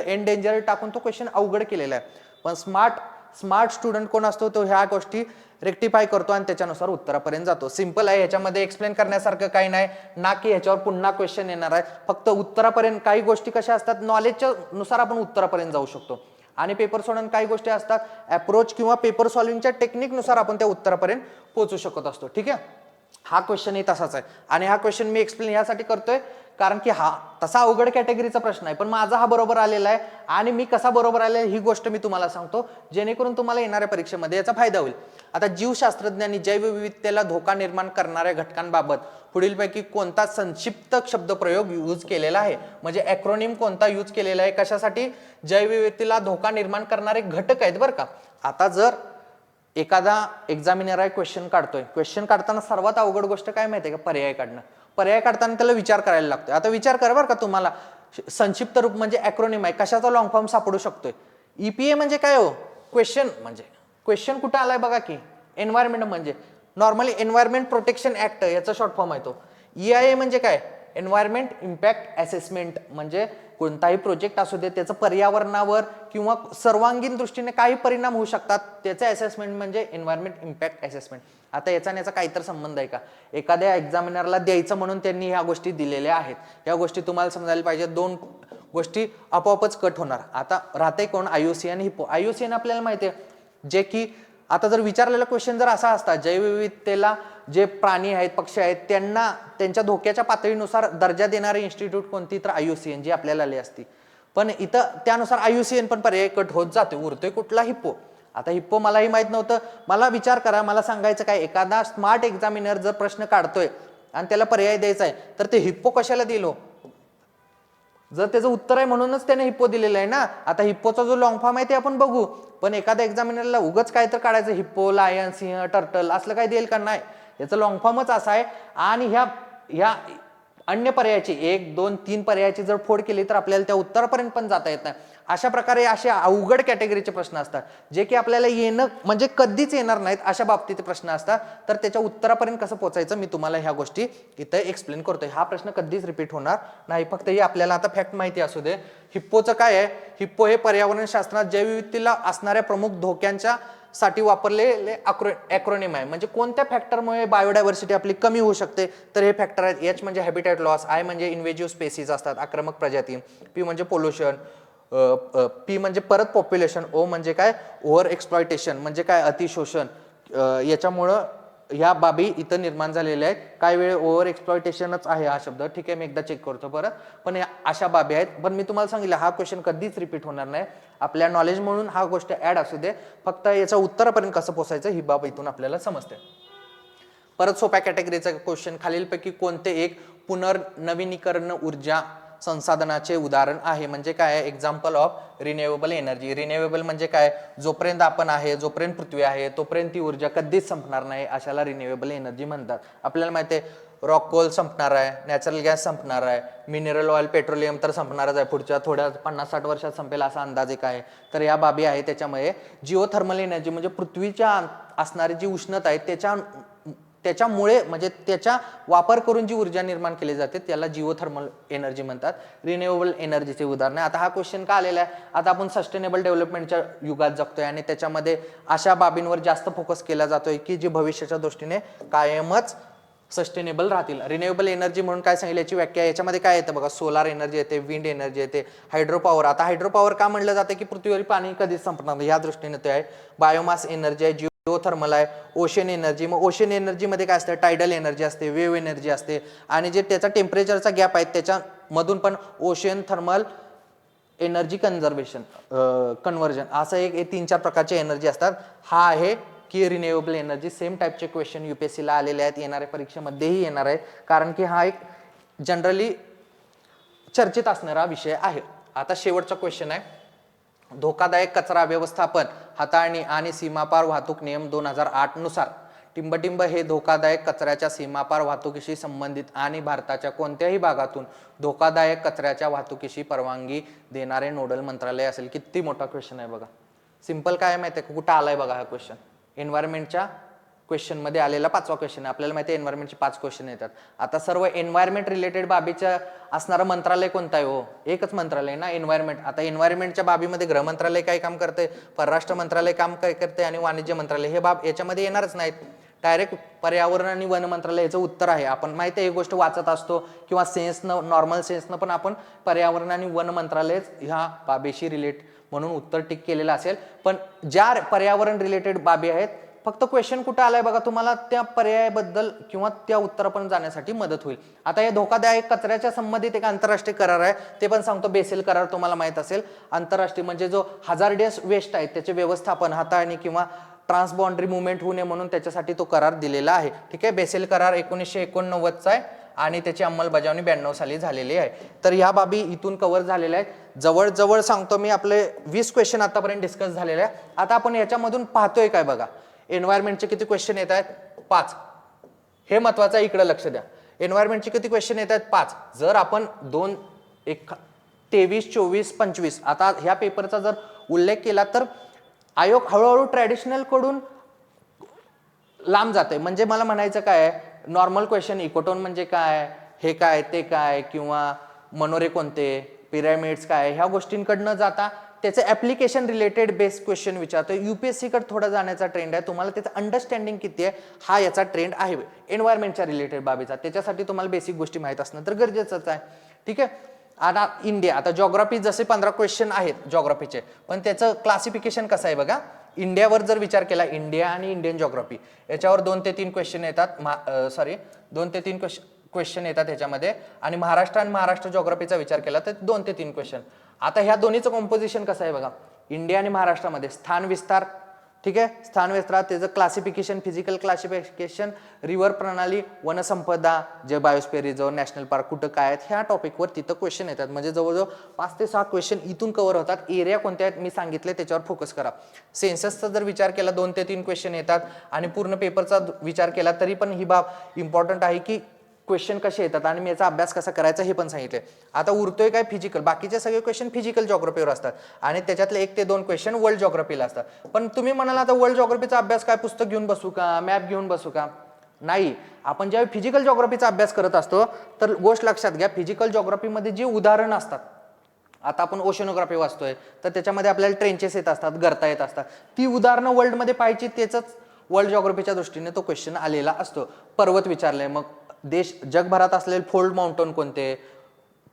एंडेंजर्ड टाकून तो क्वेश्चन अवघड केलेला आहे. पण स्मार्ट स्टुडंट कोण असतो, तो ह्या गोष्टी रेक्टिफाय करतो आणि त्याच्यानुसार उत्तरापर्यंत जातो. सिंपल आहे, ह्याच्यामध्ये एक्सप्लेन करण्यासारखं काही नाही ना, की ह्याच्यावर पुन्हा क्वेश्चन येणार आहे. फक्त उत्तरापर्यंत काही गोष्टी कशा असतात, नॉलेजच्या नुसार आपण उत्तरापर्यंत जाऊ शकतो. आणि पेपर सोडून काही गोष्टी असतात अप्रोच किंवा पेपर सॉल्व्हिंगच्या टेक्निकनुसार आपण त्या उत्तरापर्यंत पोहोचू शकत असतो. ठीक आहे, हा क्वेश्चन तसाच आहे. आणि हा क्वेश्चन मी एक्सप्लेन यासाठी करतोय कारण की हा तसा अवघड कॅटेगरीचा प्रश्न आहे, पण माझा हा बरोबर आलेला आहे. आणि मी कसा बरोबर आलेला ही गोष्ट मी तुम्हाला सांगतो, जेणेकरून तुम्हाला येणाऱ्या परीक्षेमध्ये याचा फायदा होईल. आता जीवशास्त्रज्ञांनी जैवविविधतेला धोका निर्माण करणाऱ्या घटकांबाबत पुढीलपैकी कोणता संक्षिप्त शब्दप्रयोग यूज केलेला आहे. म्हणजे ॲक्रोनिम कोणता यूज केलेला आहे, कशासाठी, जैवविविधतेला धोका निर्माण करणारे घटक आहेत बरं का. आता जर एखादा एक्झामिनर आहे, क्वेश्चन काढताना सर्वात अवघड गोष्ट काय माहिती आहे का, पर्याय काढणं. पर्याय काढताना त्याला विचार करायला लागतोय. आता विचार करा बरं का, तुम्हाला संक्षिप्त रूप म्हणजे ॲक्रोनिम आहे, कशाचा लॉंग फॉर्म सापडू शकतोय. EPA म्हणजे काय हो, क्वेश्चन. म्हणजे क्वेश्चन कुठं आलाय बघा की, एन्व्हायरमेंट म्हणजे नॉर्मली एन्व्हायरमेंट प्रोटेक्शन ऍक्ट याचा शॉर्ट फॉर्म आहे तो. EIA म्हणजे काय, एन्व्हायरमेंट इम्पॅक्ट असेसमेंट. म्हणजे कोणताही प्रोजेक्ट असू दे, त्याचं पर्यावरणावर किंवा सर्वांगीण दृष्टीने काही परिणाम होऊ शकतात, त्याचं असेसमेंट म्हणजे एन्व्हायरमेंट इम्पॅक्ट असेसमेंट. आता याचा आणि याचा काहीतरी संबंध आहे का, एखाद्या एक्झामिनरला द्यायचं म्हणून त्यांनी ह्या गोष्टी दिलेल्या आहेत. या गोष्टी तुम्हाला समजायला पाहिजे. दोन गोष्टी आपोआपच कट होणार. आता राहते कोण, IUCN आणि हिप्पो. IUCN आपल्याला माहिती आहे, जे की आता जर विचारलेला क्वेश्चन जर असा असता, जैवविविधतेला जे प्राणी आहेत, पक्षी आहेत, त्यांना त्यांच्या धोक्याच्या पातळीनुसार दर्जा देणारे इन्स्टिट्यूट कोणती, तर IUCN जी आपल्याला आली असती. पण इथं त्यानुसार IUCN पण पर्याय कट होत जाते, उरतोय कुठला, हिप्पो. आता हिप्पो मलाही माहित नव्हतं. मला विचार करा, मला सांगायचं काय, एखादा स्मार्ट एक्झामिनर जर प्रश्न काढतोय आणि त्याला पर्याय द्यायचा आहे, तर ते हिप्पो कशाला दिलो, जर त्याचं उत्तर आहे म्हणूनच त्याने हिप्पो दिलेलं आहे ना. आता हिप्पोचा जो लॉंग फॉर्म आहे ते आपण बघू, पण एखाद्या एक्झामिनरला उगच काय तर काढायचं, हिप्पो, लायन, सिंह, टर्टल असलं काय देईल का, नाही. याचं लॉंग फॉर्मच असा आहे. आणि ह्या अन्य पर्यायाची 1, 2, 3 पर्यायाची जर फोड केली तर आपल्याला त्या उत्तरापर्यंत पण जाता येत नाही. अशा प्रकारे असे अवघड कॅटेगरीचे प्रश्न असतात जे की आपल्याला येणं म्हणजे कधीच येणार नाहीत, अशा बाबतीत प्रश्न असतात. तर त्याच्या उत्तरापर्यंत कसं पोहोचायचं मी तुम्हाला ह्या गोष्टी इथं एक्सप्लेन करतोय. हा प्रश्न कधीच रिपीट होणार नाही. फक्त हे आपल्याला आता फॅक्ट माहिती असू दे. हिप्पोचं काय आहे, हिप्पो हे पर्यावरण शास्त्रात जैवविविधतेला असणाऱ्या प्रमुख धोक्यांच्या साठी वापरलेले ॲक्रोनिम आहे. म्हणजे कोणत्या फॅक्टरमुळे बायोडायव्हर्सिटी आपली कमी होऊ शकते, तर हे फॅक्टर आहेत. एच म्हणजे हॅबिटॅट लॉस, आय म्हणजे इन्व्हेजिव्ह स्पेसीज असतात आक्रमक प्रजाती, पी म्हणजे पोल्युशन, पी म्हणजे परत पॉप्युलेशन, ओ म्हणजे काय ओव्हर एक्सप्लॉयटेशन म्हणजे काय अतिशोषण. याच्यामुळं ह्या बाबी इथं निर्माण झालेल्या आहेत. काही वेळ ओव्हर एक्सप्लॉयटेशनच आहे हा शब्द, ठीक आहे. मी एकदा चेक करतो परत. पण अशा बाबी आहेत. पण मी तुम्हाला सांगितलं हा क्वेश्चन कधीच रिपीट होणार नाही. आपल्या नॉलेज म्हणून हा गोष्ट ऍड असू दे, फक्त याच्या उत्तरापर्यंत कसं पोहोचायचं ही बाब इथून आपल्याला समजते. परत सोप्या कॅटेगरीचा क्वेश्चन, खालीलपैकी कोणते एक पुनर्नवीनीकरण ऊर्जा संसाधनाचे उदाहरण आहे. म्हणजे काय, example of renewable energy. Renewable म्हणजे काय, जोपर्यंत आपण आहे, जोपर्यंत पृथ्वी आहे तोपर्यंत ती ऊर्जा कधीच संपणार नाही, अशाला रिन्युएबल एनर्जी म्हणतात. आपल्याला माहिती आहे रॉक कोल संपणार आहे, नॅचरल गॅस संपणार आहे, मिनरल ऑइल पेट्रोलियम तर संपणारच आहे, पुढच्या थोड्या 50-60 वर्षात संपेल असा अंदाज एक आहे. तर या बाबी आहे. त्याच्यामुळे जिओथर्मल एनर्जी म्हणजे पृथ्वीच्या असणारी जी उष्णता आहे त्याच्यामुळे म्हणजे त्याचा वापर करून जी ऊर्जा निर्माण केली जाते त्याला जिओथर्मल एनर्जी म्हणतात. रिन्युएबल एनर्जीचे उदाहरण आहे. आता हा क्वेश्चन का आलेला आहे, आता आपण सस्टेनेबल डेव्हलपमेंटच्या युगात जगतोय आणि त्याच्यामध्ये अशा बाबींवर जास्त फोकस केला जातोय की जे भविष्याच्या दृष्टीने कायमच सस्टेनेबल राहतील. रिन्युएबल एनर्जी म्हणून काय सांगितलं याची व्याख्या, याच्यामध्ये काय येतं बघा, सोलार एनर्जी येते, विंड एनर्जी येते, हायड्रो पॉवर. आता हायड्रो पॉवर का म्हणलं जातं की पृथ्वीवर पाणी कधीच संपणार नाही या दृष्टीने ते आहे. बायोमास एनर्जी आहे, जिओथर्मल आहे, ओशन एनर्जी. मग ओशन एनर्जी मध्ये काय असतं, टायडल एनर्जी असते, वेव्ह एनर्जी असते आणि जे त्याचा टेम्परेचरचा गॅप आहे त्याच्यामधून पण ओशन थर्मल एनर्जी कन्व्हर्जन असं एक 3-4 प्रकारचे एनर्जी असतात. हा आहे की रिन्युएबल एनर्जी. सेम टाईपचे क्वेश्चन युपीएससीला आलेले आहेत, येणाऱ्या परीक्षेमध्येही येणार आहेत, कारण की हा एक जनरली चर्चेत असणारा विषय आहे. आता शेवटचा क्वेश्चन आहे, धोकादायक कचरा व्यवस्थापन हाताळणी आणि सीमापार वाहतूक नियम 2008 नुसार टिंबटिंब हे धोकादायक कचऱ्याच्या सीमापार वाहतुकीशी संबंधित आणि भारताच्या कोणत्याही भागातून धोकादायक कचऱ्याच्या वाहतुकीशी परवानगी देणारे नोडल मंत्रालय असेल. किती मोठा क्वेश्चन आहे बघा. सिंपल काय माहिती आहे, कुठं आलाय बघा हा क्वेश्चन, एन्व्हायरमेंटच्या क्वेश्चन मध्ये आलेला 5वा क्वेश्चन आहे. आपल्याला माहिती आहे एन्व्हायरमेंटचे 5 क्वेश्चन येतात. आता सर्व एन्व्हायरमेंट रिलेटेड बाबीच्या असणारं मंत्रालय कोणतं आहे हो, एकच मंत्रालय ना, एन्व्हायरमेंट. आता एन्व्हायरमेंटच्या बाबीमध्ये गृह मंत्रालय काय काम करते, परराष्ट्र मंत्रालय काम काय करते आणि वाणिज्य मंत्रालय हे बाब याच्यामध्ये येणारच नाहीत. डायरेक्ट पर्यावरण आणि वन मंत्रालय याचं उत्तर आहे. आपण माहिती आहे ही गोष्ट वाचत असतो किंवा सेन्सनं नॉर्मल सेन्सनं पण आपण पर्यावरण आणि वन मंत्रालय ह्या बाबीशी रिलेट म्हणून उत्तर टिक केलेलं असेल. पण ज्या पर्यावरण रिलेटेड बाबी आहेत फक्त क्वेश्चन कुठं आलाय बघा, तुम्हाला त्या पर्यायाबद्दल किंवा त्या उत्तरापर्यंत जाण्यासाठी मदत होईल. आता हे धोकादायक कचऱ्याच्या संबंधित एक आंतरराष्ट्रीय करार आहे, ते पण सांगतो. बेसेल करार तुम्हाला माहित असेल. आंतरराष्ट्रीय म्हणजे जो हजार्डियस वेस्ट आहे त्याचे व्यवस्थापन, हाताळणी किंवा ट्रान्सबाउंडरी मुवमेंट होऊ नये म्हणून त्याच्यासाठी तो करार दिलेला आहे. ठीक आहे. बेसेल करार 1989चा आहे आणि त्याची अंमलबजावणी 92 साली झालेली आहे. तर ह्या बाबी इथून कव्हर झालेल्या आहेत. जवळजवळ सांगतो मी आपले 20 क्वेश्चन आतापर्यंत डिस्कस झालेले आहे. आता आपण याच्यामधून पाहतोय काय बघा, एन्व्हायरमेंटचे किती क्वेश्चन येत आहेत, 5. हे महत्वाचं आहे, इकडे लक्ष द्या. एन्व्हायरमेंटचे किती क्वेश्चन येत आहेत, 5. जर आपण 23, 24, 25 आता ह्या पेपरचा जर उल्लेख केला तर आयोग हळूहळू ट्रॅडिशनल कडून लांब जाते. म्हणजे मला म्हणायचं काय, नॉर्मल क्वेश्चन इकोटोन म्हणजे काय, हे काय ते काय, किंवा मनोरे कोणते, पिरॅमिड्स काय, ह्या गोष्टींकडनं जाता त्याचं ऍप्लिकेशन रिलेटेड बेस्ट क्वेश्चन विचारतो. युपीएससी कडे थोडा जाण्याचा ट्रेंड आहे. तुम्हाला त्याचं अंडरस्टँडिंग किती आहे हा याचा ट्रेंड आहे एन्व्हायरमेंटच्या रिलेटेड बाबीचा. त्याच्यासाठी तुम्हाला बेसिक गोष्टी माहित असणं तर गरजेचंच आहे. ठीक आहे. आता इंडिया, आता जॉग्राफी जसे 15 क्वेश्चन आहेत जॉग्राफीचे, पण त्याचं क्लासिफिकेशन कसं आहे बघा. इंडियावर जर विचार केला, इंडिया आणि इंडियन जॉग्राफी याच्यावर 2 ते 3 क्वेश्चन येतात. 2 ते 3 क्वेश्चन येतात ह्याच्यामध्ये. आणि महाराष्ट्र आणि महाराष्ट्र जॉग्राफीचा विचार केला तर 2 ते 3 क्वेश्चन. आता ह्या दोन्हीचं कॉम्पोजिशन कसं आहे बघा. इंडिया आणि महाराष्ट्रामध्ये स्थान विस्तार, ठीक आहे, स्थान विस्तार त्याचं क्लासिफिकेशन, फिजिकल क्लासिफिकेशन, रिव्हर प्रणाली, वनसंपदा, जे बायोस्फिअर रिझर्व्ह, नॅशनल पार्क कुठं काय आहेत, ह्या टॉपिकवर तिथं क्वेश्चन येतात. म्हणजे जवळजवळ 5 ते 6 क्वेश्चन इथून कव्हर होतात. एरिया कोणत्या आहेत मी सांगितले त्याच्यावर फोकस करा. सेन्ससचा जर विचार केला 2 ते 3 क्वेश्चन येतात आणि पूर्ण पेपरचा विचार केला तरी पण ही बाब इम्पॉर्टंट आहे की क्वेश्चन कसे येतात आणि मी याचा अभ्यास कसा करायचा हे पण सांगितले. आता उरतोय काय फिजिकल. बाकीचे सगळे क्वेश्चन फिजिकल ज्योग्राफीवर असतात आणि त्याच्यातले 1 ते 2 क्वेश्चन वर्ल्ड ज्योग्राफीला असतात. पण तुम्ही म्हणाला आता वर्ल्ड ज्योग्राफीचा अभ्यास काय पुस्तक घेऊन बसू का, मॅप घेऊन बसू का? नाही. आपण ज्यावेळी फिजिकल ज्योग्राफीचा अभ्यास करत असतो तर गोष्ट लक्षात घ्या, फिजिकल ज्योग्राफीमध्ये जी उदाहरणं असतात, आता आपण ओशनोग्राफी वाचतोय तर त्याच्यामध्ये आपल्याला ट्रेंचेस येत असतात, गर्ता येत असतात, ती उदाहरणं वर्ल्डमध्ये पाहिजे. त्याचंच वर्ल्ड ज्योग्राफीच्या दृष्टीने तो क्वेश्चन आलेला असतो. पर्वत विचारले, मग देश जगभरात असलेले फोल्ड माउंटन कोणते,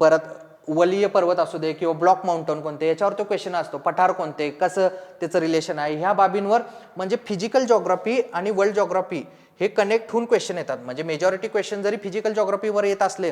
परत वलीय पर्वत असू दे किंवा ब्लॉक माउंटन कोणते, याच्यावर तो क्वेश्चन असतो. पठार कोणते, कसं त्याचं रिलेशन आहे, ह्या बाबींवर म्हणजे फिजिकल ज्योग्राफी आणि वर्ल्ड ज्योग्राफी हे कनेक्ट होऊन क्वेश्चन येतात. म्हणजे मेजॉरिटी क्वेश्चन जरी फिजिकल ज्योग्राफीवर येत असले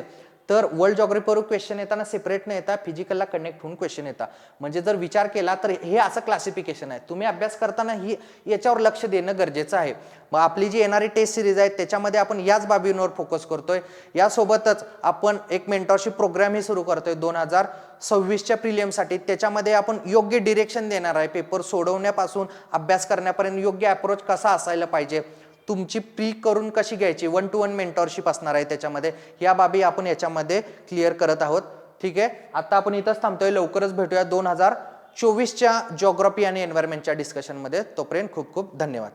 तर वर्ल्ड ज्योग्राफीवर क्वेश्चन येताना सेपरेट न येता फिजिकलला कनेक्ट होऊन क्वेश्चन येतात. म्हणजे जर विचार केला तर हे असं क्लासिफिकेशन आहे. तुम्ही अभ्यास करताना ही याच्यावर लक्ष देणं गरजेचं आहे. मग आपली जी येणारी टेस्ट सिरीज आहे त्याच्यामध्ये आपण याच बाबींवर फोकस करतोय. यासोबतच आपण एक मेंटरशिप प्रोग्राम ही सुरू करतोय 2026च्या प्रिलियमसाठी. त्याच्यामध्ये आपण योग्य डिरेक्शन देणार आहे. पेपर सोडवण्यापासून अभ्यास करण्यापर्यंत योग्य अप्रोच कसा असायला पाहिजे, तुमची प्री करून कशी घ्यायची, 1-to-1 मेंटरशिप असणार आहे त्याच्यामध्ये. या बाबी आपण याच्यामध्ये क्लिअर करत आहोत. ठीक आहे, आता आपण इथंच थांबतोय. लवकरच भेटूया 2024च्या ज्योग्राफी आणि एन्व्हायरमेंटच्या डिस्कशनमध्ये. तोपर्यंत खूप खूप धन्यवाद.